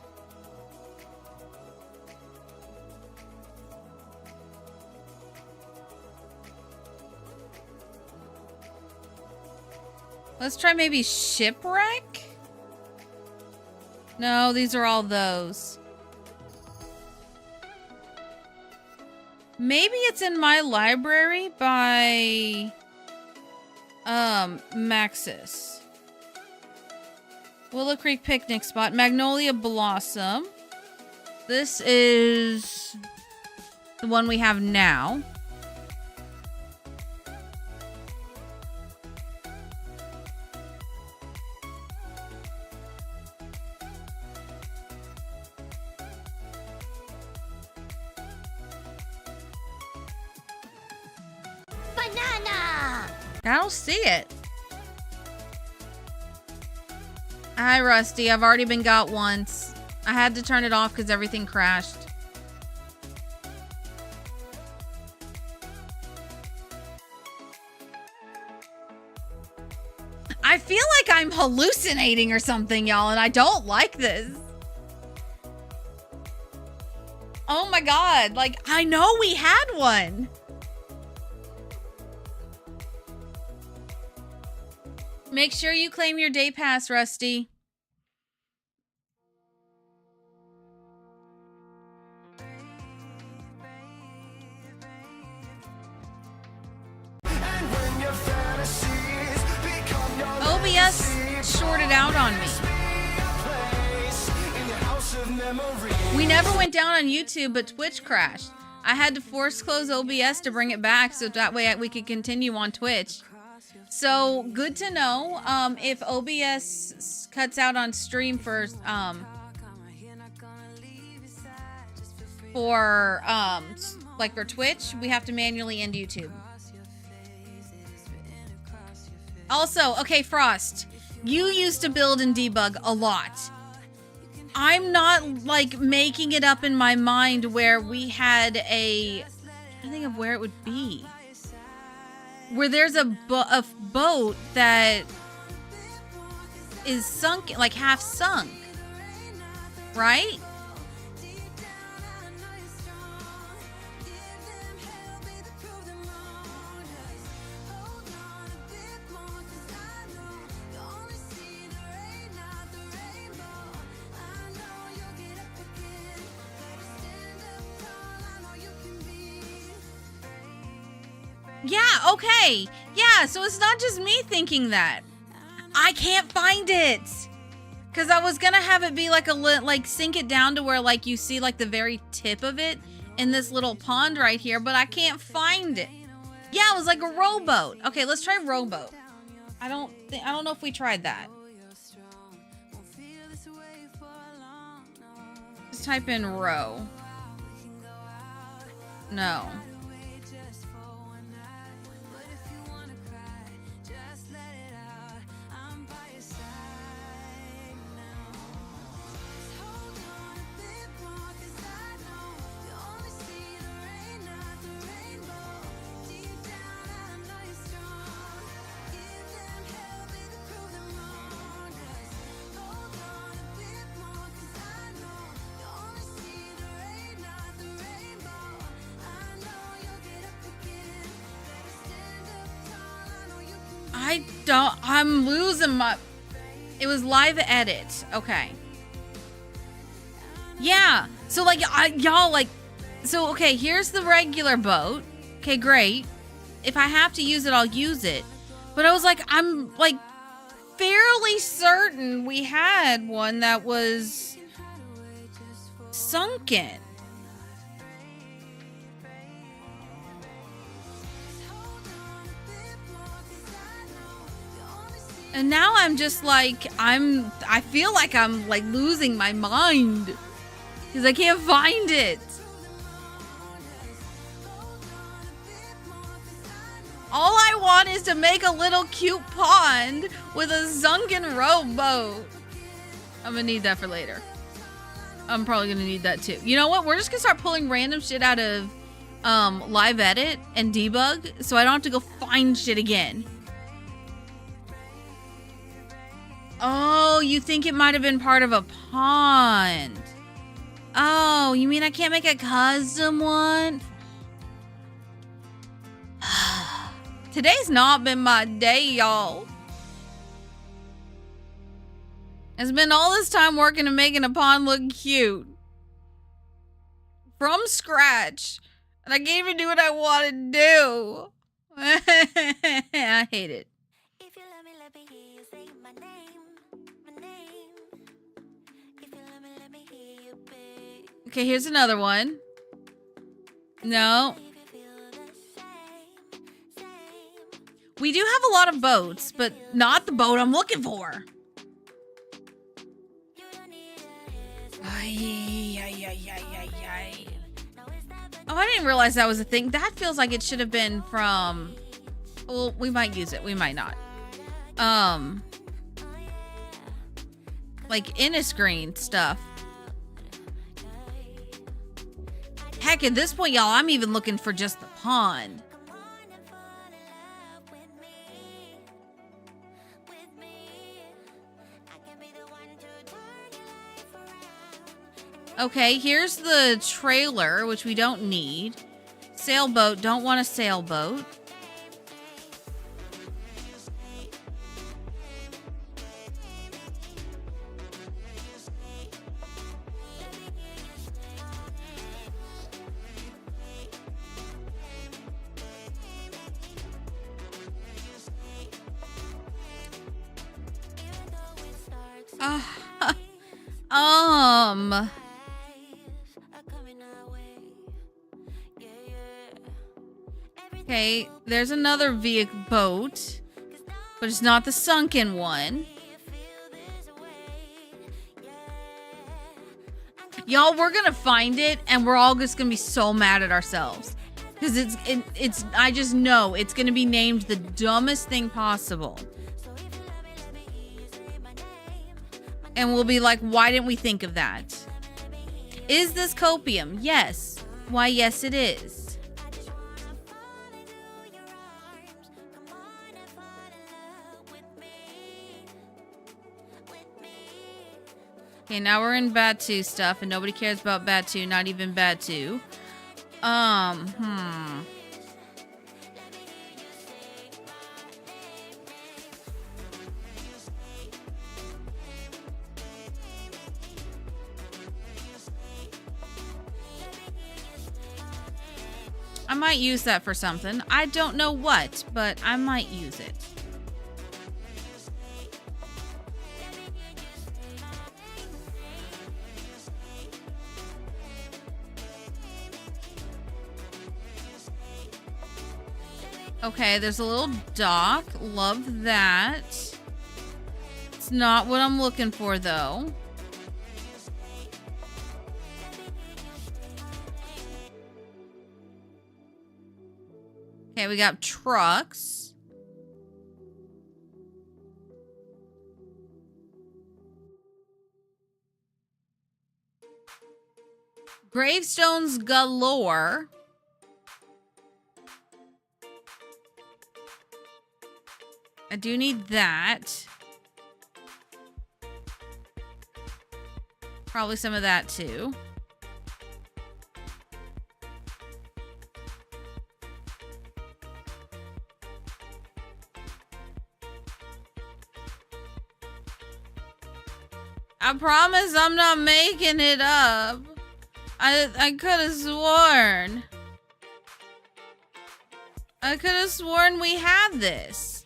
Let's try maybe shipwreck? No, these are all those. Maybe it's in my library by Maxis. Willow Creek picnic spot, Magnolia Blossom. This is the one we have now. Banana! I don't see it. Hi, Rusty. I've already been got once. I had to turn it off because everything crashed. I feel like I'm hallucinating or something, y'all, and I don't like this. Oh my god. Like, I know we had one. Make sure you claim your day pass, Rusty. OBS shorted out on me. We never went down on YouTube, but Twitch crashed. I had to force close OBS to bring it back so that way we could continue on Twitch. So good to know. If OBS cuts out on stream for like for Twitch, we have to manually end YouTube. Also, okay, Frost, you used to build and debug a lot. I'm not like making it up in my mind where we had I think of where it would be. Where there's a boat that is sunk, like half sunk, right? Yeah, okay. Yeah, so it's not just me thinking that. I can't find it. Because I was going to have it be like sink it down to where like you see like the very tip of it in this little pond right here, but I can't find it. Yeah, it was like a rowboat. Okay, let's try rowboat. I don't know if we tried that. Just type in row. No. I'm losing my... It was live edit. Okay. Yeah. So, like, y'all, like... So, okay, here's the regular boat. Okay, great. If I have to use it, I'll use it. But I was like, I'm, like, fairly certain we had one that was sunken. And now I'm just like, I feel like I'm like losing my mind because I can't find it. All I want is to make a little cute pond with a sunken rowboat. I'm gonna need that for later. I'm probably gonna need that too. You know what? We're just gonna start pulling random shit out of live edit and debug so I don't have to go find shit again. Oh, you think it might have been part of a pond. Oh, you mean I can't make a custom one? Today's not been my day, y'all. I spent all this time working and making a pond look cute. From scratch. And I can't even do what I want to do. I hate it. If you love me, let me hear you say my name, my name. If you love me, let me hear you, babe. Okay, here's another one. No. If you feel the same, same. We do have a lot of boats, but not the boat I'm looking for. You don't need a Ay, ay, ay, ay, ay, ay. no, it's not Oh, I didn't realize that was a thing. That feels like it should have been from... Well, we might use it. We might not. Like Innisgreen stuff. Heck, at this point, y'all, I'm even looking for just the pond. Okay, here's the trailer, which we don't need. Sailboat, don't want a sailboat. Okay, there's another vehicle boat, but it's not the sunken one. Y'all, we're gonna find it, and we're all just gonna be so mad at ourselves. Because it's I just know it's gonna be named the dumbest thing possible. And we'll be like, why didn't we think of that? Is this copium? Yes. Why, yes, it is. Okay, now we're in Batu stuff, and nobody cares about Batu, not even Batu. I might use that for something. I don't know what, but I might use it. Okay, there's a little dock. Love that. It's not what I'm looking for, though. Okay, we got trucks. Gravestones galore. I do need that. Probably some of that too. I promise I'm not making it up. I could have sworn. I could have sworn we had this.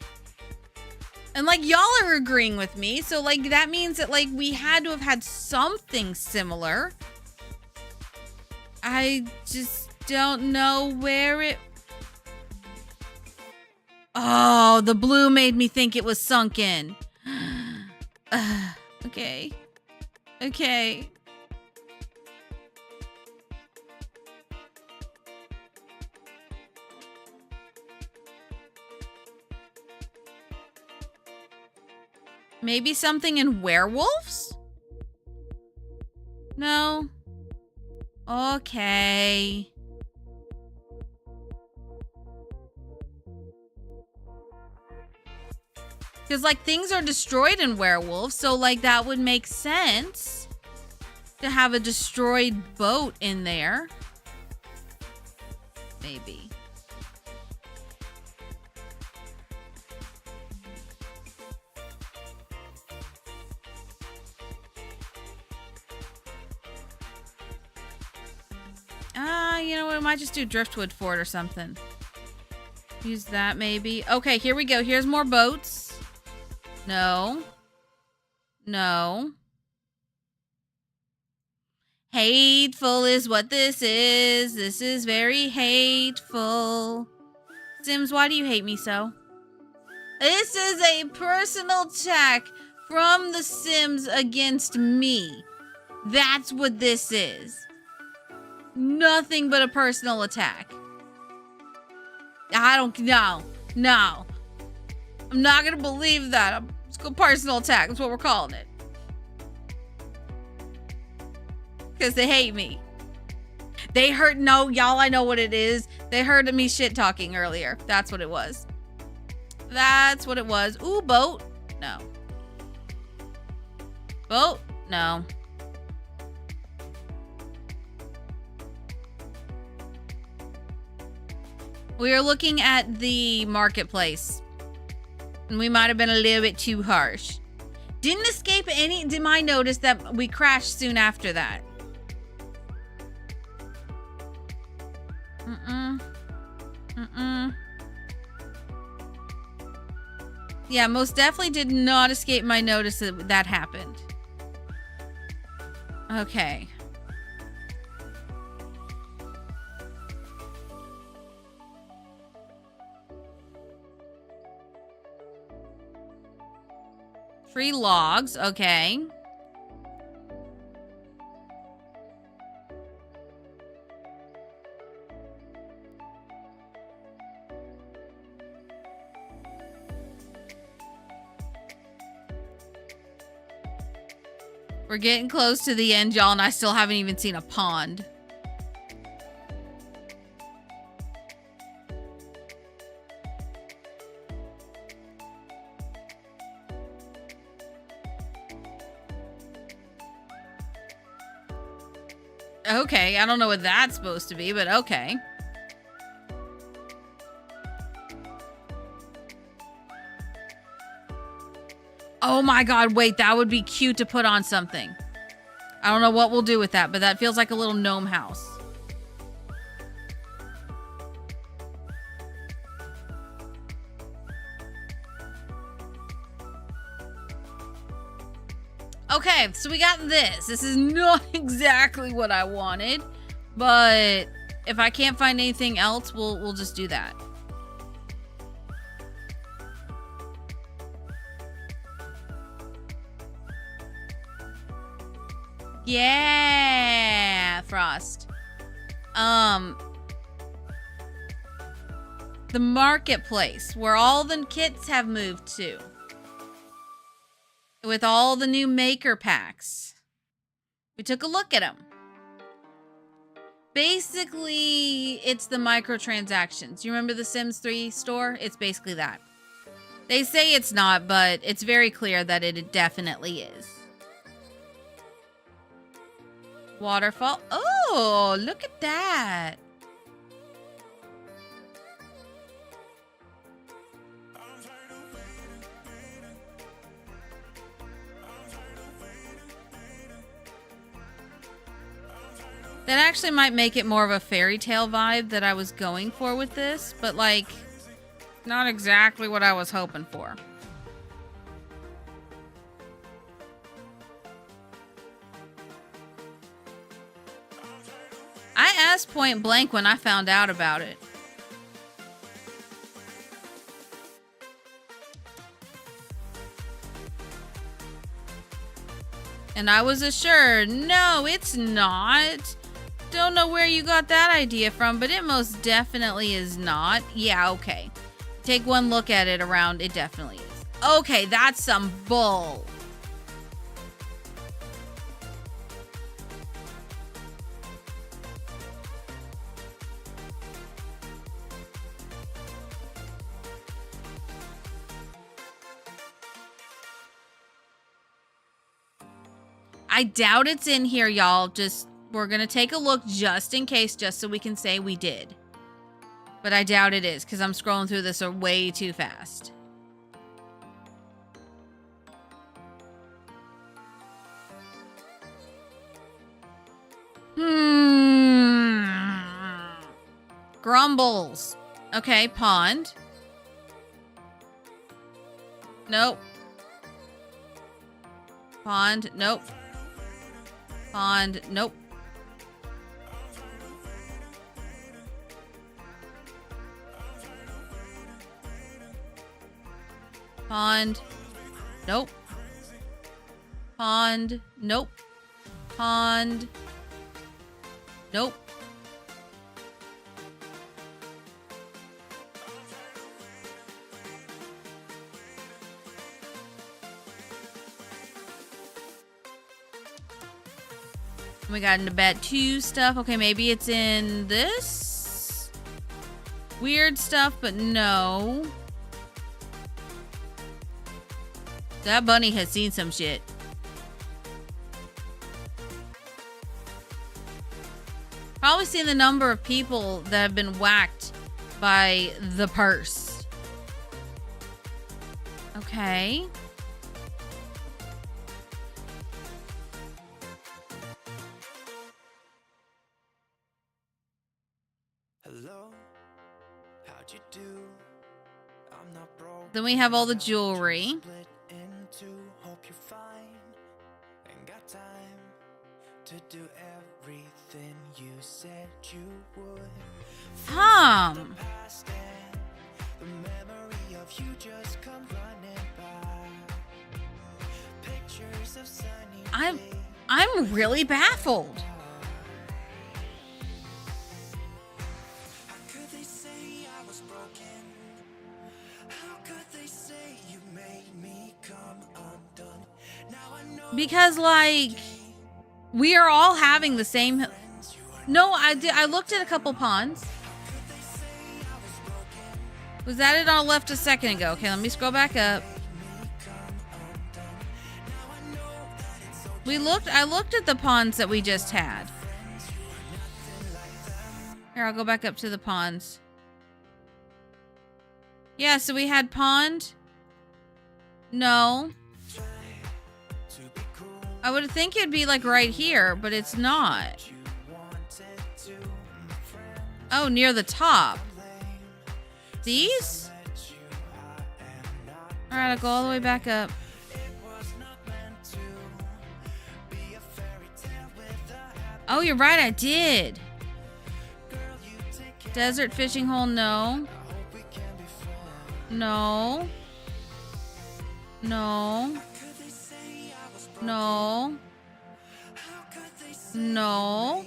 And like y'all are agreeing with me, so like that means that like we had to have had something similar. I just don't know where it... Oh, the blue made me think it was sunken. Okay. Okay. Maybe something in werewolves? No. Okay. Because, like, things are destroyed in werewolves, so, like, that would make sense to have a destroyed boat in there. Maybe. You know what? I might just do driftwood for it or something. Use that maybe. Okay, here we go. Here's more boats. No. No. Hateful is what this is. This is very hateful. Sims, why do you hate me so? This is a personal attack from the Sims against me. That's what this is. Nothing but a personal attack. I don't know. No. I'm not gonna believe that. It's a personal attack. That's what we're calling it. Because they hate me. They heard, no, y'all, I know what it is. They heard me shit talking earlier. That's what it was. That's what it was. Ooh, boat. No. Boat? No. We are looking at the marketplace. And we might have been a little bit too harsh. Didn't escape any. Did I notice that we crashed soon after that? Yeah, most definitely did not escape my notice that that happened. Okay. Free logs, okay. We're getting close to the end, y'all, and I still haven't even seen a pond. Okay, I don't know what that's supposed to be, but okay. Oh my god, wait, that would be cute to put on something. I don't know what we'll do with that, but that feels like a little gnome house. Okay, so we got this. This is not exactly what I wanted, but if I can't find anything else, we'll just do that. Yeah, Frost. The marketplace where all the kits have moved to. With all the new maker packs. We took a look at them. Basically, it's the microtransactions. You remember the Sims 3 store? It's basically that. They say it's not, but it's very clear that it definitely is. Waterfall. Oh, look at that. That actually might make it more of a fairy tale vibe that I was going for with this, but like, not exactly what I was hoping for. I asked point blank when I found out about it. And I was assured, no, it's not. Don't know where you got that idea from, but it most definitely is not. Yeah, okay. Take one look at it around, it definitely is. Okay, that's some bull. I doubt it's in here, y'all. We're gonna take a look just in case, just so we can say we did. But I doubt it is, because I'm scrolling through this way too fast. Grumbles. Okay, pond. Nope. Pond. Nope. Pond. Nope. Pond. Nope. Pond. Nope. Pond. Nope. We got into bed 2 stuff. Okay, maybe it's in this weird stuff, but no. That bunny has seen some shit. Probably seen the number of people that have been whacked by the purse. Okay. Hello, how'd you do? I'm not broke. Then we have all the jewelry. Split in two, hope you're fine. Ain't got time to do everything you said you would. Past and the memory of you just come running by. Pictures of sunny days. I'm really baffled. How could they say I was broken? How could they say you made me come undone? Now I know. Because, like, we are all having the same... No, I looked at a couple ponds. Was that it all left a second ago? Okay, let me scroll back up. I looked at the ponds that we just had. Here, I'll go back up to the ponds. Yeah, so we had pond. No. I would think it'd be like right here, but it's not. Oh, near the top. These? Alright, I'll go all the way back up. Oh, you're right, I did. Desert fishing hole, no. No. No. No. No.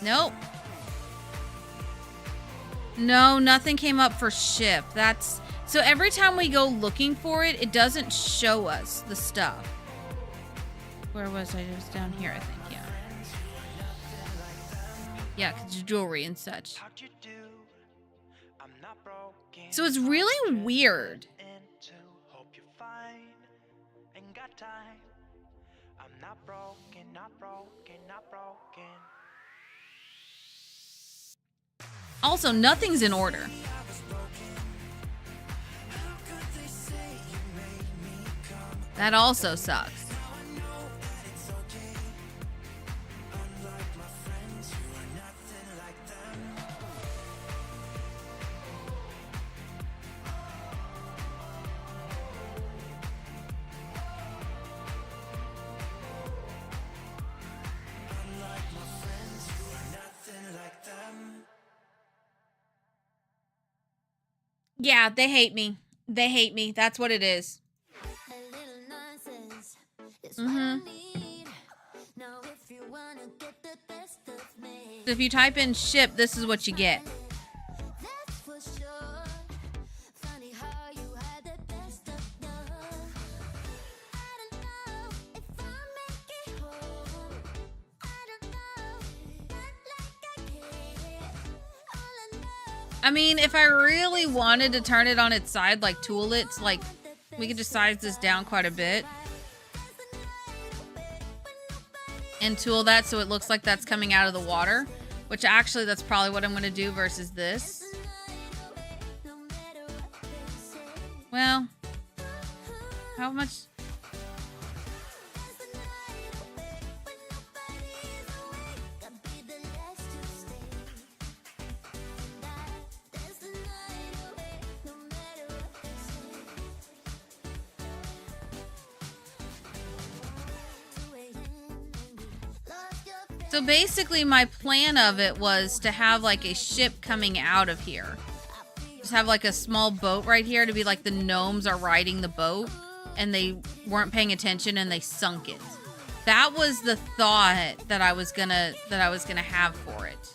Nope. No, nothing came up for ship. That's so every time we go looking for it, it doesn't show us the stuff. Where was I? It was down here, I think. Yeah. Yeah, because jewelry and such. So it's really weird. Also, nothing's in order. That also sucks. Yeah, they hate me. They hate me. That's what it is. So if you type in ship, this is what you get. I mean, if I really wanted to turn it on its side, like tool it, like we could just size this down quite a bit. and tool that so it looks like that's coming out of the water, which actually that's probably what I'm going to do versus this. Well, how much? So basically my plan of it was to have like a ship coming out of here. Just have like a small boat right here to be like the gnomes are riding the boat and they weren't paying attention and they sunk it. That was the thought that I was gonna have for it.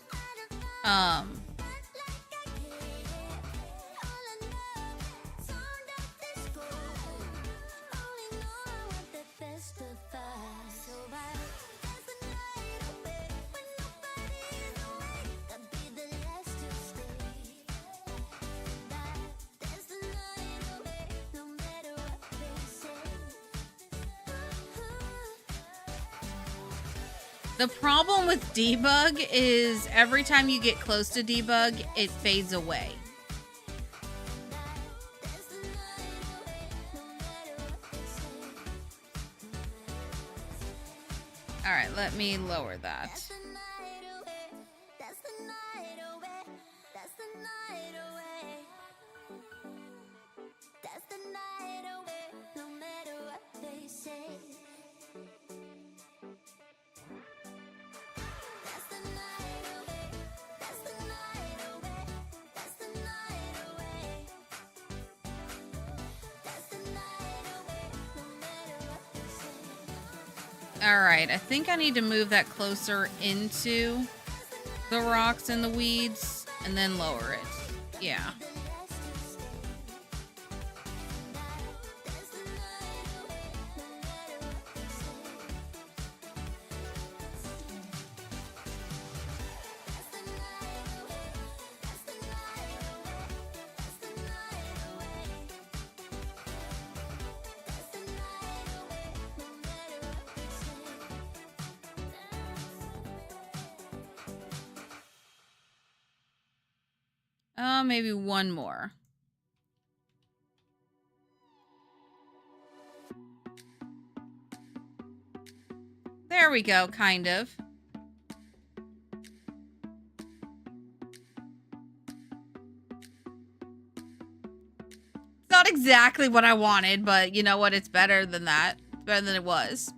The problem with debug is every time you get close to debug, it fades away. All right, let me lower that. All right, I think I need to move that closer into the rocks and the weeds and then lower it. Yeah. Maybe one more. There we go, kind of. It's not exactly what I wanted, but you know what? It's better than that. It's better than it was.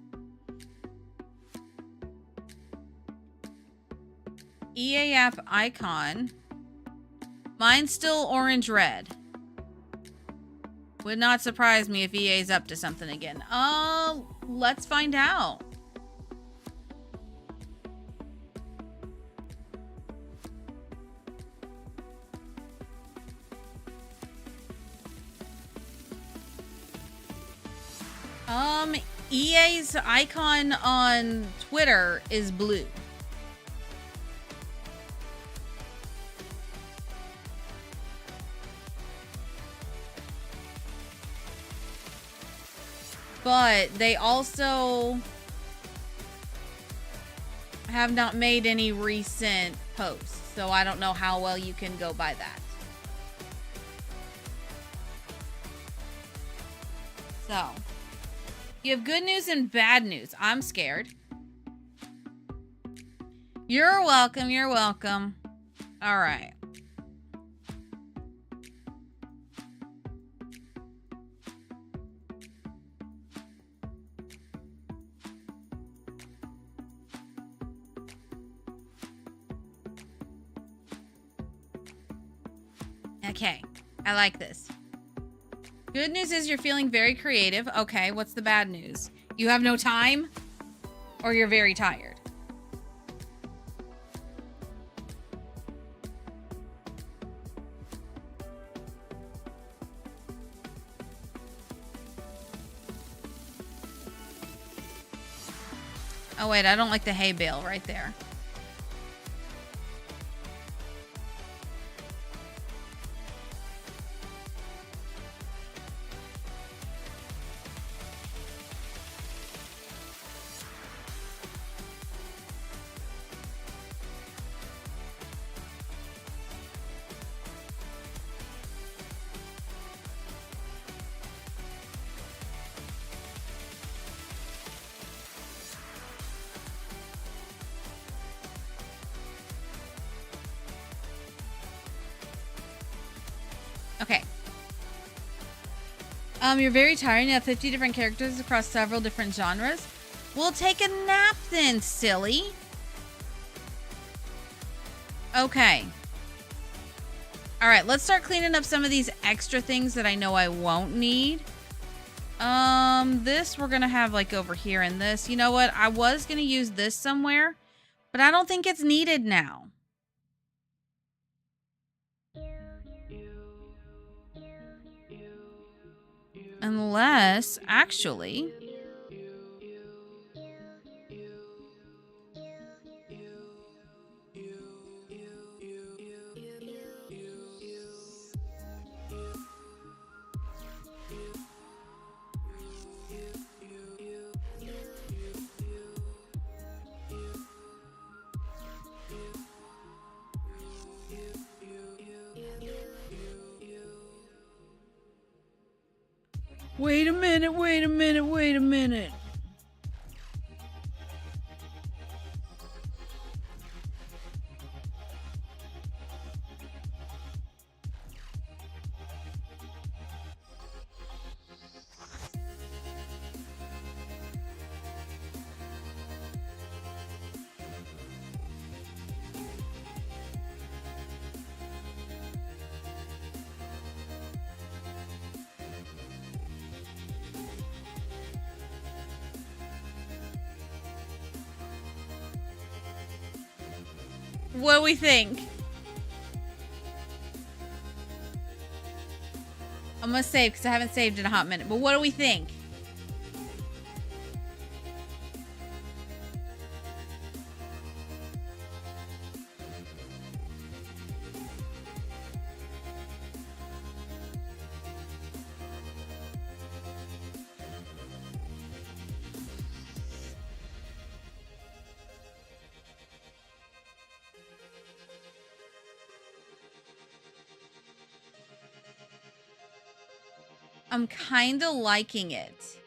EA app icon. Mine's still orange-red. Would not surprise me if EA's up to something again. Let's find out. EA's icon on Twitter is blue. But they also have not made any recent posts, so I don't know how well you can go by that. So, you have good news and bad news. I'm scared. You're welcome. You're welcome. All right. Okay, I like this. Good news is you're feeling very creative. Okay, what's the bad news? You have no time? Or you're very tired? Oh wait, I don't like the hay bale right there. Okay. You're very tired and you have 50 different characters across several different genres. We'll take a nap then, silly. Okay. All right, let's start cleaning up some of these extra things that I know I won't need. This we're gonna have like over here and this. You know what? I was gonna use this somewhere, but I don't think it's needed now. Unless, actually... Wait a minute, wait a minute, wait a minute. What do we think? I'm gonna save because I haven't saved in a hot minute. But what do we think? I'm kind of liking it.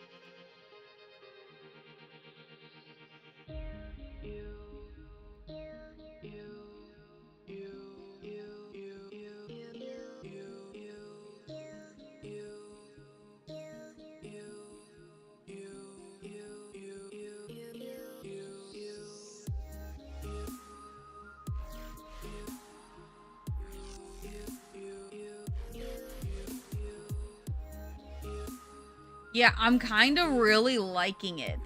Yeah, I'm kind of really liking it.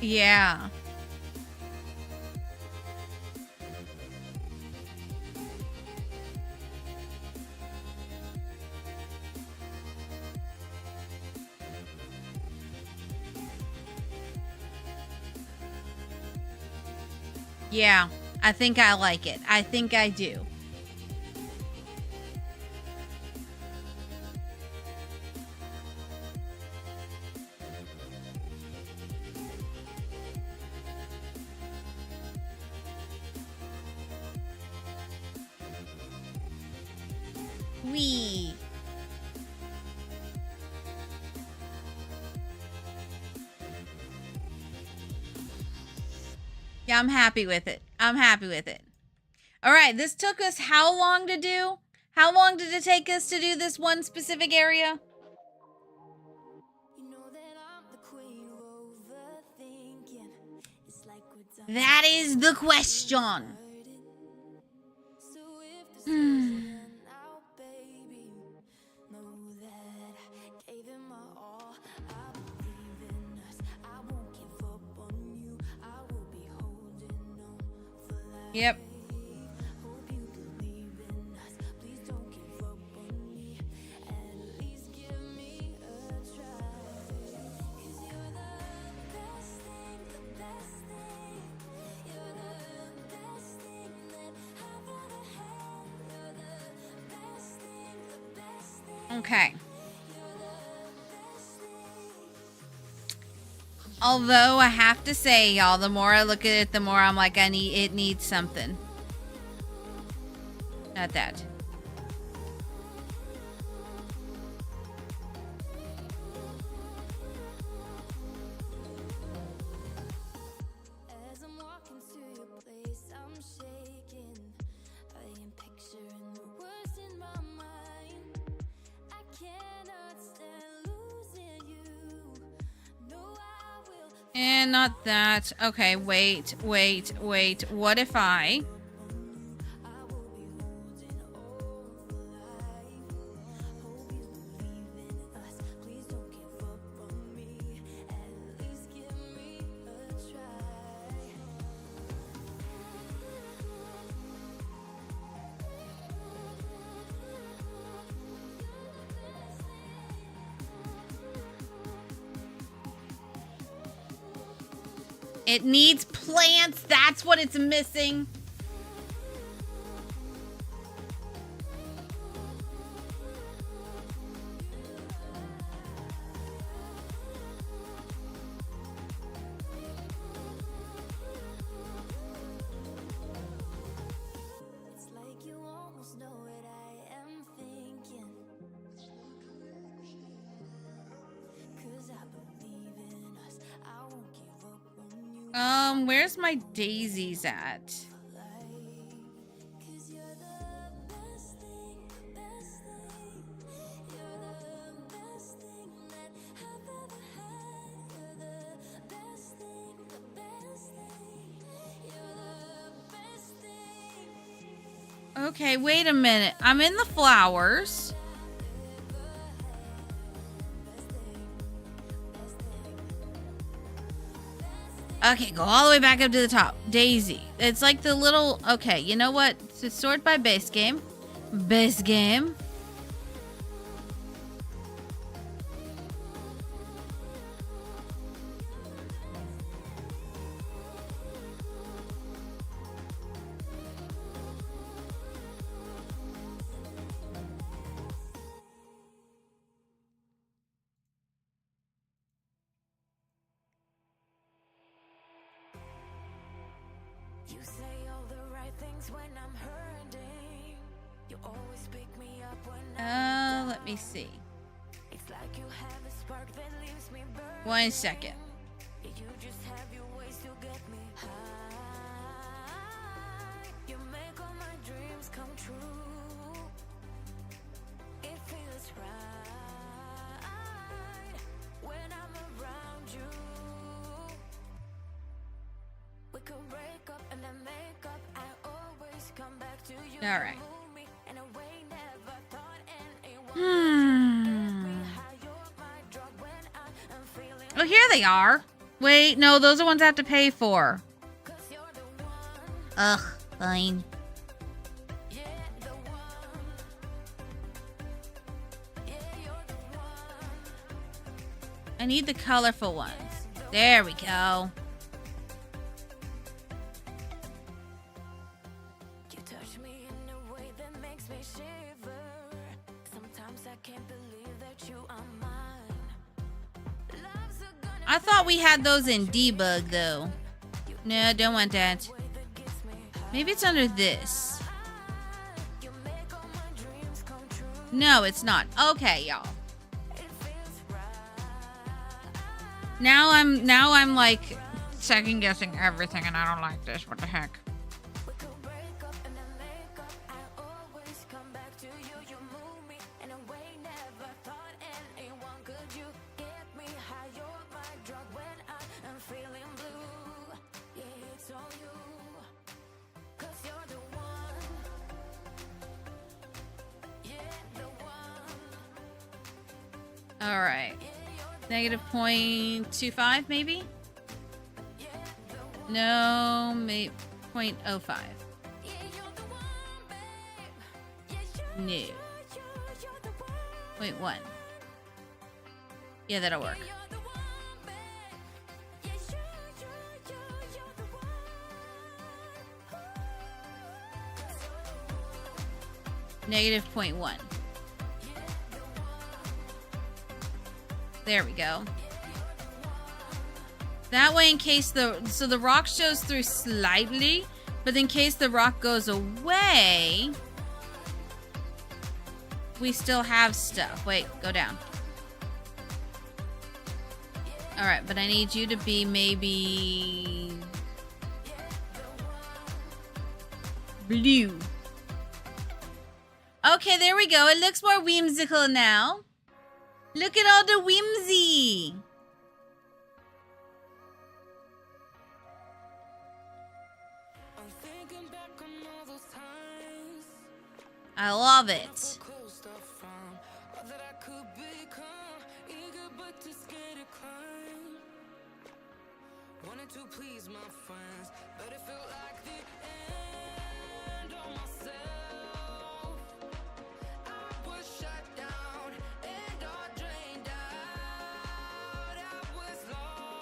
Yeah. Yeah, I think I like it. I think I do. Wee. Yeah, I'm happy with it. I'm happy with it. All right, this took us how long to do? How long did it take us to do this one specific area? That is the question. Yep. Okay. Although I have to say, y'all, the more I look at it, the more I'm like, it needs something. Not that. As I'm walking to your place, I'm shaking. I am picturing the worst in my mind. I cannot stand losing you. No, I will. And not that. Okay, wait. What if I... It needs plants. That's what it's missing. It's like you almost know what I am thinking. 'Cause I believe in us. I won't give up on you. Where's my daisies at? 'Cause you're the best thing, best thing. You're the best thing that I've ever had. You're the best thing, the best thing. You're the best thing. Okay, wait a minute. I'm in the flowers. Okay, go all the way back up to the top. Daisy. It's like the little... Okay, you know what? So sort by base game. Base game. You say all the right things when I'm hurting. You always pick me up when I'm Let me see. It's like you have a spark that leaves me burning. 1 second. You just have your ways to get me high. You make all my dreams come true. It feels right when I'm around you. We could break up and then make up. I always come back to you. All right. Move me in a way never thought anyone Hmm. how you're my drug when I am feeling. Oh, here they are. Wait, no, those are ones I have to pay for. 'Cause you're the one, Ugh, fine. yeah, the one. Yeah, you're the one. I need the colorful ones. There we go. You touch me in a way that makes me shiver. Sometimes I can't believe that you are mine. Love's a gun I thought we had those in debug, though. No, don't want that. that gets me high. Maybe it's under this. You make all my dreams come true. No, it's not. Okay, y'all. It feels right. Now I'm like second guessing everything, and I don't like this. What the heck? We could break up and then make up. I always come back to you. You move me in a way never thought anyone could. You get me high. You're my drug when I am feeling blue. Yeah, it's all you. 'Cause you're the one. Yeah, the one. All right. Negative 0.25, maybe? No, maybe 0.05. Yeah, you're the one, babe. Yeah, No. you're the one. 0.1. Yeah, that'll work. You're the one, babe. Yeah, you're the one. Negative 0.1. There we go. That way, in case the rock shows through slightly, but in case the rock goes away, we still have stuff. Wait, go down. Alright, but I need you to be maybe blue. Okay, there we go. It looks more whimsical now. Look at all the whimsy. I love it.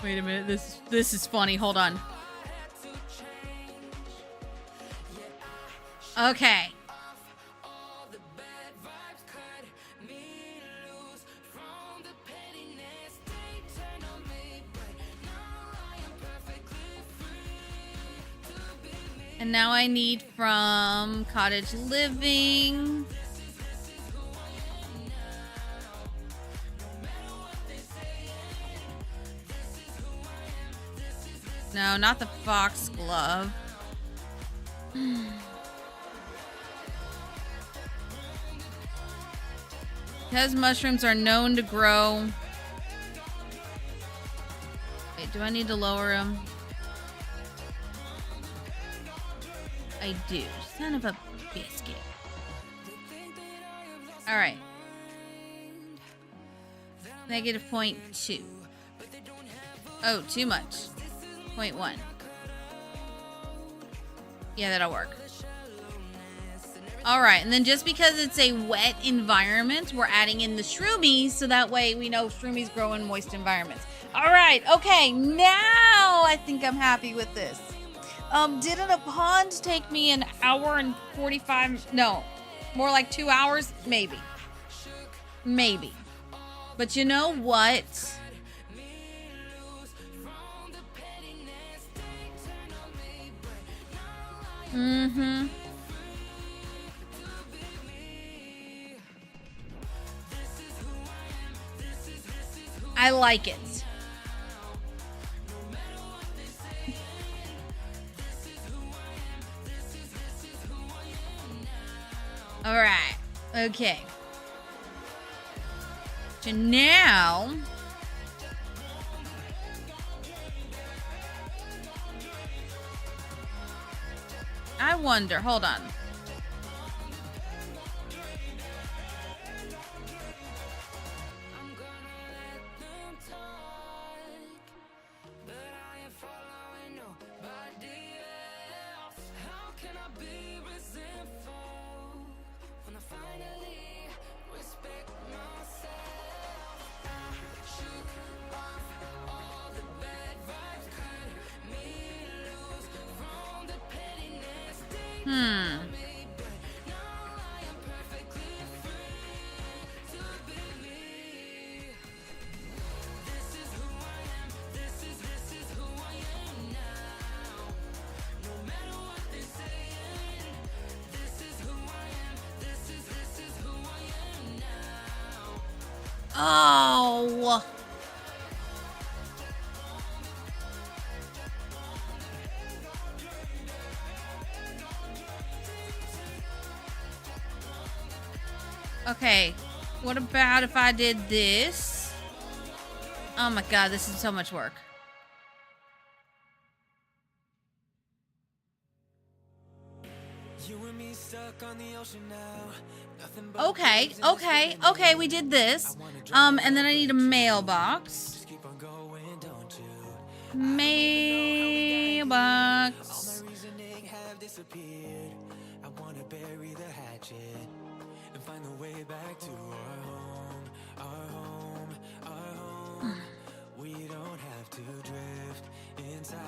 Wait a minute, this is funny. Hold on. Okay. And now I need from Cottage Living. No, not the foxglove. Because mushrooms are known to grow. Wait, do I need to lower them? I do. Son of a biscuit. Alright. Negative 0.2. Oh, too much. 0.1. Yeah, that'll work. Alright, and then just because it's a wet environment, we're adding in the shroomies, so that way we know shroomies grow in moist environments. Alright, okay, now I think I'm happy with this. Didn't a pond take me an hour and 45... No, more like 2 hours? Maybe. Maybe. But you know what? Mm-hmm. I like it. All right. Okay. So now... I wonder, hold on. Oh. Okay. What about if I did this? Oh my god, this is so much work. Okay, we did this. And then I need a mailbox. Mailbox.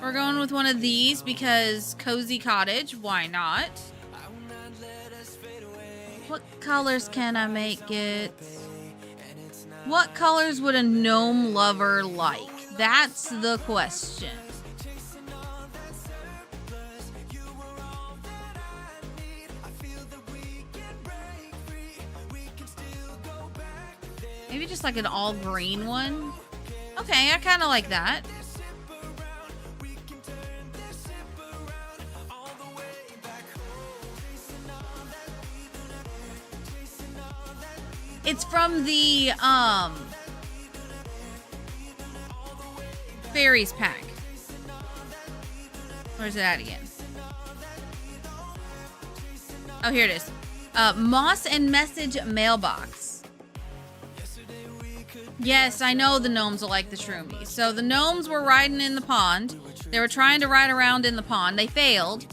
We're going with one of these because cozy cottage, why not? What colors can I make it? What colors would a gnome lover like? That's the question. Maybe just like an all green one. Okay, I kind of like that. It's from the Fairies pack. Where's it at again? Oh, here it is. Moss and Message Mailbox. Yes, I know the gnomes will like the shroomies. So the gnomes were riding in the pond. They were trying to ride around in the pond. They failed.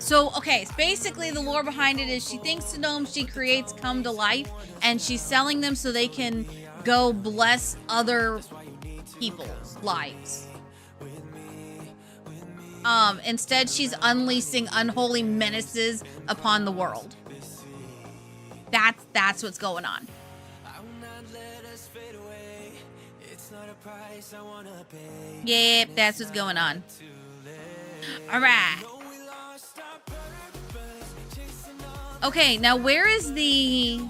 So, okay, so basically the lore behind it is she thinks the gnomes she creates come to life, and she's selling them so they can go bless other people's lives. Instead, she's unleashing unholy menaces upon the world. That's what's going on. Yep, that's what's going on. All right. Okay, now where is the...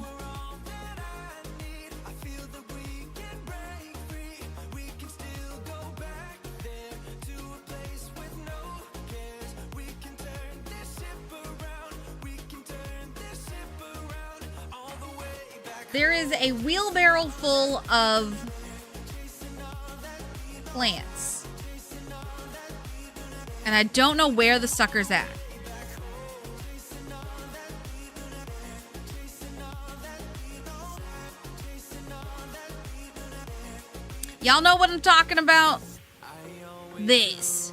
There is a wheelbarrow full of plants. And I don't know where the sucker's at. Y'all know what I'm talking about? This.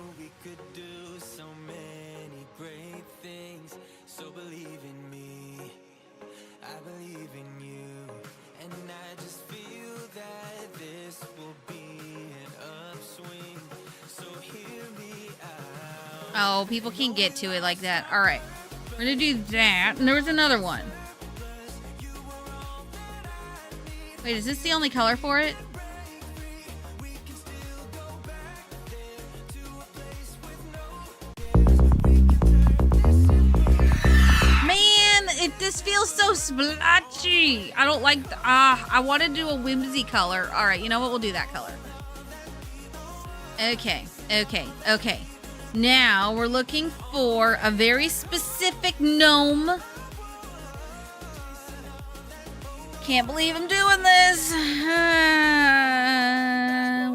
Oh, people can't get to it like that. All right. We're going to do that. And there was another one. Wait, is this the only color for it? This feels so splotchy. I don't like the, I want to do a whimsy color. All right, you know what? We'll do that color. Okay. Now we're looking for a very specific gnome. Can't believe I'm doing this.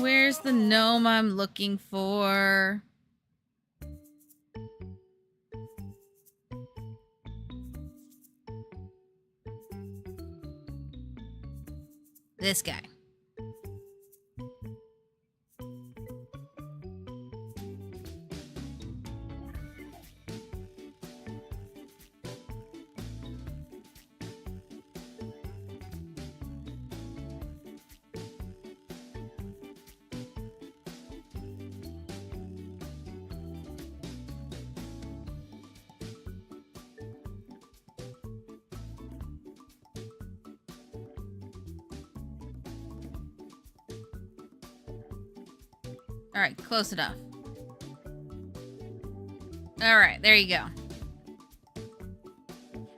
Where's the gnome I'm looking for? This guy. All right, close enough. All right, there you go.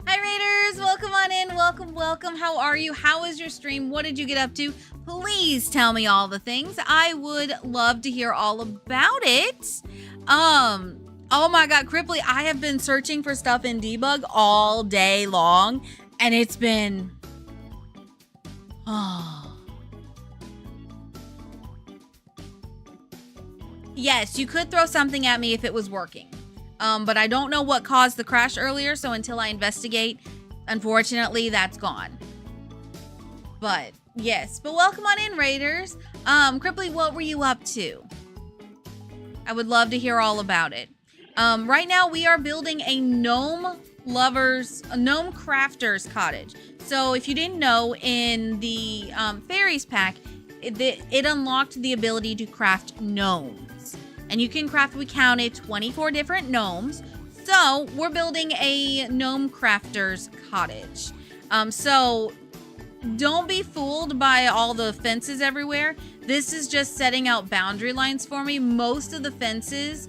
Hi, Raiders. Welcome on in. Welcome. How are you? How was your stream? What did you get up to? Please tell me all the things. I would love to hear all about it. Oh my God, Cripply, I have been searching for stuff in debug all day long, and it's been... Yes, you could throw something at me if it was working. But I don't know what caused the crash earlier, so until I investigate, unfortunately, that's gone. But, yes. But welcome on in, Raiders. Cripply, what were you up to? I would love to hear all about it. Right now, we are building a gnome crafter's cottage. So, if you didn't know, in the Fairies pack, it unlocked the ability to craft gnomes. And you can craft, we counted 24 different gnomes. So we're building a gnome crafter's cottage. So don't be fooled by all the fences everywhere. This is just setting out boundary lines for me. Most of the fences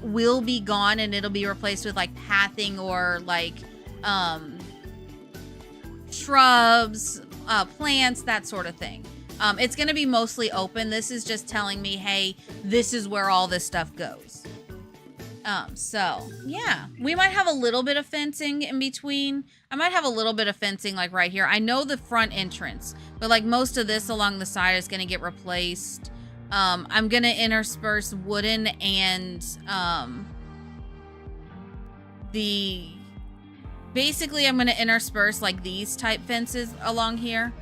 will be gone and it'll be replaced with like pathing or like shrubs, plants, that sort of thing. It's going to be mostly open. This is just telling me, hey, this is where all this stuff goes. So yeah, we might have a little bit of fencing in between. I might have a little bit of fencing like right here. I know the front entrance, but like most of this along the side is going to get replaced. I'm going to intersperse wooden and, basically I'm going to intersperse like these type fences along here,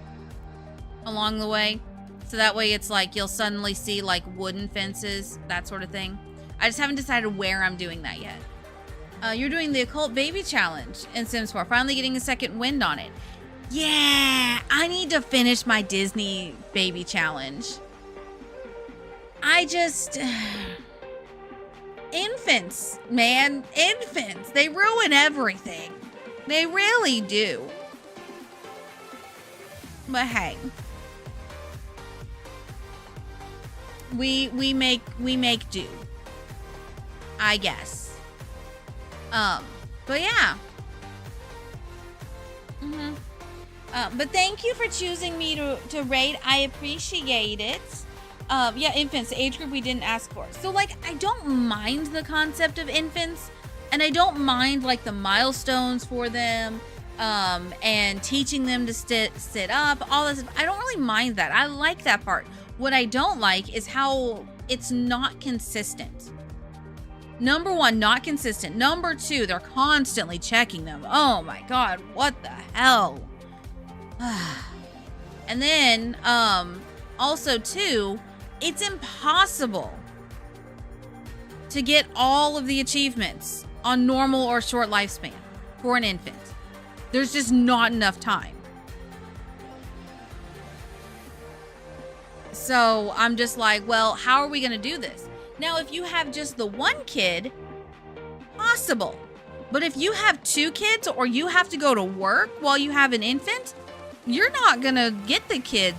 along the way. So that way it's like, you'll suddenly see like wooden fences, that sort of thing. I just haven't decided where I'm doing that yet. You're doing the Occult Baby Challenge in Sims 4. Finally getting a second wind on it. Yeah, I need to finish my Disney Baby Challenge. Infants, man. Infants. They ruin everything. They really do. But hey. We make do. I guess. But yeah. But thank you for choosing me to raid. I appreciate it. Yeah, infants, age group we didn't ask for. So like, I don't mind the concept of infants, and I don't mind like the milestones for them, and teaching them to sit up, all this. I don't really mind that. I like that part. What I don't like is how it's not consistent. Number one, not consistent. Number two, they're constantly checking them. Oh my God, what the hell? And then, also too, it's impossible to get all of the achievements on normal or short lifespan for an infant. There's just not enough time. So I'm just like, well, how are we going to do this? Now, if you have just the one kid, possible. But if you have two kids or you have to go to work while you have an infant, you're not going to get the kid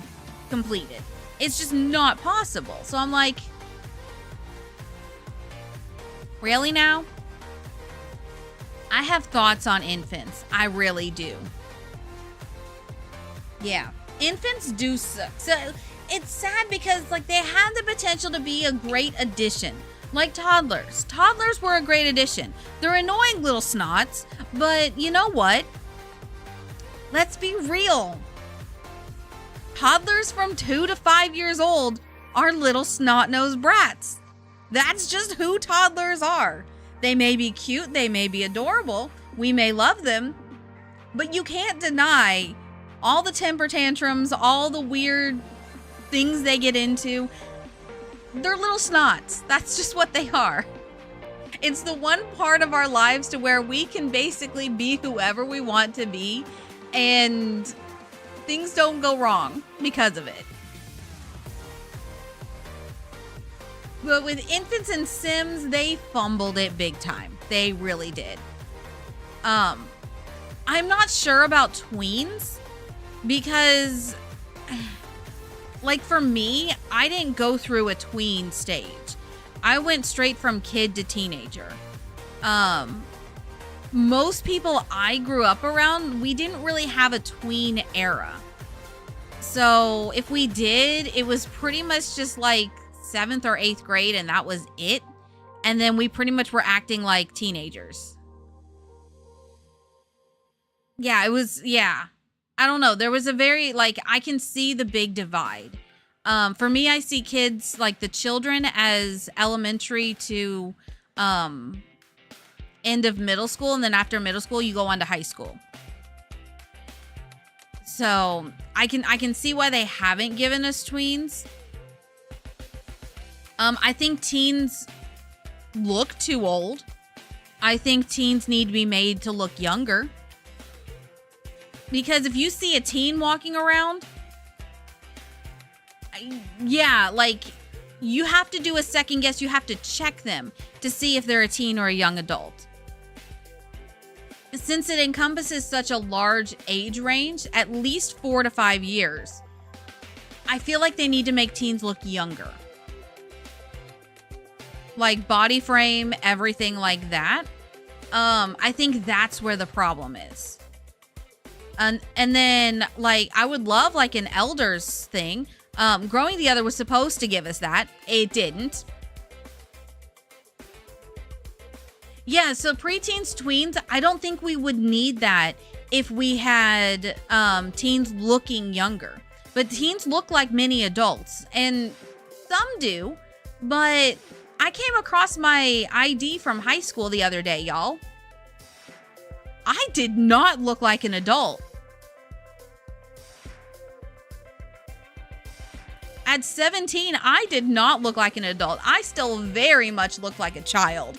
completed. It's just not possible. So I'm like, really now? I have thoughts on infants. I really do. Yeah. Infants do suck. So it's sad because like they had the potential to be a great addition. Like toddlers. Toddlers were a great addition. They're annoying little snots, but you know what? Let's be real. Toddlers from 2 to 5 years old are little snot-nosed brats. That's just who toddlers are. They may be cute, they may be adorable, we may love them, but you can't deny all the temper tantrums, all the weird things they get into. They're little snots. That's just what they are. It's the one part of our lives to where we can basically be whoever we want to be, and things don't go wrong because of it. But with infants and Sims, they fumbled it big time. They really did. I'm not sure about tweens because, like for me, I didn't go through a tween stage. I went straight from kid to teenager. Most people I grew up around, we didn't really have a tween era. So if we did, it was pretty much just like 7th or 8th grade and that was it. And then we pretty much were acting like teenagers. Yeah, it was, yeah. I don't know. There was a very, like, I can see the big divide. For me, I see kids, like the children, as elementary to end of middle school. And then after middle school, you go on to high school. So I can see why they haven't given us tweens. I think teens look too old. I think teens need to be made to look younger. Because if you see a teen walking around, yeah, like you have to do a second guess. You have to check them to see if they're a teen or a young adult. since it encompasses such a large age range, at least 4 to 5 years, I feel like they need to make teens look younger. Like body frame, everything like that. I think that's where the problem is. And then, like, I would love, like, an elders thing. Growing the Other was supposed to give us that. It didn't. Yeah, so preteens, tweens, I don't think we would need that if we had teens looking younger. But teens look like mini adults, and some do, but I came across my ID from high school the other day, y'all. I did not look like an adult. At 17, I did not look like an adult. I still very much looked like a child.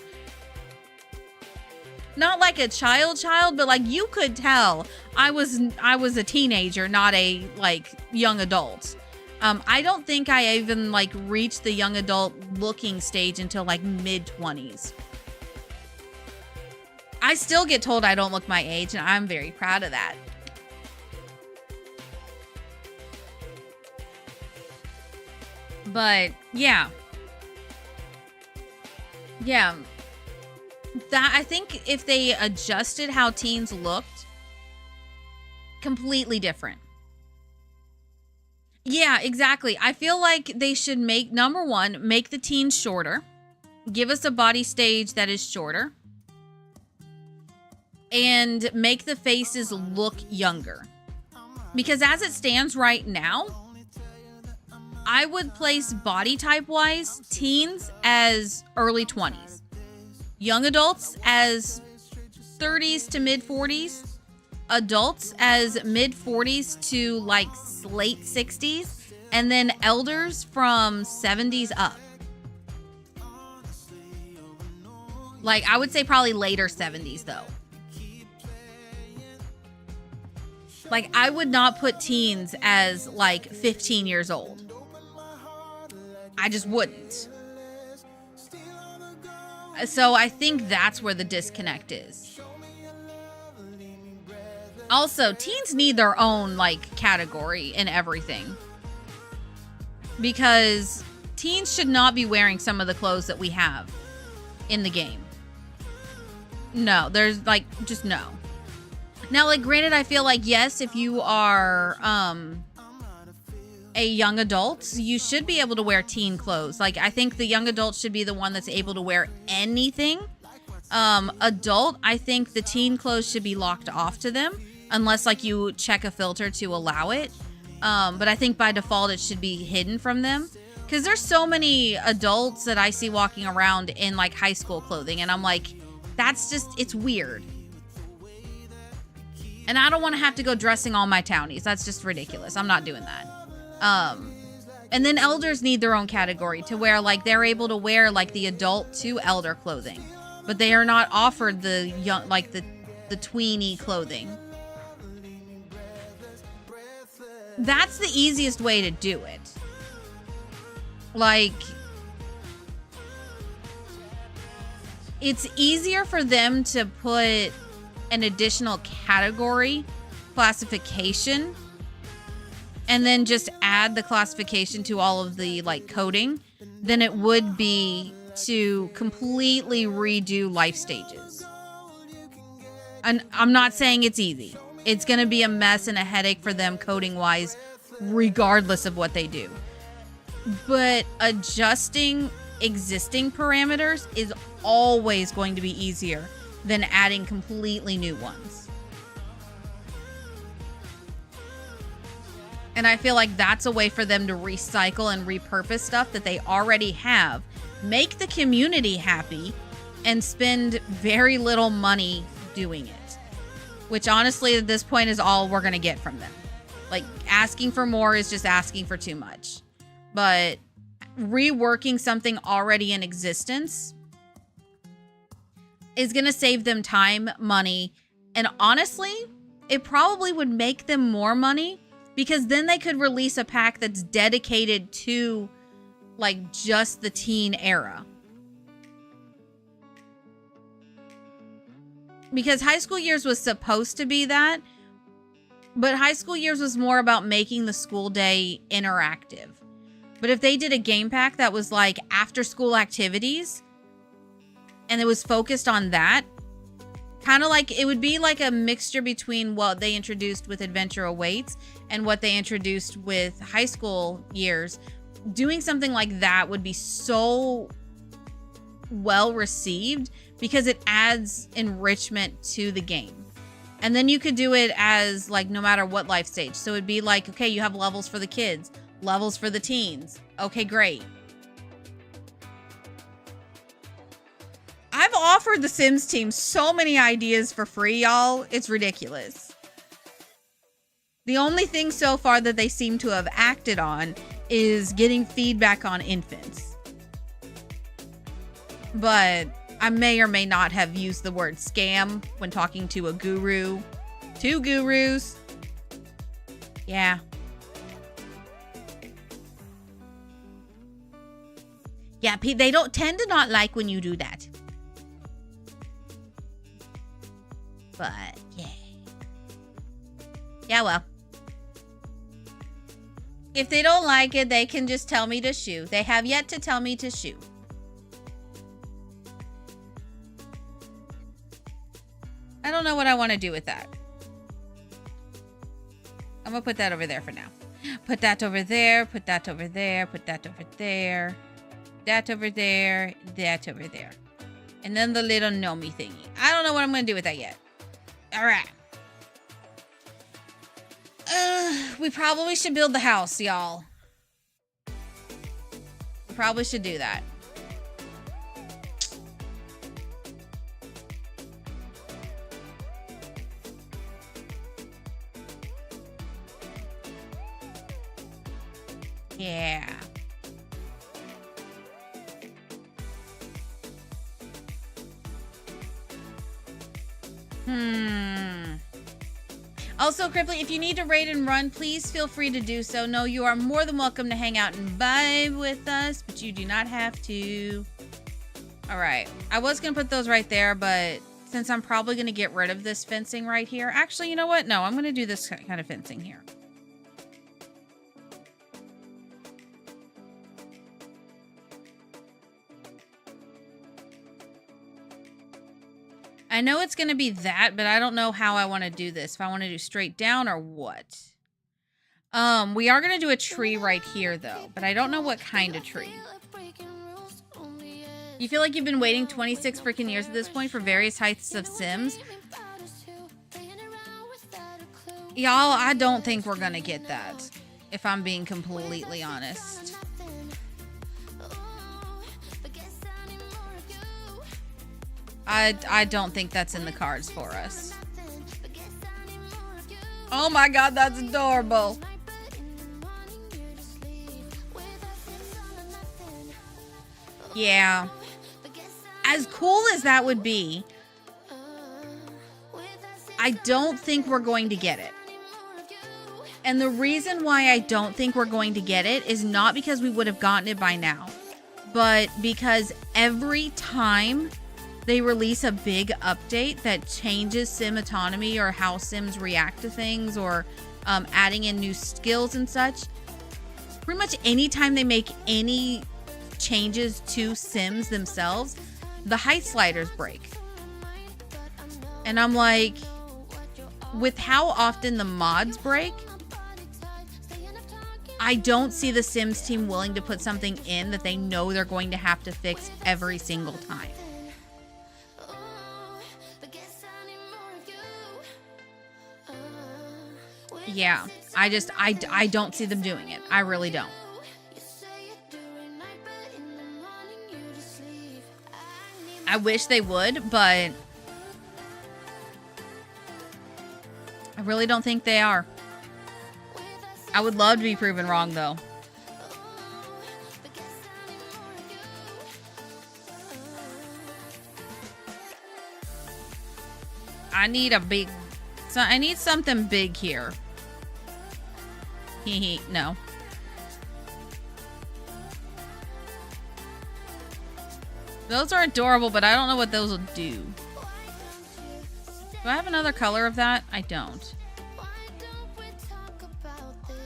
Not like a child, but like you could tell I was a teenager, not a like young adult. I don't think I even like reached the young adult looking stage until like mid-20s. I still get told I don't look my age, and I'm very proud of that. But yeah. Yeah. That, I think if they adjusted how teens looked, completely different. Yeah, exactly. I feel like they should make, number one, make the teens shorter. Give us a body stage that is shorter. And make the faces look younger. Because as it stands right now, I would place body type wise teens as early 20s. Young adults as 30s to mid 40s. Adults as mid 40s to like late 60s. And then elders from 70s up. Like, I would say probably later 70s though. Like, I would not put teens as like 15 years old. I just wouldn't. So I think that's where the disconnect is. Also, teens need their own like category in everything. Because teens should not be wearing some of the clothes that we have in the game. No, there's like, just no. Now, like, granted, I feel like, yes, if you are a young adult, you should be able to wear teen clothes. Like, I think the young adult should be the one that's able to wear anything. Adult, I think the teen clothes should be locked off to them, unless, like, you check a filter to allow it. But I think by default, it should be hidden from them. Because there's so many adults that I see walking around in, like, high school clothing, and I'm like, that's just, it's weird. And I don't want to have to go dressing all my townies. That's just ridiculous. I'm not doing that. And then elders need their own category to where like they're able to wear like the adult to elder clothing, but they are not offered the young, like the tweeny clothing. That's the easiest way to do it. Like, it's easier for them to put an additional category classification and then just add the classification to all of the like coding than it would be to completely redo life stages. And I'm not saying it's easy. It's going to be a mess and a headache for them coding wise, regardless of what they do. But adjusting existing parameters is always going to be easier than adding completely new ones. And I feel like that's a way for them to recycle and repurpose stuff that they already have, make the community happy, and spend very little money doing it. Which honestly, at this point, is all we're going to get from them. Like, asking for more is just asking for too much. But reworking something already in existence is going to save them time, money, and honestly, it probably would make them more money because then they could release a pack that's dedicated to like just the teen era. because High School Years was supposed to be that, but High School Years was more about making the school day interactive. But if they did a game pack that was like after school activities and it was focused on that, kind of like it would be like a mixture between what they introduced with Adventure Awaits and what they introduced with High School Years. Doing something like that would be so well received because it adds enrichment to the game. And then you could do it as like no matter what life stage. So it'd be like, okay, you have levels for the kids, levels for the teens. Okay, great. I've offered the Sims team so many ideas for free, y'all. It's ridiculous. The only thing so far that they seem to have acted on is getting feedback on infants. But I may or may not have used the word scam when talking to a guru. 2 gurus. Yeah. Yeah, they don't tend to not like when you do that. But, yeah. Yeah, well. If they don't like it, they can just tell me to shoo. They have yet to tell me to shoo. I don't know what I want to do with that. I'm going to put that over there for now. Put that over there, put that over there, put that over there. That over there, that over there. And then the little Gnome thingy. I don't know what I'm going to do with that yet. All right. We probably should build the house, y'all. We probably should do that. Yeah. Also, Cripply, if you need to raid and run, please feel free to do so. No, you are more than welcome to hang out and vibe with us, but you do not have to. All right. I was going to put those right there, but since I'm probably going to get rid of this fencing right here. Actually, you know what? No, I'm going to do this kind of fencing here. I know it's going to be that, but I don't know how I want to do this. If I want to do straight down or what. We are going to do a tree right here, though. But I don't know what kind of tree. You feel like you've been waiting 26 freaking years at this point for various types of Sims? Y'all, I don't think we're going to get that. If I'm being completely honest. I don't think that's in the cards for us. Oh my god, that's adorable. Yeah. As cool as that would be, I don't think we're going to get it. And the reason why I don't think we're going to get it is not because we would have gotten it by now, but because every time they release a big update that changes sim autonomy or how Sims react to things or adding in new skills and such, pretty much anytime they make any changes to Sims themselves, the height sliders break. And I'm like, with how often the mods break, I don't see the Sims team willing to put something in that they know they're going to have to fix every single time. Yeah, I don't see them doing it. I really don't. I wish they would, but I really don't think they are. I would love to be proven wrong, though. I need I need something big here. No. Those are adorable, but I don't know what those will do. Do I have another color of that? I don't. Why don't we talk about this?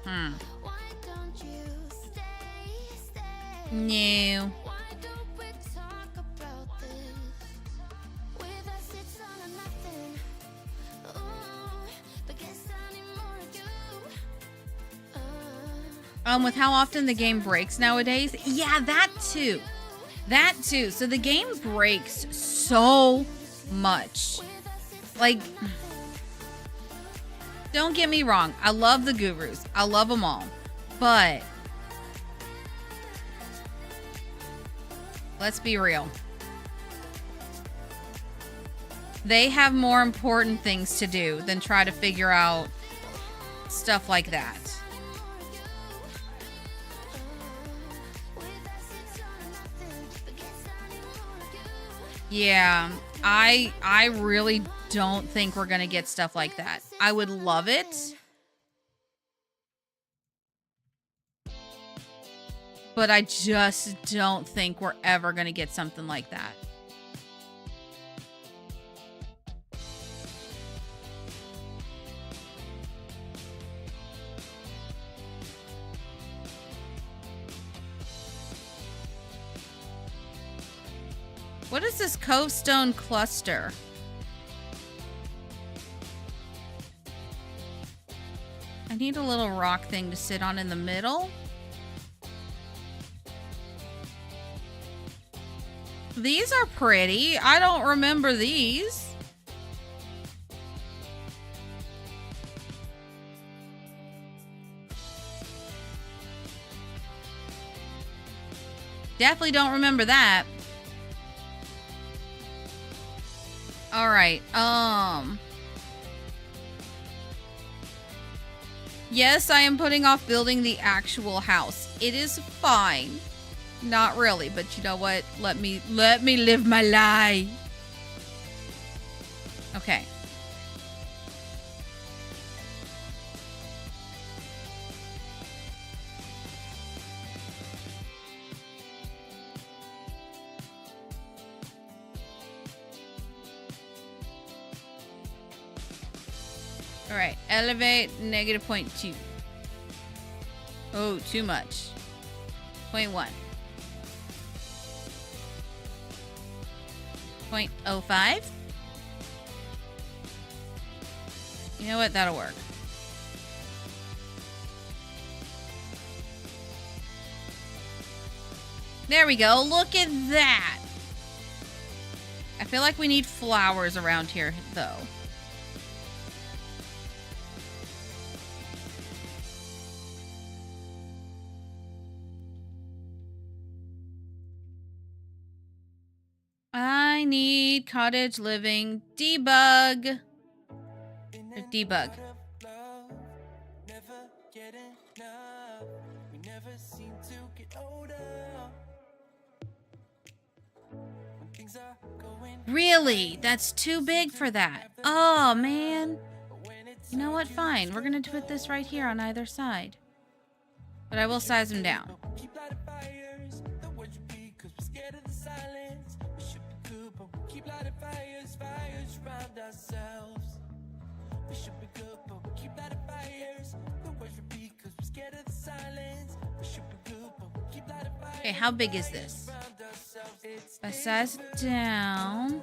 Hmm. Why don't you stay? No. Why don't we talk about this? With us it's all or nothing. Ooh, but guess I need more of you. With how often the game breaks nowadays? Yeah, that too. That too. So the game breaks so much. Like, don't get me wrong. I love the gurus. I love them all. But let's be real. They have more important things to do than try to figure out stuff like that. Yeah, I really don't think we're gonna get stuff like that. I would love it, but I just don't think we're ever gonna get something like that. What is this Cove Stone cluster? I need a little rock thing to sit on in the middle. These are pretty. I don't remember these. Definitely don't remember that. All right. Yes, I am putting off building the actual house. It is fine. Not really, but you know what? Let me live my life. Okay. All right, elevate negative 0.2. Oh, too much. 0.1. 0.05. You know what? That'll work. There we go. Look at that. I feel like we need flowers around here, though. I need cottage living debug. Debug. Really? That's too big for that. Oh, man. You know what? Fine. We're going to put this right here on either side. But I will size them down. Okay, how big is this? If I size it down.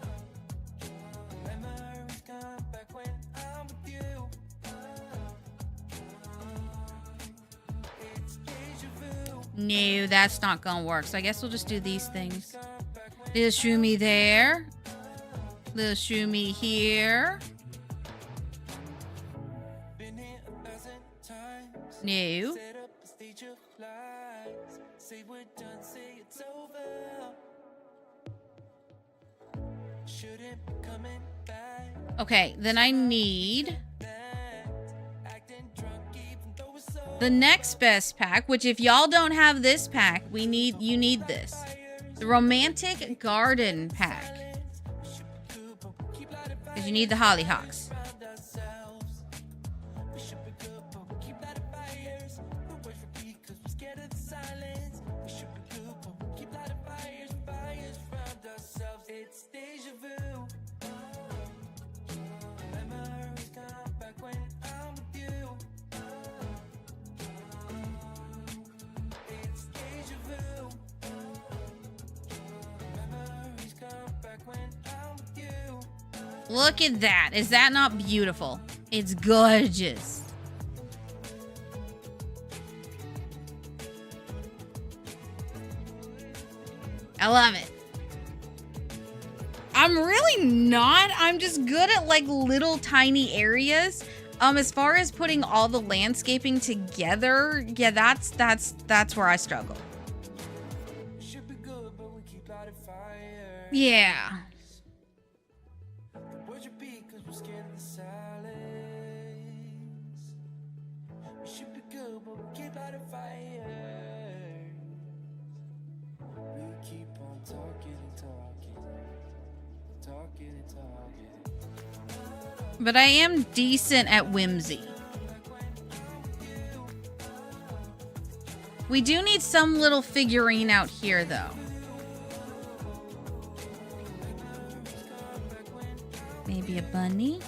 No, that's not gonna work. So I guess we'll just do these things. Little shroomy there. Little shroomy here. No. Okay, then I need the next best pack, which if y'all don't have this pack, you need this. The Romantic Garden pack. Because you need the hollyhocks. Look at that. Is that not beautiful? It's gorgeous. I love it. I'm really not. I'm just good at like little tiny areas. As far as putting all the landscaping together, yeah, that's where I struggle. Yeah. But I am decent at whimsy. We do need some little figurine out here, though. Maybe a bunny?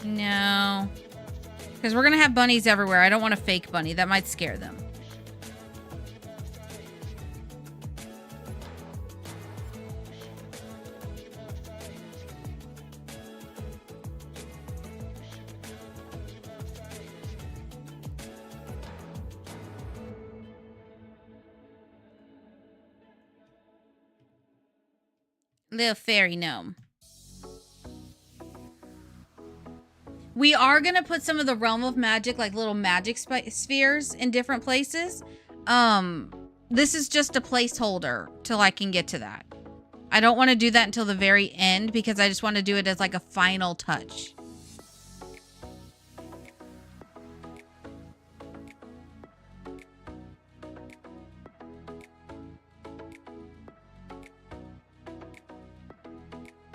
No. Because we're going to have bunnies everywhere. I don't want a fake bunny. That might scare them. Little fairy gnome. We are going to put some of the Realm of Magic, like little magic spheres in different places. This is just a placeholder till I can get to that. I don't want to do that until the very end because I just want to do it as like a final touch.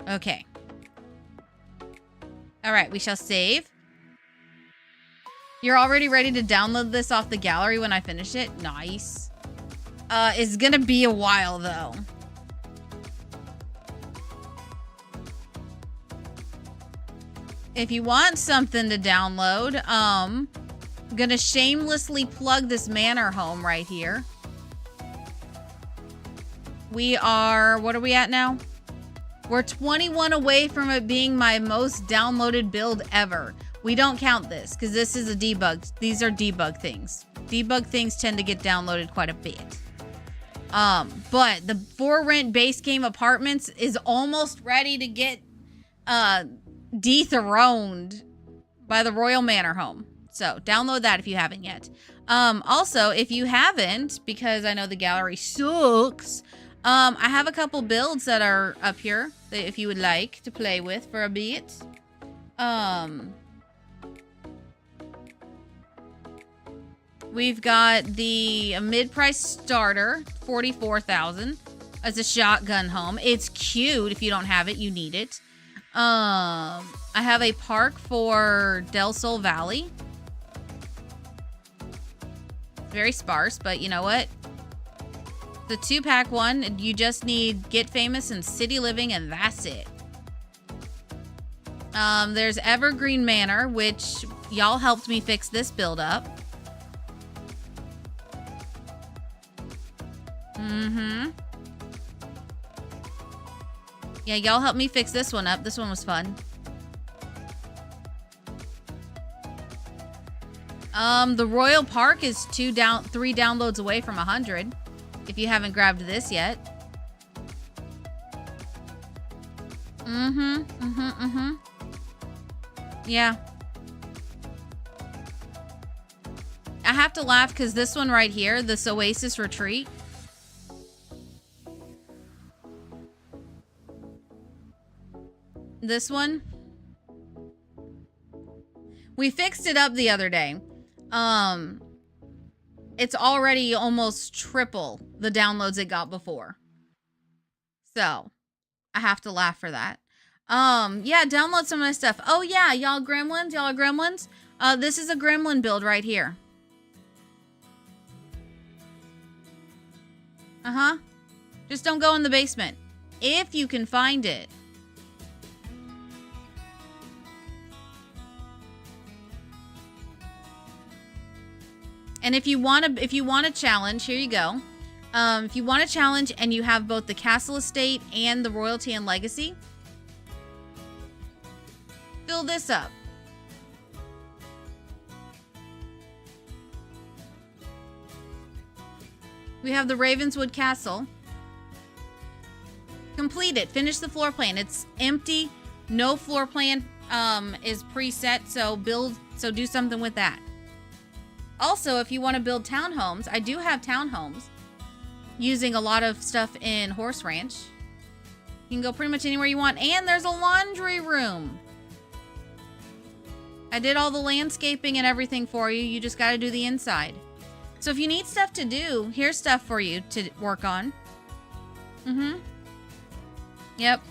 Okay. All right, we shall save. You're already ready to download this off the gallery when I finish it? Nice. It's gonna be a while, though. If you want something to download, I'm gonna shamelessly plug this manor home right here. We are, what are we at now? We're 21 away from it being my most downloaded build ever. We don't count this because this is a debug. These are debug things. Debug things tend to get downloaded quite a bit. But the For Rent base game apartments is almost ready to get dethroned by the Royal Manor Home. So download that if you haven't yet. Also, if you haven't, because I know the gallery sucks, I have a couple builds that are up here that if you would like to play with for a bit. We've got the mid-price starter, 44,000 as a shotgun home. It's cute. If you don't have it, you need it. I have a park for Del Sol Valley. Very sparse, but you know what? The 2-pack one, you just need Get Famous and City Living, and that's it. There's Evergreen Manor, which y'all helped me fix this build up. Yeah, y'all helped me fix this one up. This one was fun. The Royal Park is 3 downloads away from 100. If you haven't grabbed this yet. Yeah. I have to laugh because this one right here, this Oasis Retreat. This one. We fixed it up the other day. It's already almost triple the downloads it got before. So, I have to laugh for that. Yeah, download some of my stuff. Oh yeah, y'all gremlins? Y'all are gremlins? This is a gremlin build right here. Just don't go in the basement. If you can find it. And if you want a challenge, here you go. If you want a challenge and you have both the castle estate and the royalty and legacy, fill this up. We have the Ravenswood Castle. Complete it. Finish the floor plan. It's empty. No floor plan is preset, so do something with that. Also, if you want to build townhomes, I do have townhomes using a lot of stuff in Horse Ranch. You can go pretty much anywhere you want, and there's a laundry room. I did all the landscaping and everything for you. You just got to do the inside. So if you need stuff to do, here's stuff for you to work on. Yep.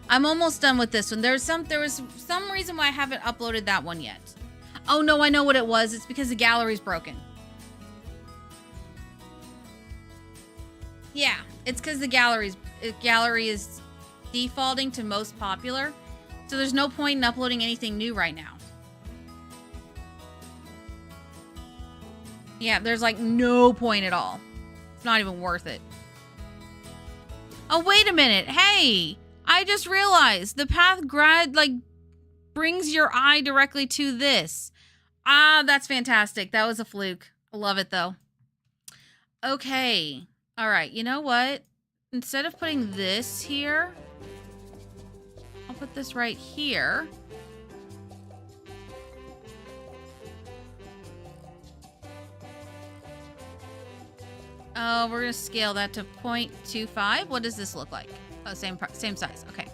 I'm almost done with this one. There was some reason why I haven't uploaded that one yet. Oh no, I know what it was. It's because the gallery's broken. Yeah, it's because the gallery is defaulting to most popular. So there's no point in uploading anything new right now. Yeah, there's like no point at all. It's not even worth it. Oh, wait a minute. Hey, I just realized the path brings your eye directly to this. Ah, that's fantastic. That was a fluke. I love it though. Okay. All right. You know what? Instead of putting this here, I'll put this right here. Oh, we're going to scale that to 0.25. What does this look like? Oh, same size. Okay.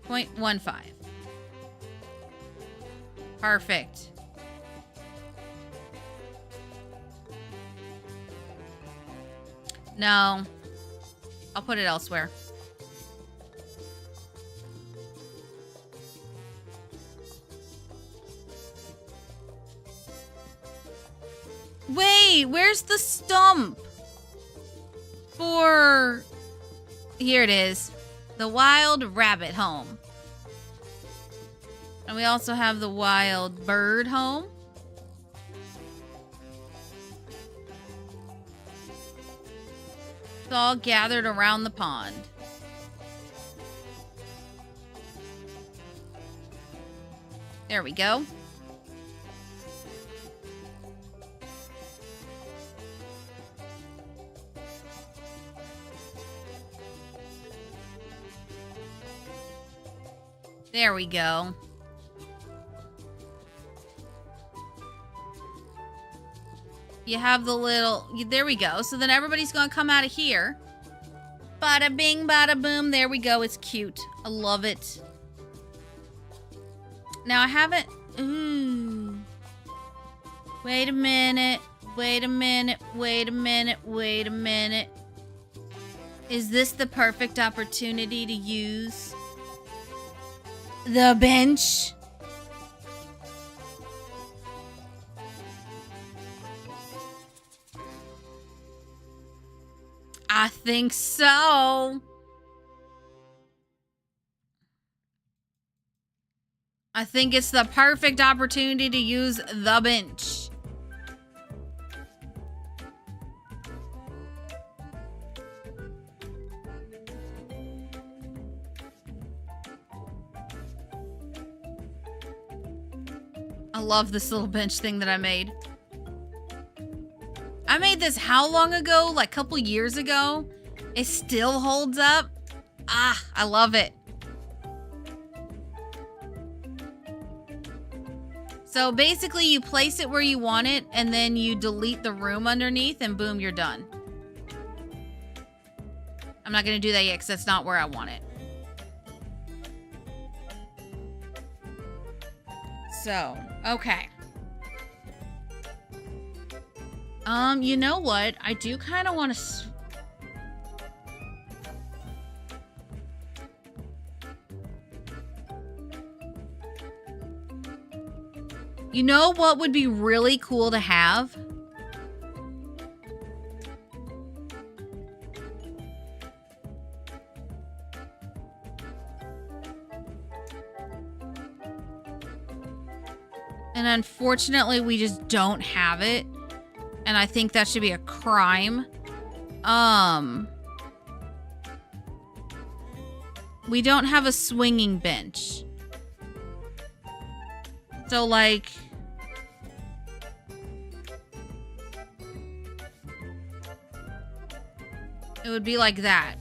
0.15. Perfect. No. I'll put it elsewhere. Wait, where's the stump? Here it is, the wild rabbit home. And we also have the wild bird home. It's all gathered around the pond. There we go. There we go. You have the little... There we go. So then everybody's going to come out of here. Bada bing, bada boom. There we go. It's cute. I love it. Now I haven't... Ooh. Wait a minute. Wait a minute. Wait a minute. Wait a minute. Is this the perfect opportunity to use the bench? I think so. I think it's the perfect opportunity to use the bench. I love this little bench thing that I made. I made this how long ago? Like a couple years ago. It still holds up. Ah, I love it. So basically you place it where you want it and then you delete the room underneath and boom, you're done. I'm not going to do that yet because that's not where I want it. So, okay. You know what? I do kind of want to... You know what would be really cool to have? And unfortunately, we just don't have it. And I think that should be a crime. We don't have a swinging bench. So, like... it would be like that.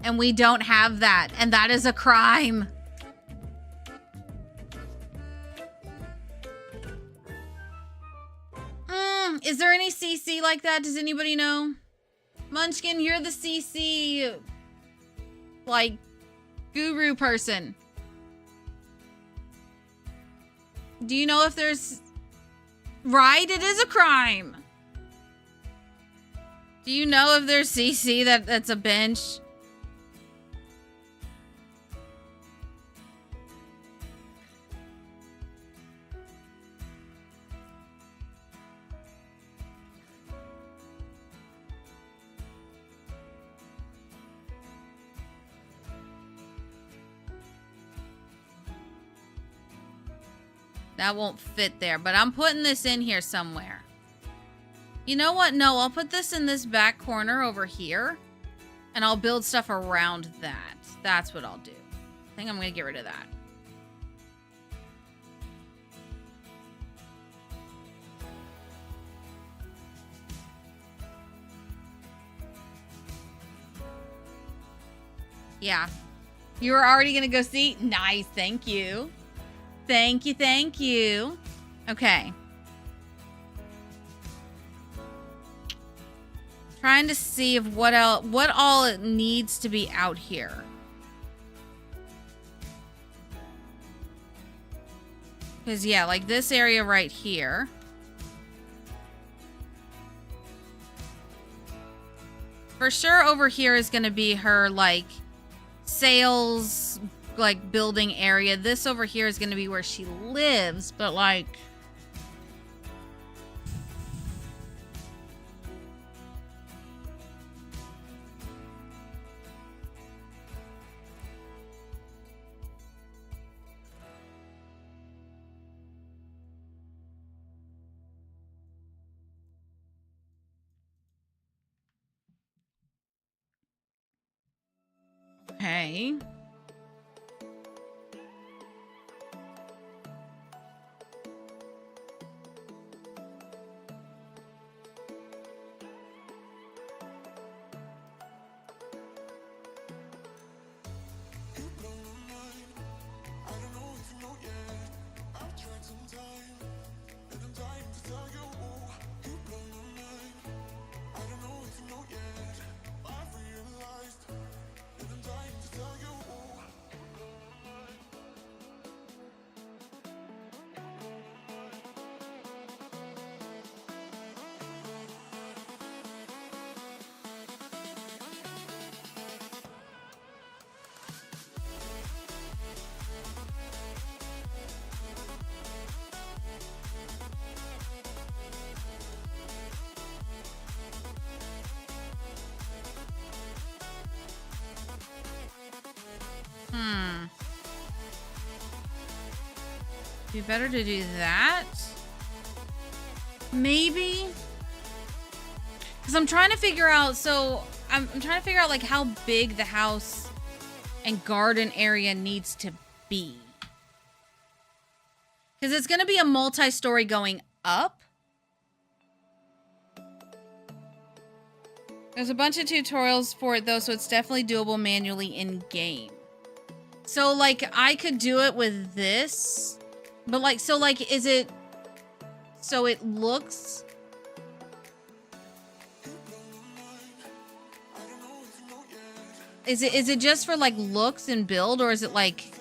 And we don't have that. And that is a crime. Is there any CC like that? Does anybody know? Munchkin, you're the CC, like, guru person. Do you know if there's... right? It is a crime. Do you know if there's CC that's a bench? That won't fit there, but I'm putting this in here somewhere. You know what? No, I'll put this in this back corner over here, and I'll build stuff around that. That's what I'll do. I think I'm going to get rid of that. Yeah. You were already going to go see? Nice. Thank you. Thank you, thank you. Okay. Trying to see if what all it needs to be out here. Because, yeah, like this area right here. For sure over here is going to be her, like, sales... like building area. This over here is going to be where she lives, but like okay. Be better to do that. Maybe. Because I'm trying to figure out, so I'm trying to figure out like how big the house and garden area needs to be. Because it's going to be a multi-story going up. There's a bunch of tutorials for it though, so it's definitely doable manually in game. So like I could do it with this, but like, so like, is it, so it looks, is it just for like looks and build, or is it like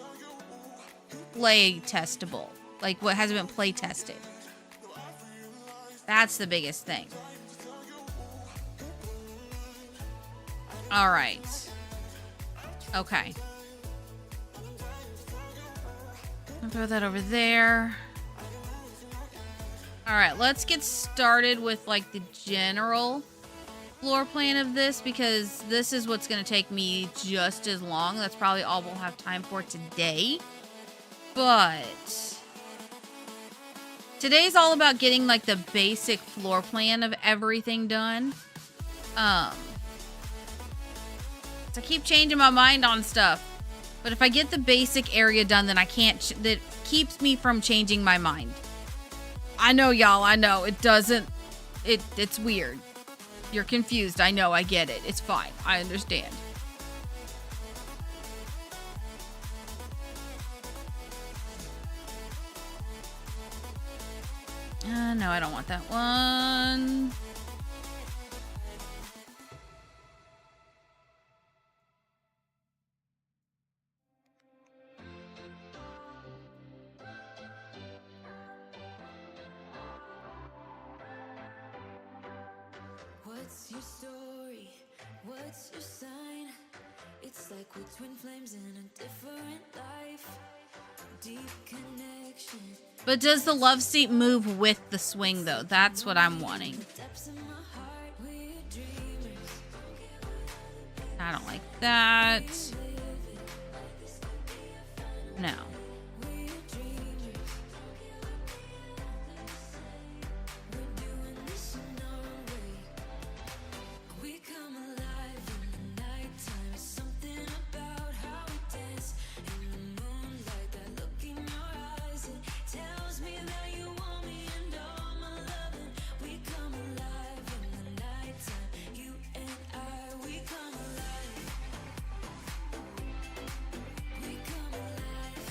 play testable? Like what hasn't been play tested? That's the biggest thing. All right. Okay. I'll throw that over there. All right, let's get started with like the general floor plan of this because this is what's going to take me just as long. That's probably all we'll have time for today. But today's all about getting like the basic floor plan of everything done. So I keep changing my mind on stuff. But if I get the basic area done, then I can't, that keeps me from changing my mind. I know, y'all, I know. It doesn't, it's weird. You're confused. I know, I get it. It's fine. I understand. No, I don't want that one. What's your story? What's your sign? It's like we're twin flames in a different life. Deep connection. But does the love seat move with the swing, though? That's what I'm wanting. Depths in my heart, we're dreamers. I don't like that. No. We're dreamers. We're doing this in our way. We come alive in the nighttime. There's something about how we dance in the moonlight. That look in your eyes, it tells me that you want me and all my loving. We come alive in the nighttime. You and I, we come alive. We come alive.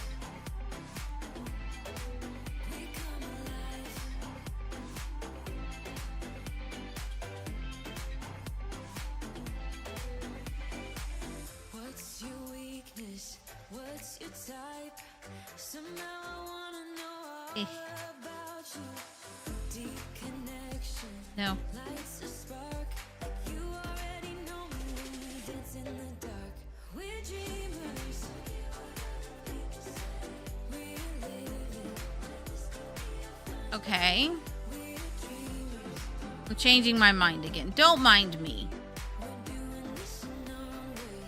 We come alive. What's your weakness? What's your type? Somehow I wanna know all Eh. about you. Deep connection No. lights a spark. You already know me when we dance in the dark. We're dreamers. We're living. Okay. We're dreamers. I'm changing my mind again. Don't mind me. We're doing this in our way.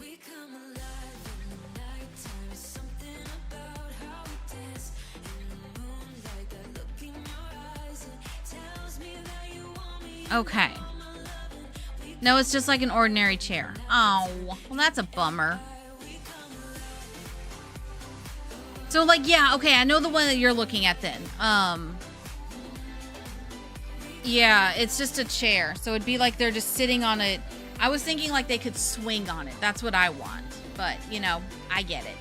We come alive in the nighttime. There's something about how we dance in the moonlight. That look in your eyes, it tells me that you want me. Okay. No, it's just like an ordinary chair. Oh, well, that's a bummer. So, like, yeah, okay, I know the one that you're looking at then. Yeah, it's just a chair. So it'd be like they're just sitting on it. I was thinking like they could swing on it. That's what I want. But, you know, I get it.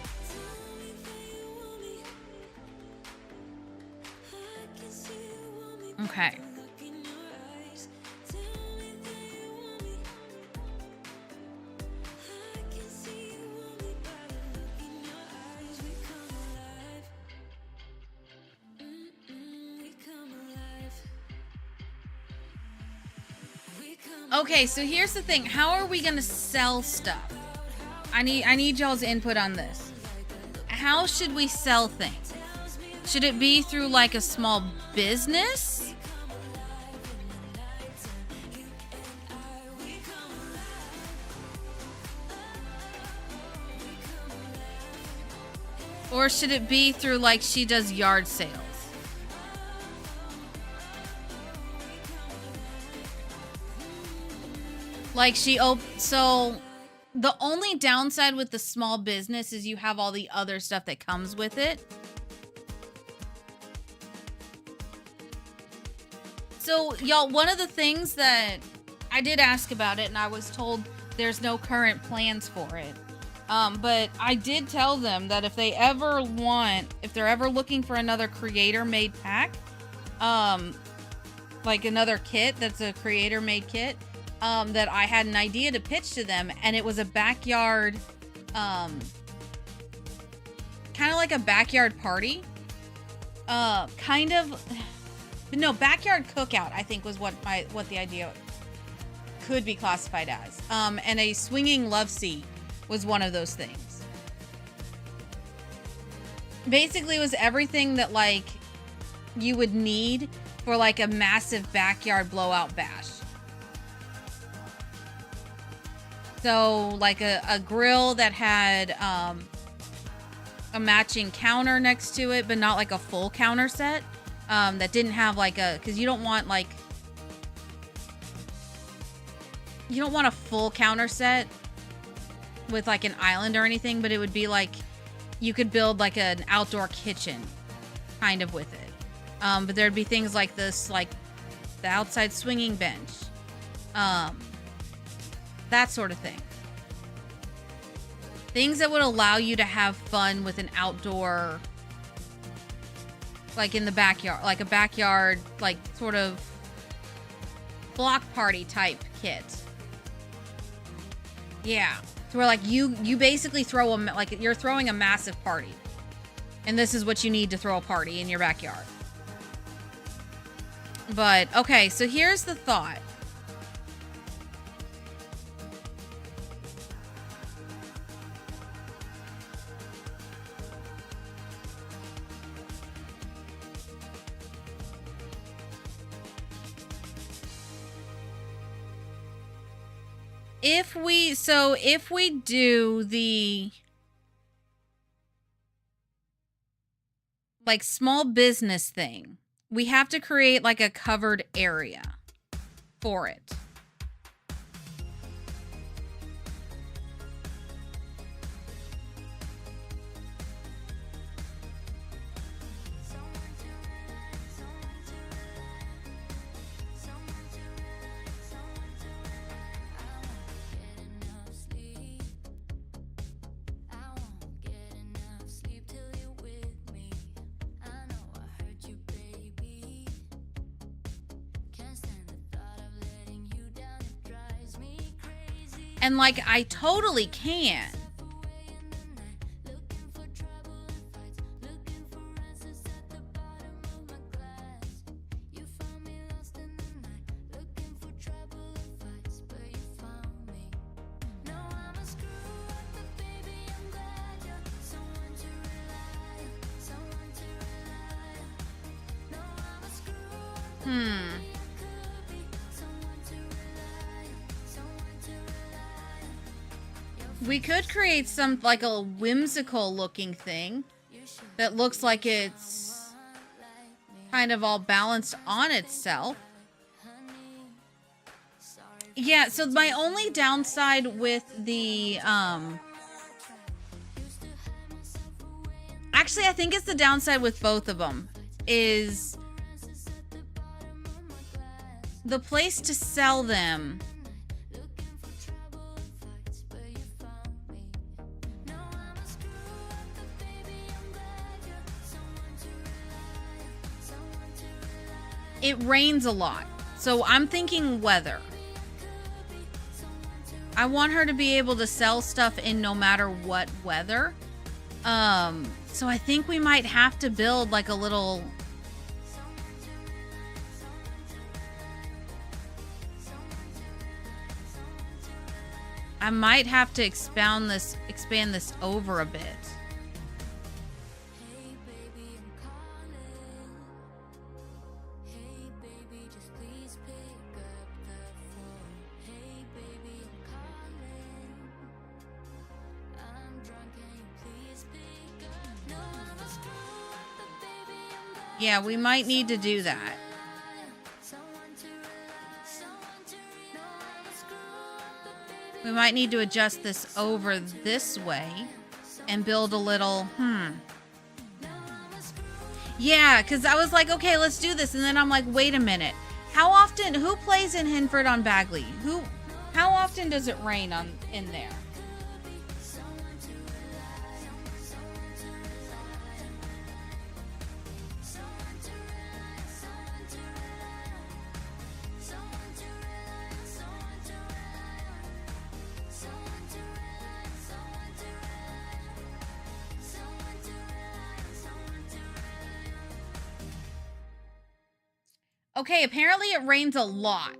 Okay. Okay, so here's the thing. How are we gonna sell stuff? I need y'all's input on this. How should we sell things? Should it be through like a small business? Or should it be through like she does yard sales? Like so the only downside with the small business is you have all the other stuff that comes with it. So y'all, one of the things that I did ask about it and I was told there's no current plans for it. But I did tell them that if they're ever looking for another creator made pack, like another kit that's a creator made kit, that I had an idea to pitch to them, and it was a backyard, kind of like a backyard party, backyard cookout, I think was what the idea could be classified as, and a swinging love seat was one of those things. Basically, it was everything that like you would need for like a massive backyard blowout bash. So like a grill that had a matching counter next to it, but not like a full counter set. That didn't have like because you don't want like, you don't want a full counter set with like an island or anything, but it would be like, you could build like an outdoor kitchen kind of with it. But there'd be things like this, like the outside swinging bench, that sort of thing. Things that would allow you to have fun with an outdoor, like in the backyard, like a backyard, like sort of block party type kit. Yeah. So where like you basically throw like you're throwing a massive party. And this is what you need to throw a party in your backyard. But okay, so here's the thought. If we do the like small business thing, we have to create like a covered area for it. And like, I totally can. We could create some like a whimsical looking thing that looks like it's kind of all balanced on itself. Yeah, so my only downside with the actually I think it's the downside with both of them is the place to sell them. It rains a lot. So I'm thinking weather. I want her to be able to sell stuff in no matter what weather. So I think we might have to build like a little I might have to expand this over a bit. Yeah, we might need to do that. We might need to adjust this over this way and build a little, Yeah, because I was like, okay, let's do this. And then I'm like, wait a minute. Who plays in Hinford on Bagley? How often does it rain in there? Okay, apparently it rains a lot.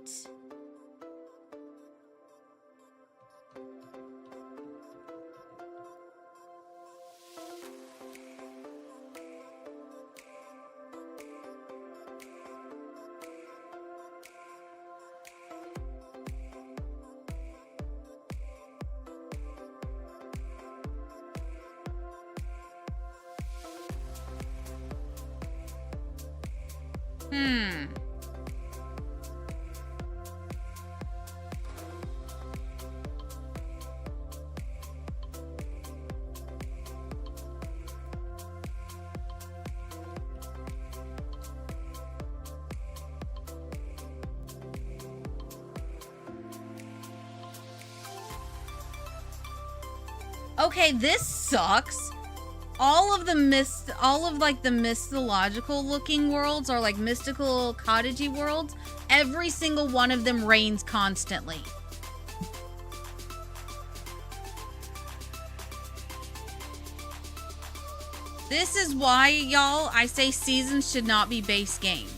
Okay, this sucks. All of the mythological looking worlds are like mystical cottagey worlds. Every single one of them rains constantly. This is why, y'all, I say seasons should not be base game.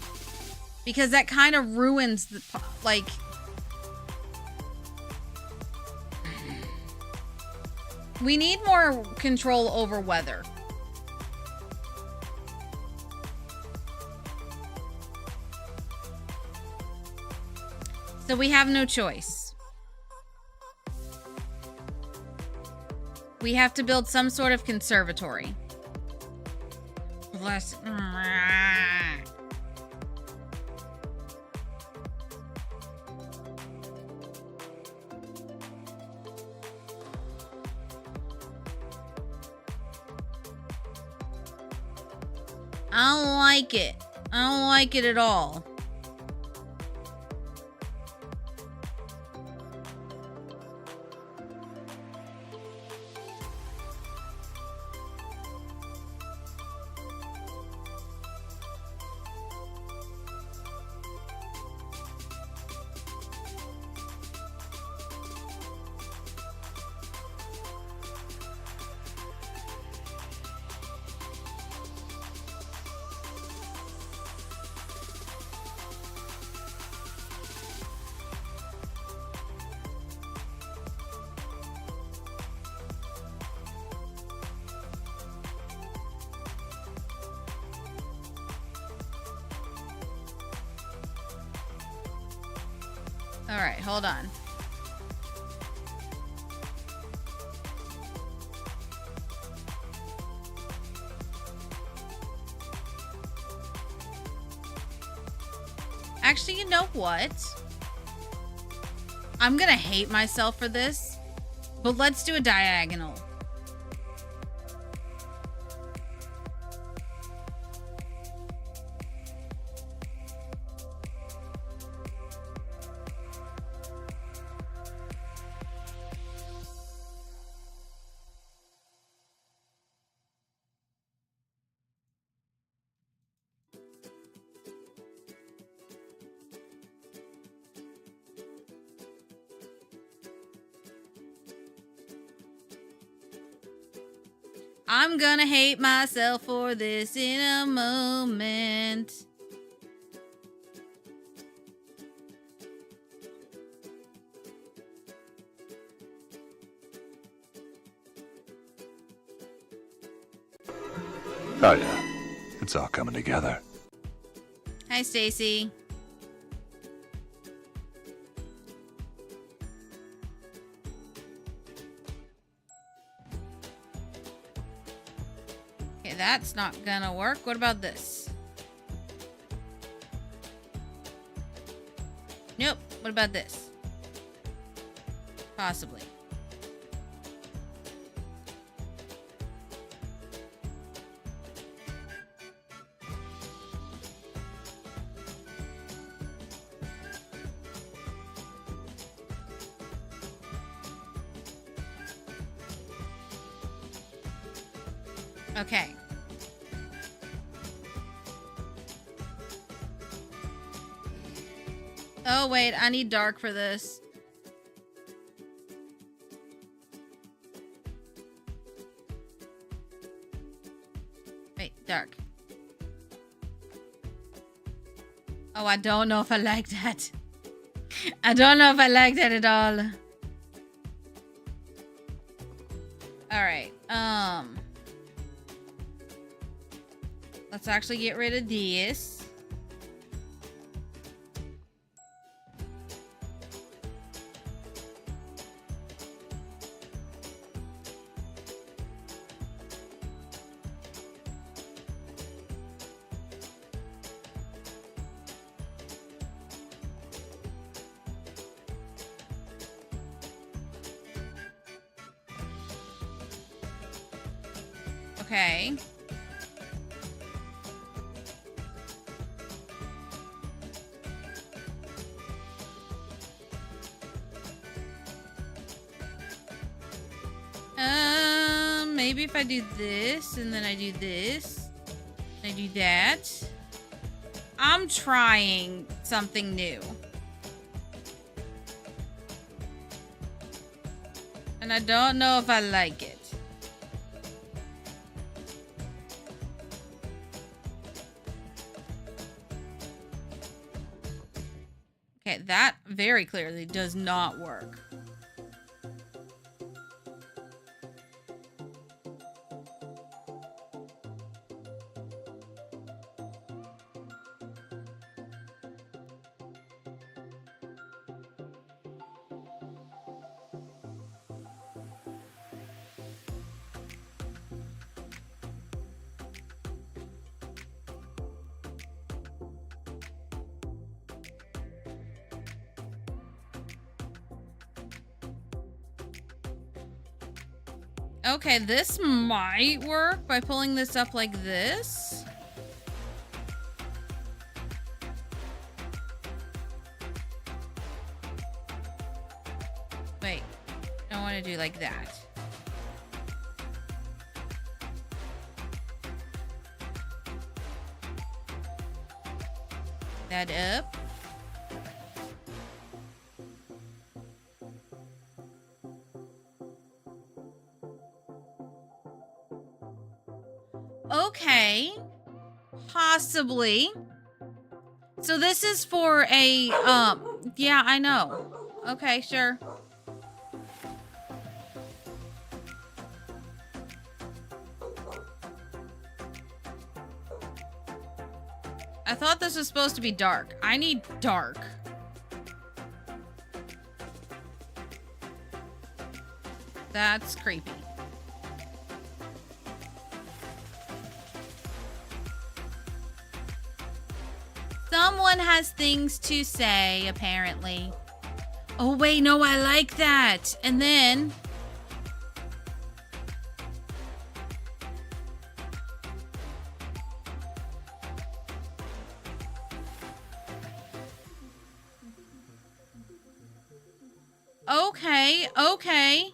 Because that kind of ruins the, like... We need more control over weather. So we have no choice. We have to build some sort of conservatory. Bless. I don't like it. I don't like it at all. All right, hold on. Actually, you know what? I'm gonna hate myself for this, but let's do a diagonal. I'm gonna hate myself for this in a moment. Oh yeah, it's all coming together. Hi, Stacy. Okay, that's not gonna work. What about this? Nope. What about this? Possibly. Okay. Oh, wait. I need dark for this. Wait, dark. Oh, I don't know if I like that. I don't know if I like that at all. Alright, let's actually get rid of this. Okay. Maybe if I do this, and then I do this, I do that. I'm trying something new. And I don't know if I like it. Okay, that very clearly does not work. Okay, this might work by pulling this up like this. Wait, I want to do like that. That up. Okay. Possibly. So this is for a, yeah, I know. Okay, sure. I thought this was supposed to be dark. I need dark. That's creepy. Someone has things to say, apparently. Oh, wait, no, I like that. And then... Okay, okay.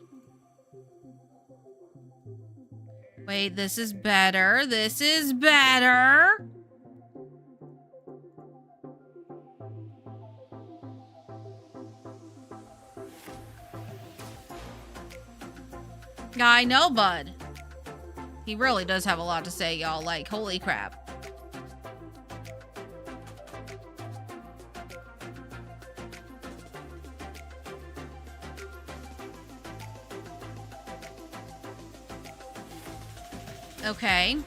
Wait, this is better. This is better. I know, bud. He really does have a lot to say, y'all. Like, holy crap. Okay.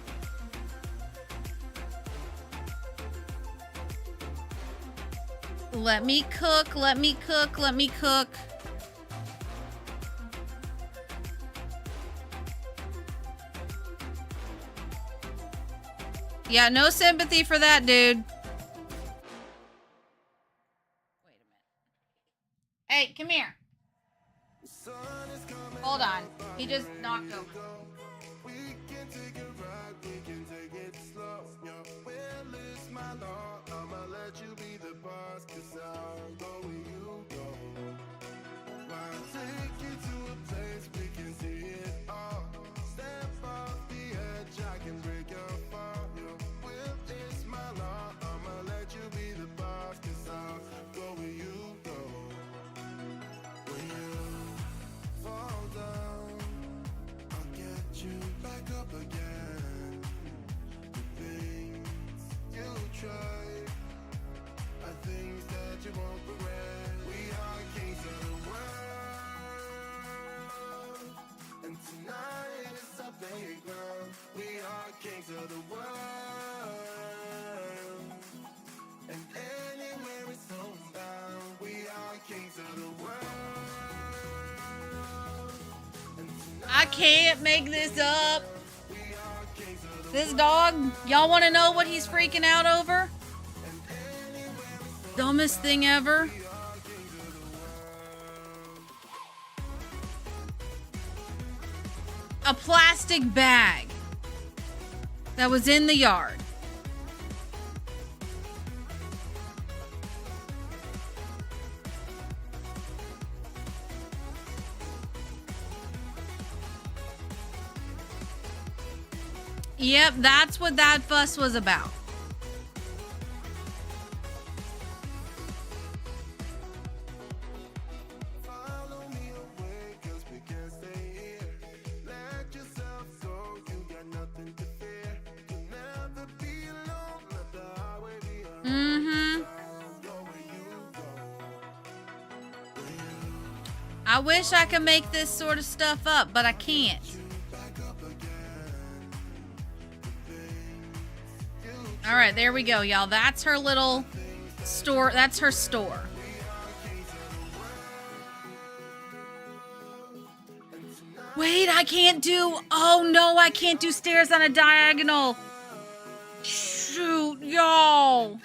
Let me cook, let me cook, let me cook. Yeah, no sympathy for that, dude. Wait a minute. Hey, come here. Hold on. He just knocked over. Of the world, and anywhere it's homebound, we are kings of the world. I can't make this up. This dog, y'all want to know what he's freaking out over? Dumbest thing ever. A plastic bag. that was in the yard. Yep, that's what that fuss was about. I wish I could make this sort of stuff up, but I can't. All right, there we go, y'all. That's her little store. That's her store. Wait, I can't do... Oh, no, I can't do stairs on a diagonal. Shoot, y'all.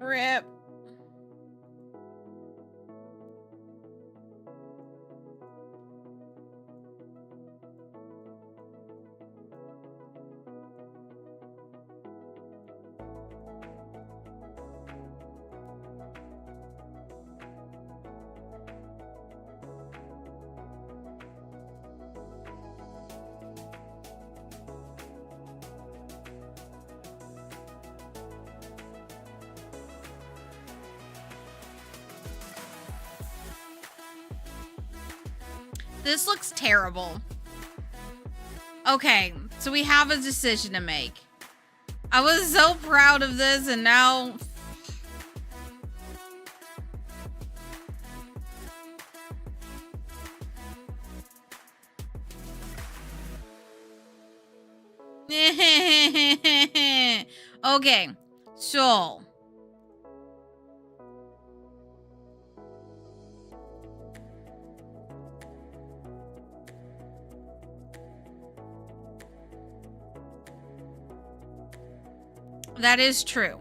Rip. This looks terrible. Okay, so we have a decision to make. I was so proud of this, and now... Okay, so... That is true.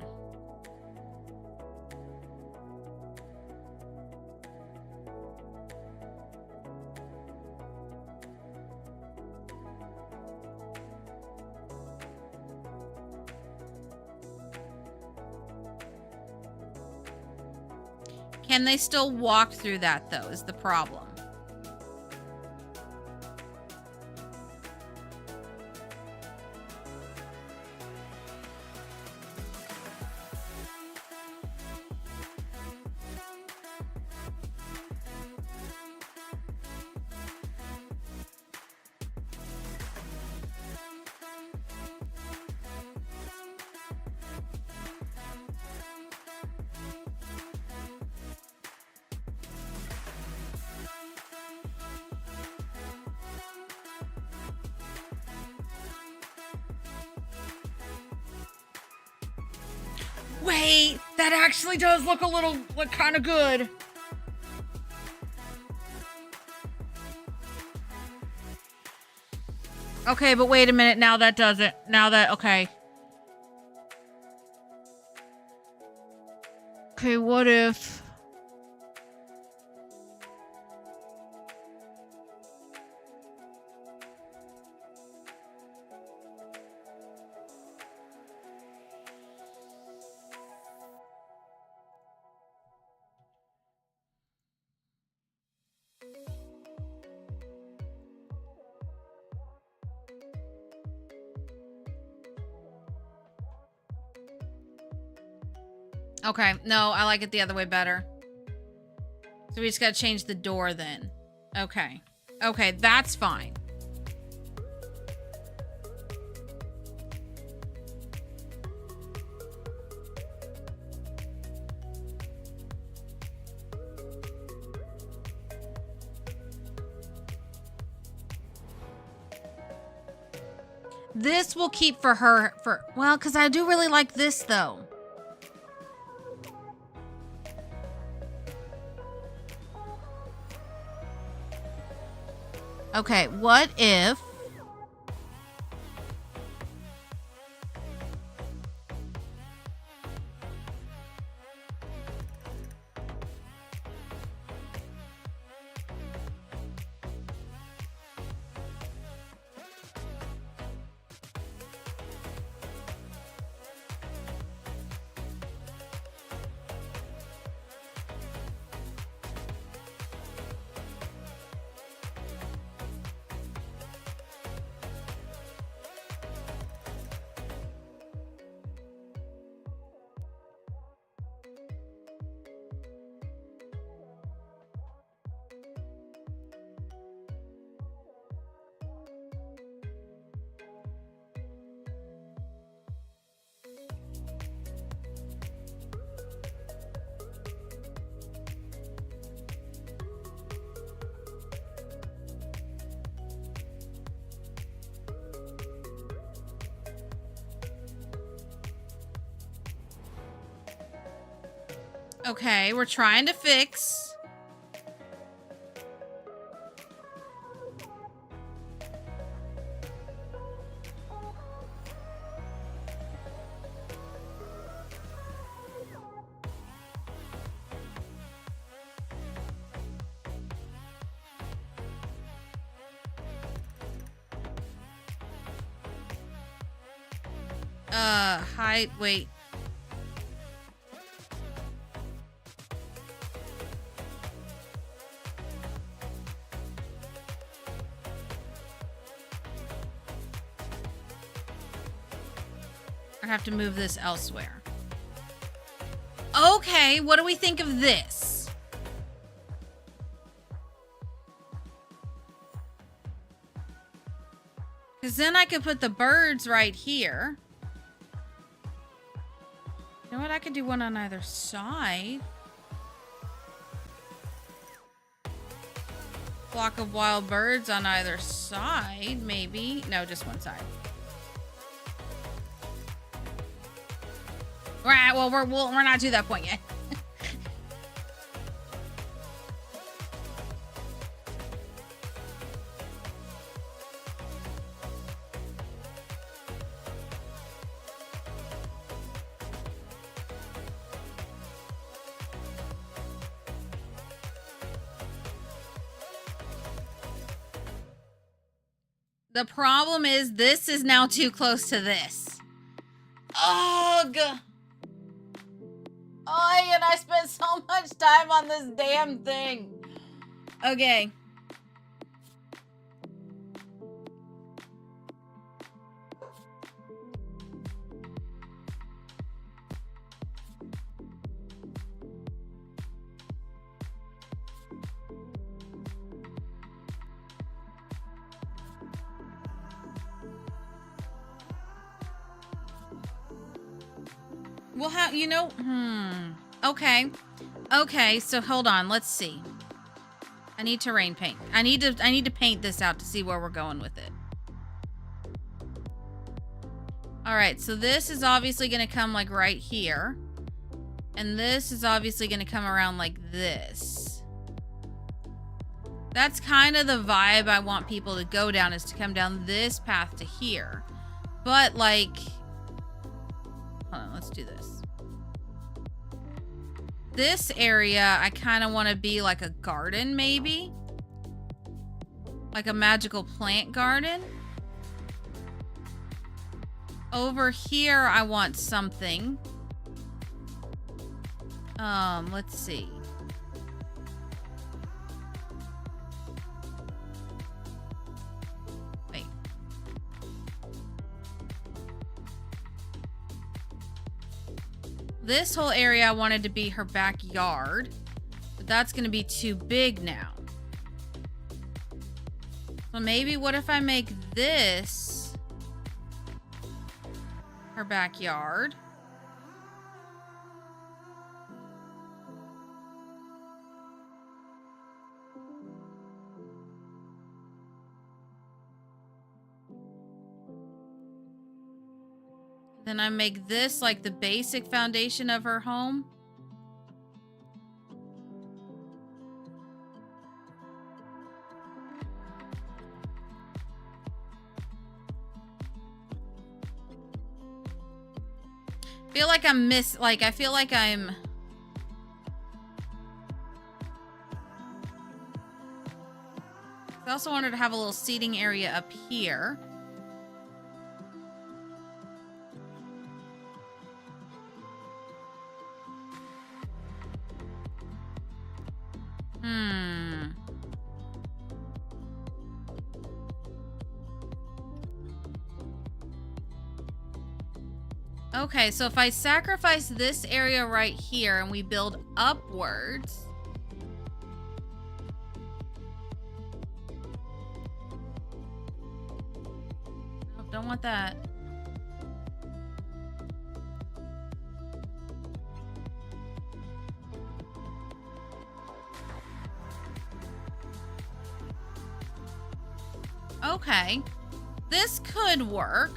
Can they still walk through that, though, is the problem. Wait, that actually does look kind of good. Okay, but wait a minute. Now that doesn't. Okay. Okay, what if... Okay, no, I like it the other way better. So we just gotta change the door then. Okay. Okay, that's fine. This will keep for her well, because I do really like this though. Okay, what if okay, we're trying to fix. Height, wait. I have to move this elsewhere. Okay, what do we think of this? Because then I could put the birds right here. You know what? I could do one on either side. Flock of wild birds on either side, maybe. No, just one side. Right, well, we're not to that point yet. The problem is this is now too close to this. Ugh. Oh, and I spent so much time on this damn thing. Okay. Well, how, you know, okay. Okay, so hold on, let's see. I need terrain paint. I need to paint this out to see where we're going with it. All right, so this is obviously going to come like right here. And this is obviously going to come around like this. That's kind of the vibe I want people to go down, is to come down this path to here. But like, hold on, let's do this. This area, I kind of want to be like a garden, maybe. Like a magical plant garden. Over here, I want something. Let's see. Wait. this whole area I wanted to be her backyard, but that's going to be too big now. So maybe what if I make this her backyard? Then I make this like the basic foundation of her home. Feel like I'm I feel like I'm I also wanted to have a little seating area up here. Okay, so if I sacrifice this area right here and we build upwards. Oh, don't want that. Okay, this could work.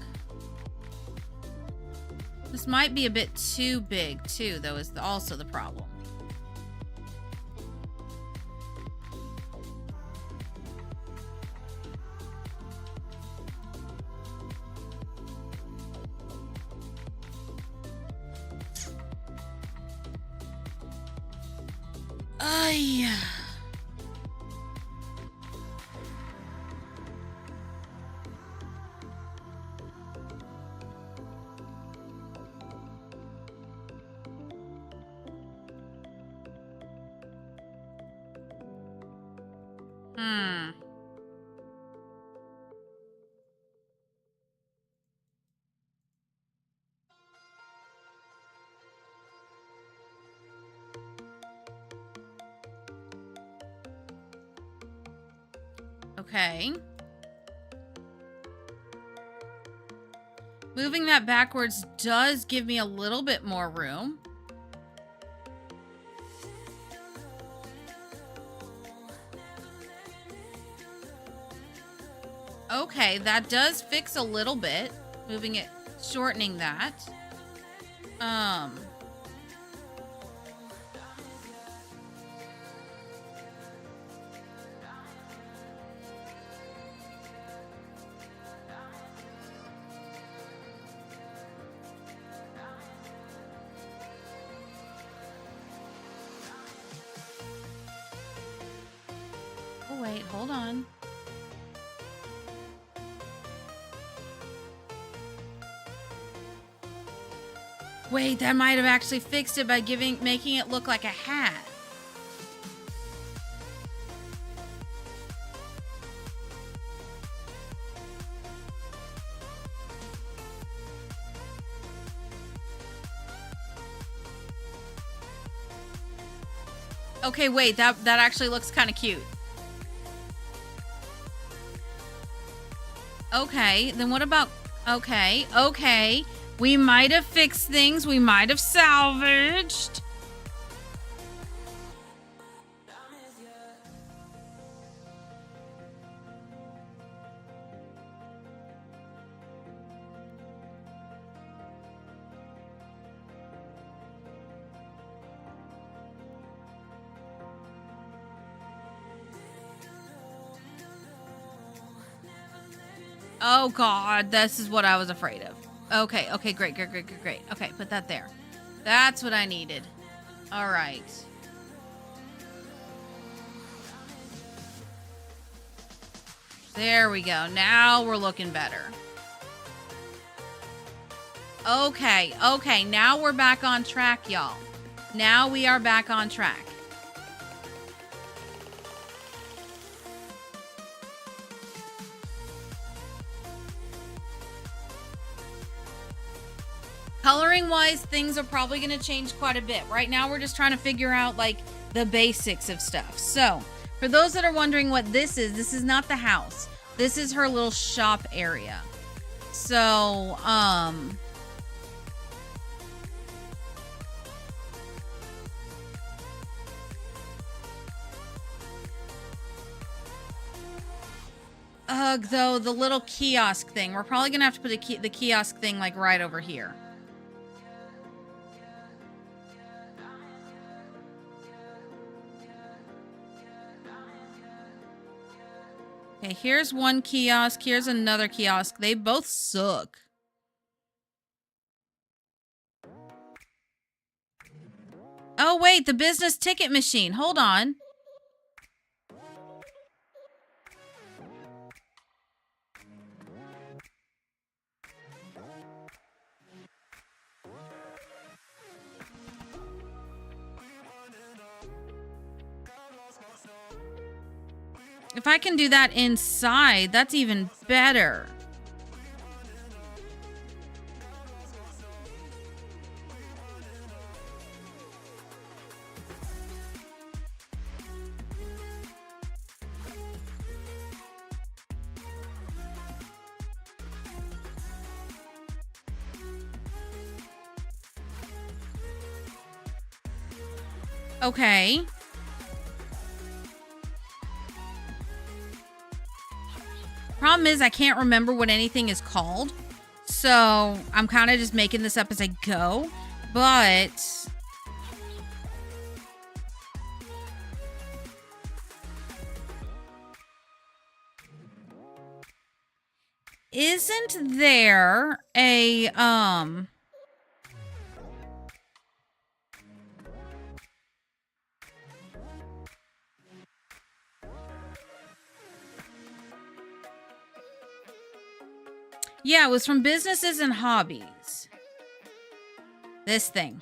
This might be a bit too big too, though, is also the problem. Yeah. Okay. Moving that backwards does give me a little bit more room. Okay, that does fix a little bit. Moving it, shortening that. Oh, wait, hold on. Wait, that might have actually fixed it by making it look like a hat. Okay, wait, that actually looks kind of cute. Okay, then what about... Okay. We might have fixed things. We might have salvaged. Oh, God. This is what I was afraid of. Okay, great. Okay, put that there. That's what I needed. All right. There we go. Now we're looking better. Okay. Now we're back on track, y'all. Now we are back on track. coloring wise, things are probably going to change quite a bit. Right now, we're just trying to figure out like the basics of stuff. So for those that are wondering what this is not the house. This is her little shop area. So, though, the little kiosk thing. We're probably gonna have to put the kiosk thing like right over here. Okay, here's one kiosk. Here's another kiosk. They both suck. Oh, wait, the business ticket machine. Hold on. If I can do that inside, that's even better. Okay. Problem is, I can't remember what anything is called. So, I'm kind of just making this up as I go. But isn't there a yeah, it was from businesses and hobbies. This thing.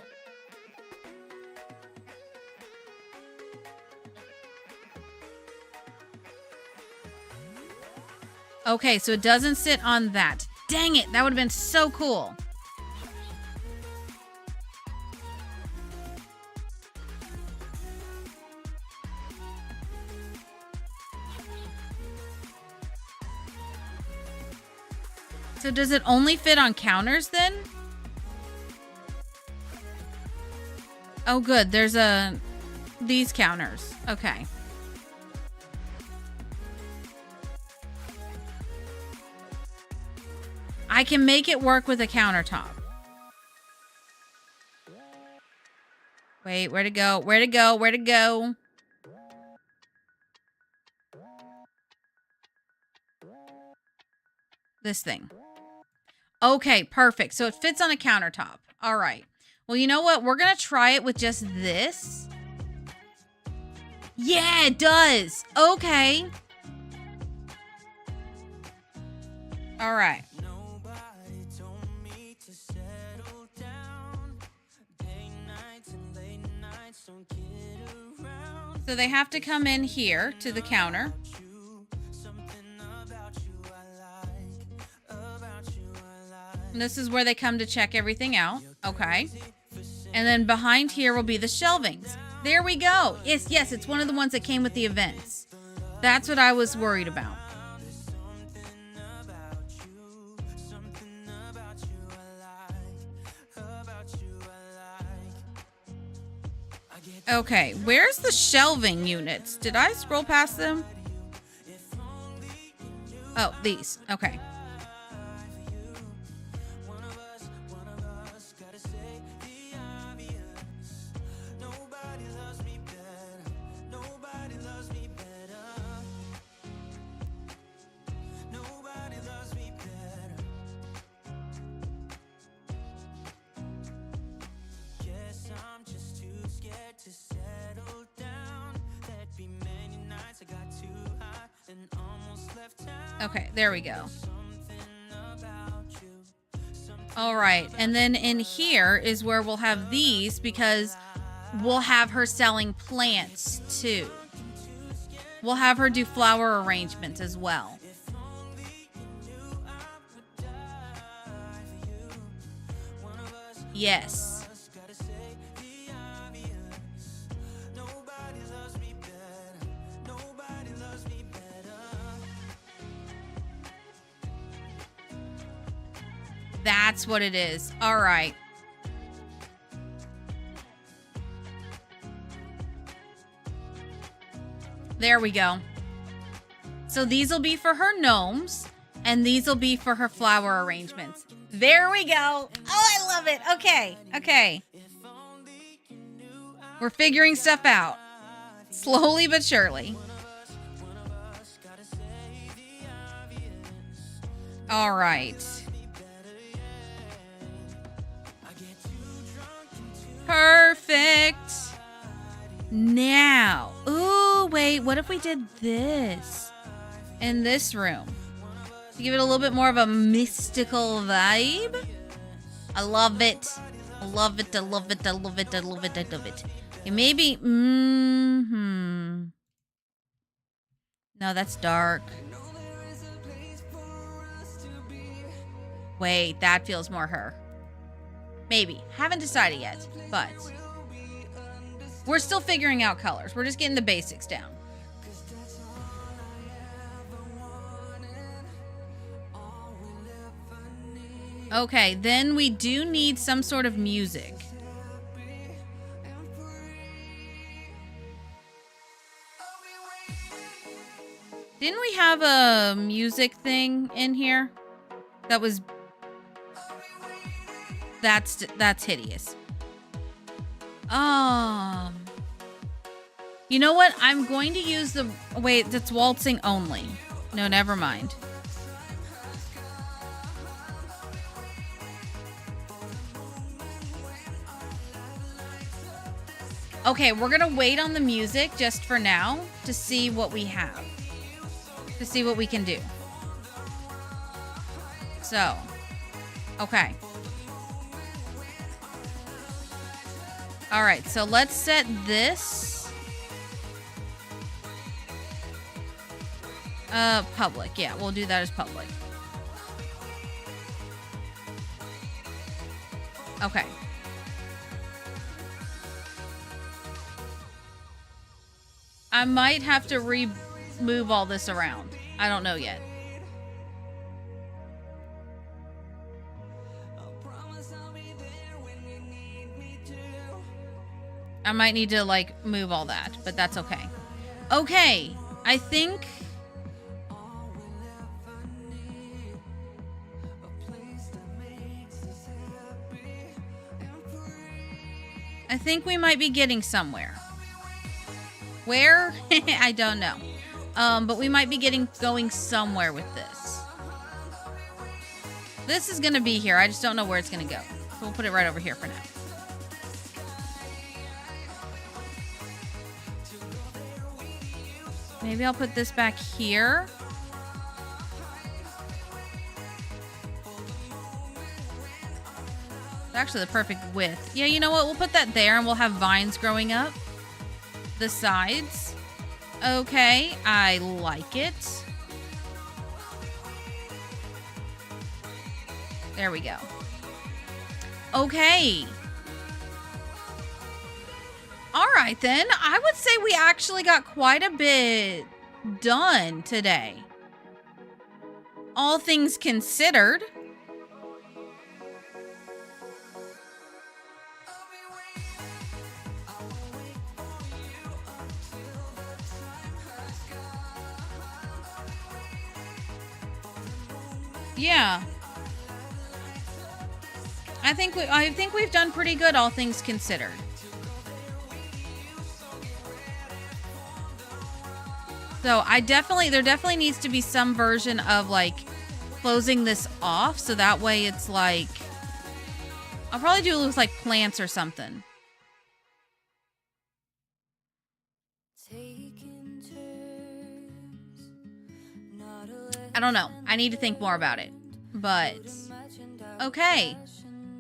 Okay, so it doesn't sit on that. Dang it, that would have been so cool. So does it only fit on counters then? Oh, good. There's these counters. Okay. I can make it work with a countertop. Wait, where'd it go? Where'd it go? Where'd it go? This thing. Okay, perfect. So it fits on a countertop. All right. Well, you know what? We're going to try it with just this. Yeah, it does. Okay. All right. So they have to come in here to the counter. And this is where they come to check everything out. Okay. And then behind here will be the shelvings. There we go. Yes, yes, it's one of the ones that came with the events. That's what I was worried about. Okay, where's the shelving units? Did I scroll past them? Oh, these. Okay. Okay, there we go. All right, and then in here is where we'll have these because we'll have her selling plants too. We'll have her do flower arrangements as well. Yes. That's what it is. All right. There we go. So these will be for her gnomes, and these will be for her flower arrangements. There we go. Oh, I love it. Okay. Okay. We're figuring stuff out. Slowly but surely. All right. Perfect. Now. Ooh, wait. What if we did this in this room? To give it a little bit more of a mystical vibe. I love it. I love it. I love it. I love it. I love it. I love it. Okay, maybe. No, that's dark. Wait, that feels more her. Maybe. Haven't decided yet, but we're still figuring out colors. We're just getting the basics down. Okay, then we do need some sort of music. Didn't we have a music thing in here? That was... That's hideous. You know what? I'm going to use the... Wait, that's waltzing only. No, never mind. Okay, we're going to wait on the music just for now to see what we have. To see what we can do. So, okay. All right, so let's set this. Public. Yeah, we'll do that as public. Okay. I might have to remove all this around. I don't know yet. I might need to, like, move all that, but that's okay. Okay, I think... I think we might be getting somewhere. Where? I don't know. But we might be going somewhere with this. This is going to be here. I just don't know where it's going to go. So we'll put it right over here for now. Maybe I'll put this back here. It's actually the perfect width. Yeah, you know what? We'll put that there and we'll have vines growing up. The sides. Okay, I like it. There we go. Okay. All right, then. I would say we actually got quite a bit done today. All things considered. Yeah. I think we've done pretty good, all things considered. So there definitely needs to be some version of, like, closing this off, so that way it's like, I'll probably do it with, like, plants or something. I don't know. I need to think more about it. But okay.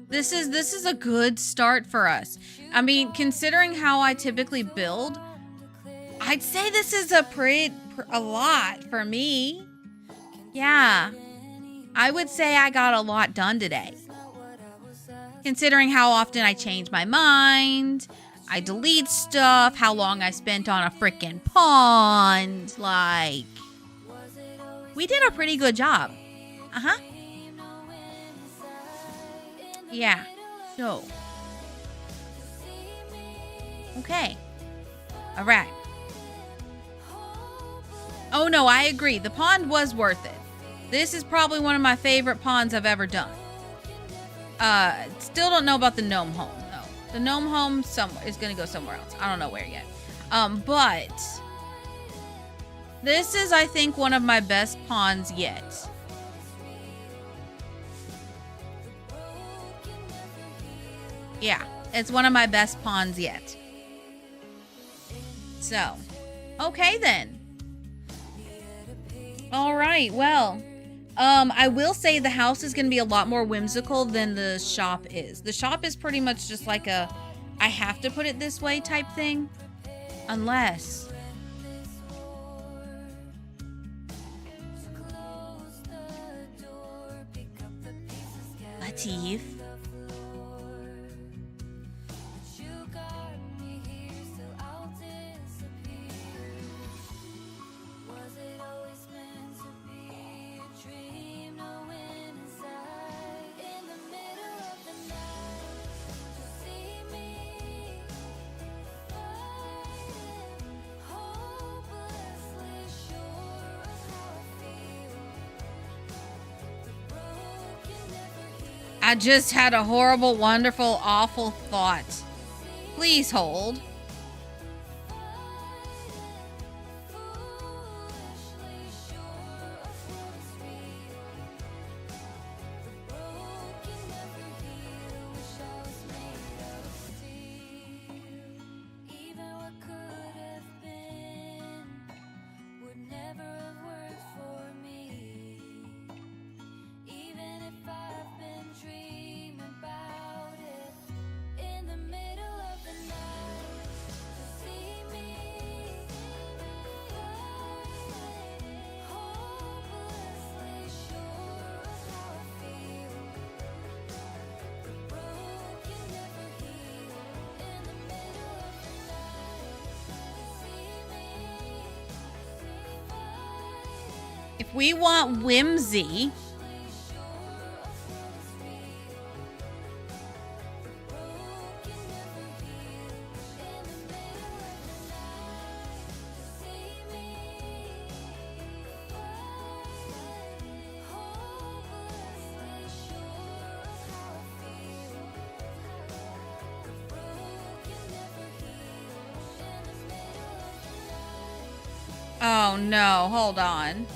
This is a good start for us. I mean, considering how I typically build, I'd say this is a lot for me. Yeah. I would say I got a lot done today. considering how often I change my mind, I delete stuff, how long I spent on a freaking pond. Like, we did a pretty good job. Uh-huh. Yeah. So. Okay. All right. Oh, no, I agree. The pond was worth it. This is probably one of my favorite ponds I've ever done. Still don't know about the gnome home, though. The gnome home is going to go somewhere else. I don't know where yet. But this is, I think, one of my best ponds yet. Yeah, it's one of my best ponds yet. So, okay then. All right, well, I will say the house is going to be a lot more whimsical than the shop is. The shop is pretty much just like a, I have to put it this way type thing. Unless. Latif. I just had a horrible, wonderful, awful thought. Please hold. If we want whimsy, oh no, hold on.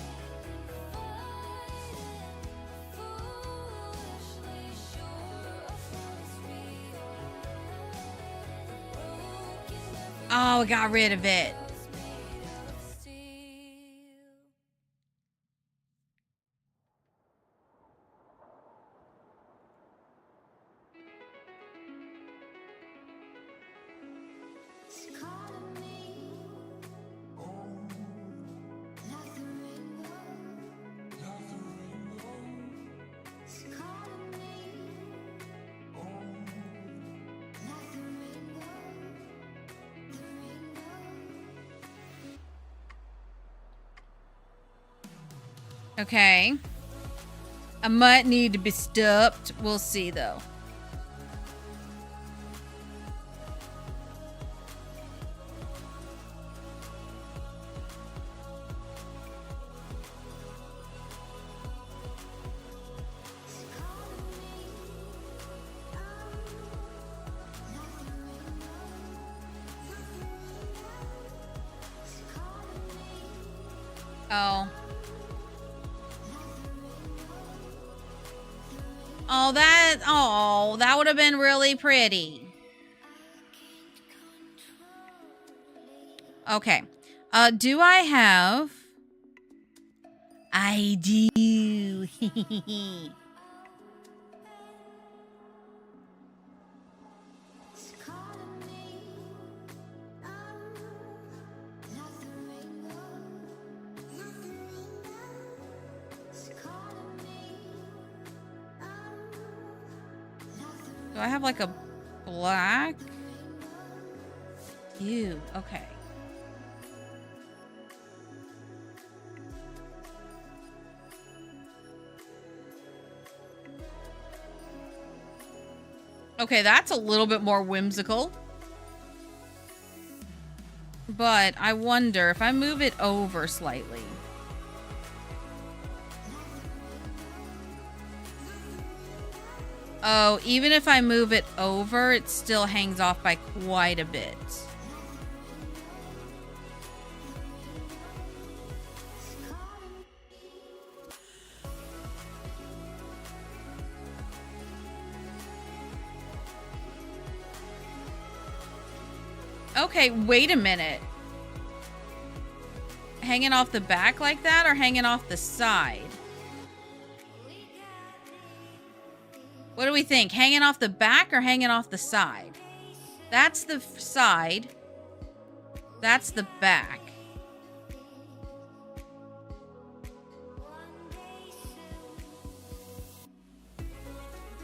Oh, I got rid of it. Okay. I might need to be stopped. We'll see, though. Oh. Oh, that would have been really pretty. Okay. Do I have? I do. Do I have like a black? Ew, okay. Okay, that's a little bit more whimsical. But I wonder if I move it over slightly. Oh, even if I move it over, it still hangs off by quite a bit. Okay, wait a minute. Hanging off the back like that or hanging off the side? What do we think? Hanging off the back or hanging off the side? That's the side. That's the back.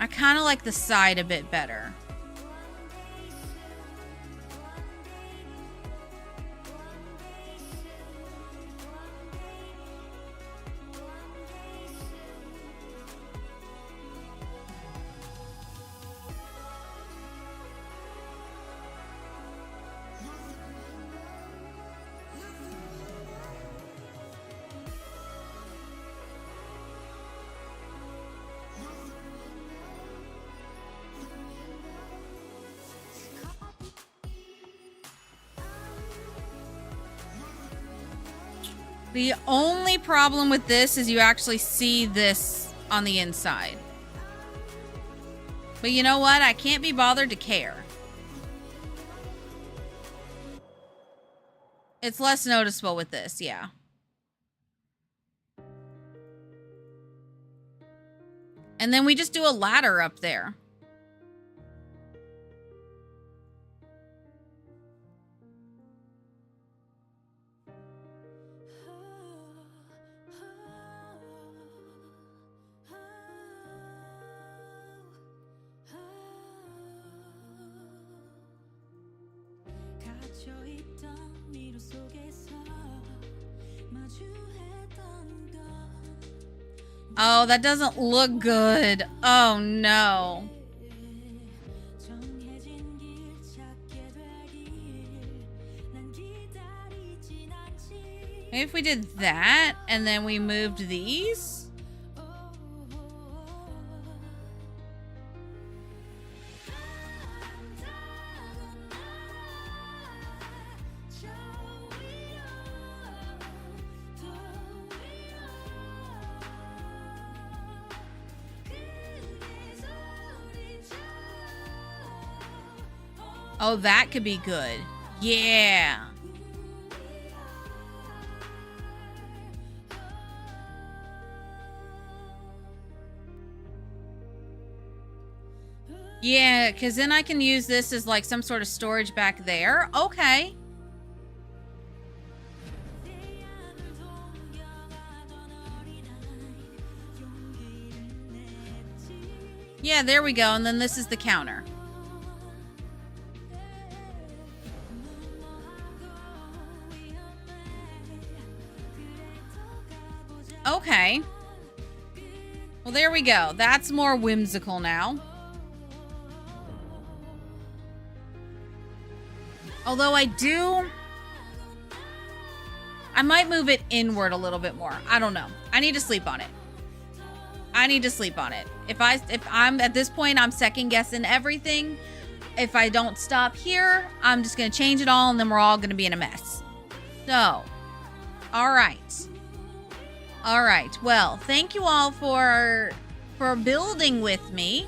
I kind of like the side a bit better. The only problem with this is you actually see this on the inside. But you know what? I can't be bothered to care. It's less noticeable with this, yeah. And then we just do a ladder up there. Oh, that doesn't look good. Oh, no. Maybe if we did that and then we moved these. Oh, that could be good. Yeah. Yeah, because then I can use this as like some sort of storage back there. Okay. Yeah, there we go. And then this is the counter. Okay. Well, there we go. That's more whimsical now. Although I might move it inward a little bit more. I don't know. I need to sleep on it. I need to sleep on it. If I'm at this point, I'm second guessing everything. If I don't stop here, I'm just going to change it all and then we're all going to be in a mess. So, all right. All right. Well, thank you all for building with me.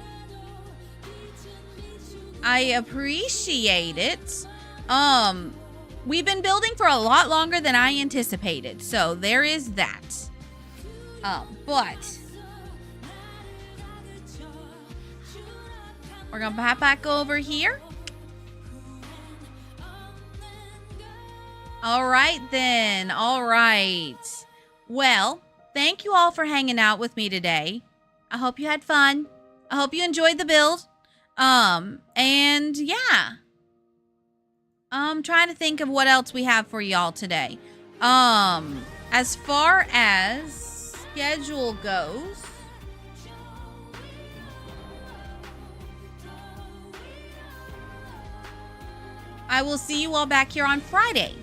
I appreciate it. We've been building for a lot longer than I anticipated. So there is that. But we're going to pop back over here. All right then. All right. Well, thank you all for hanging out with me today. I hope you had fun. I hope you enjoyed the build. And yeah. I'm trying to think of what else we have for y'all today. As far as schedule goes, I will see you all back here on Friday.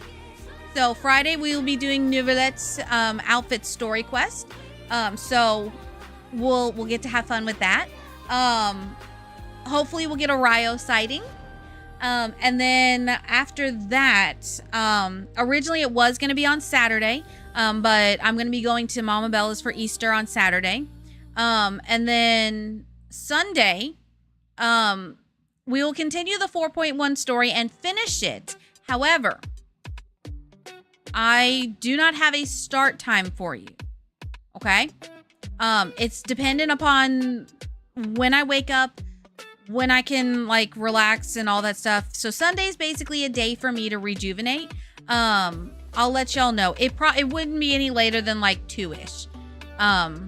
So Friday we will be doing Nouvelette's outfit story quest. So we'll get to have fun with that. Hopefully we'll get a Ryo sighting. And then after that, originally it was going to be on Saturday, but I'm going to be going to Mama Bella's for Easter on Saturday. And then Sunday, we will continue the 4.1 story and finish it. However, I do not have a start time for you. Okay? It's dependent upon when I wake up, when I can like relax and all that stuff. So Sunday's basically a day for me to rejuvenate. I'll let y'all know. It wouldn't be any later than like 2-ish. I'm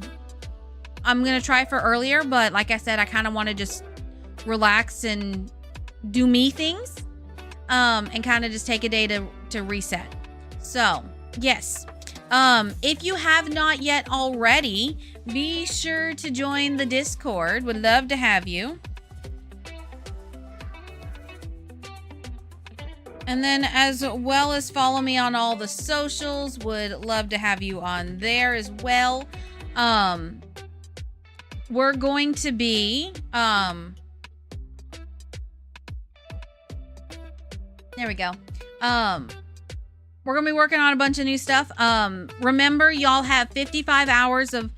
gonna try for earlier, but like I said, I kind of want to just relax and do me things, and kind of just take a day to reset. So yes, if you have not yet already, be sure to join the Discord. Would love to have you. And then as well as follow me on all the socials. Would love to have you on there as well. We're going to be, there we go. We're going to be working on a bunch of new stuff. Remember, y'all have 55 hours of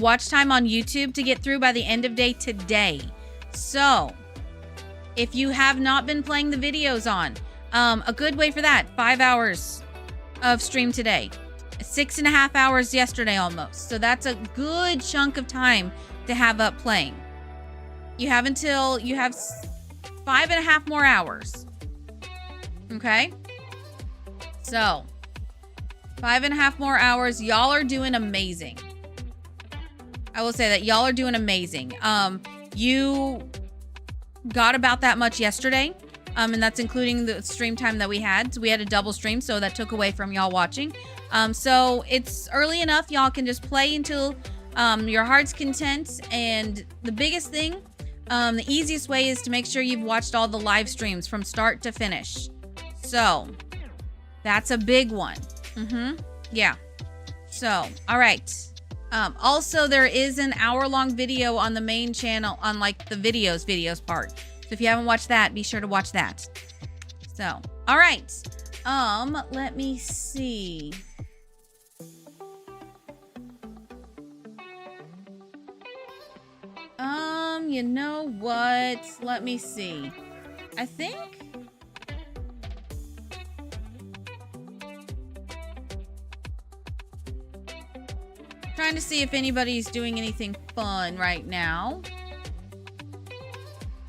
watch time on YouTube to get through by the end of day today. So if you have not been playing the videos on, a good way for that, 5 hours of stream today, 6.5 hours yesterday almost. So that's a good chunk of time to have up playing. You have until you have 5.5 more hours. Okay? So 5.5 more hours. Y'all are doing amazing. I will say that y'all are doing amazing. You got about that much yesterday. And that's including the stream time that we had. So we had a double stream, so that took away from y'all watching. So it's early enough. Y'all can just play until your heart's content. And the biggest thing, the easiest way is to make sure you've watched all the live streams from start to finish. So that's a big one. Yeah. So, all right. Also, there is an hour-long video on the main channel on like the videos part. So if you haven't watched that, be sure to watch that. So, all right. Let me see. You know what? Let me see. I think trying to see if anybody's doing anything fun right now.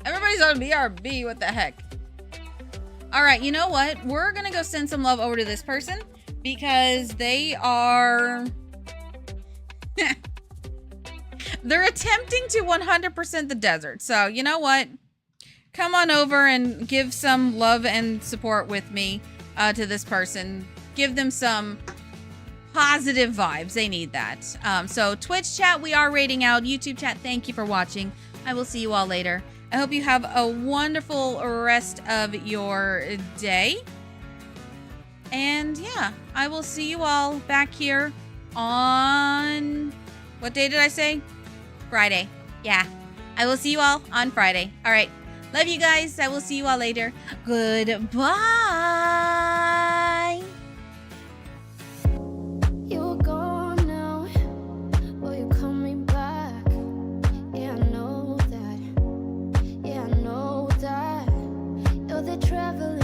Everybody's on BRB. What the heck? All right, you know what? We're gonna go send some love over to this person because they are they're attempting to 100% the desert. So you know what? Come on over and give some love and support with me to this person. Give them some positive vibes. They need that. So Twitch chat, we are rating out. YouTube chat, thank you for watching. I will see you all later. I hope you have a wonderful rest of your day. And yeah, I will see you all back here on... What day did I say? Friday. Yeah. I will see you all on Friday. All right. Love you guys. I will see you all later. Goodbye. You're gone now. Will you coming back? Yeah, I know that. Yeah, I know that. You're the traveling.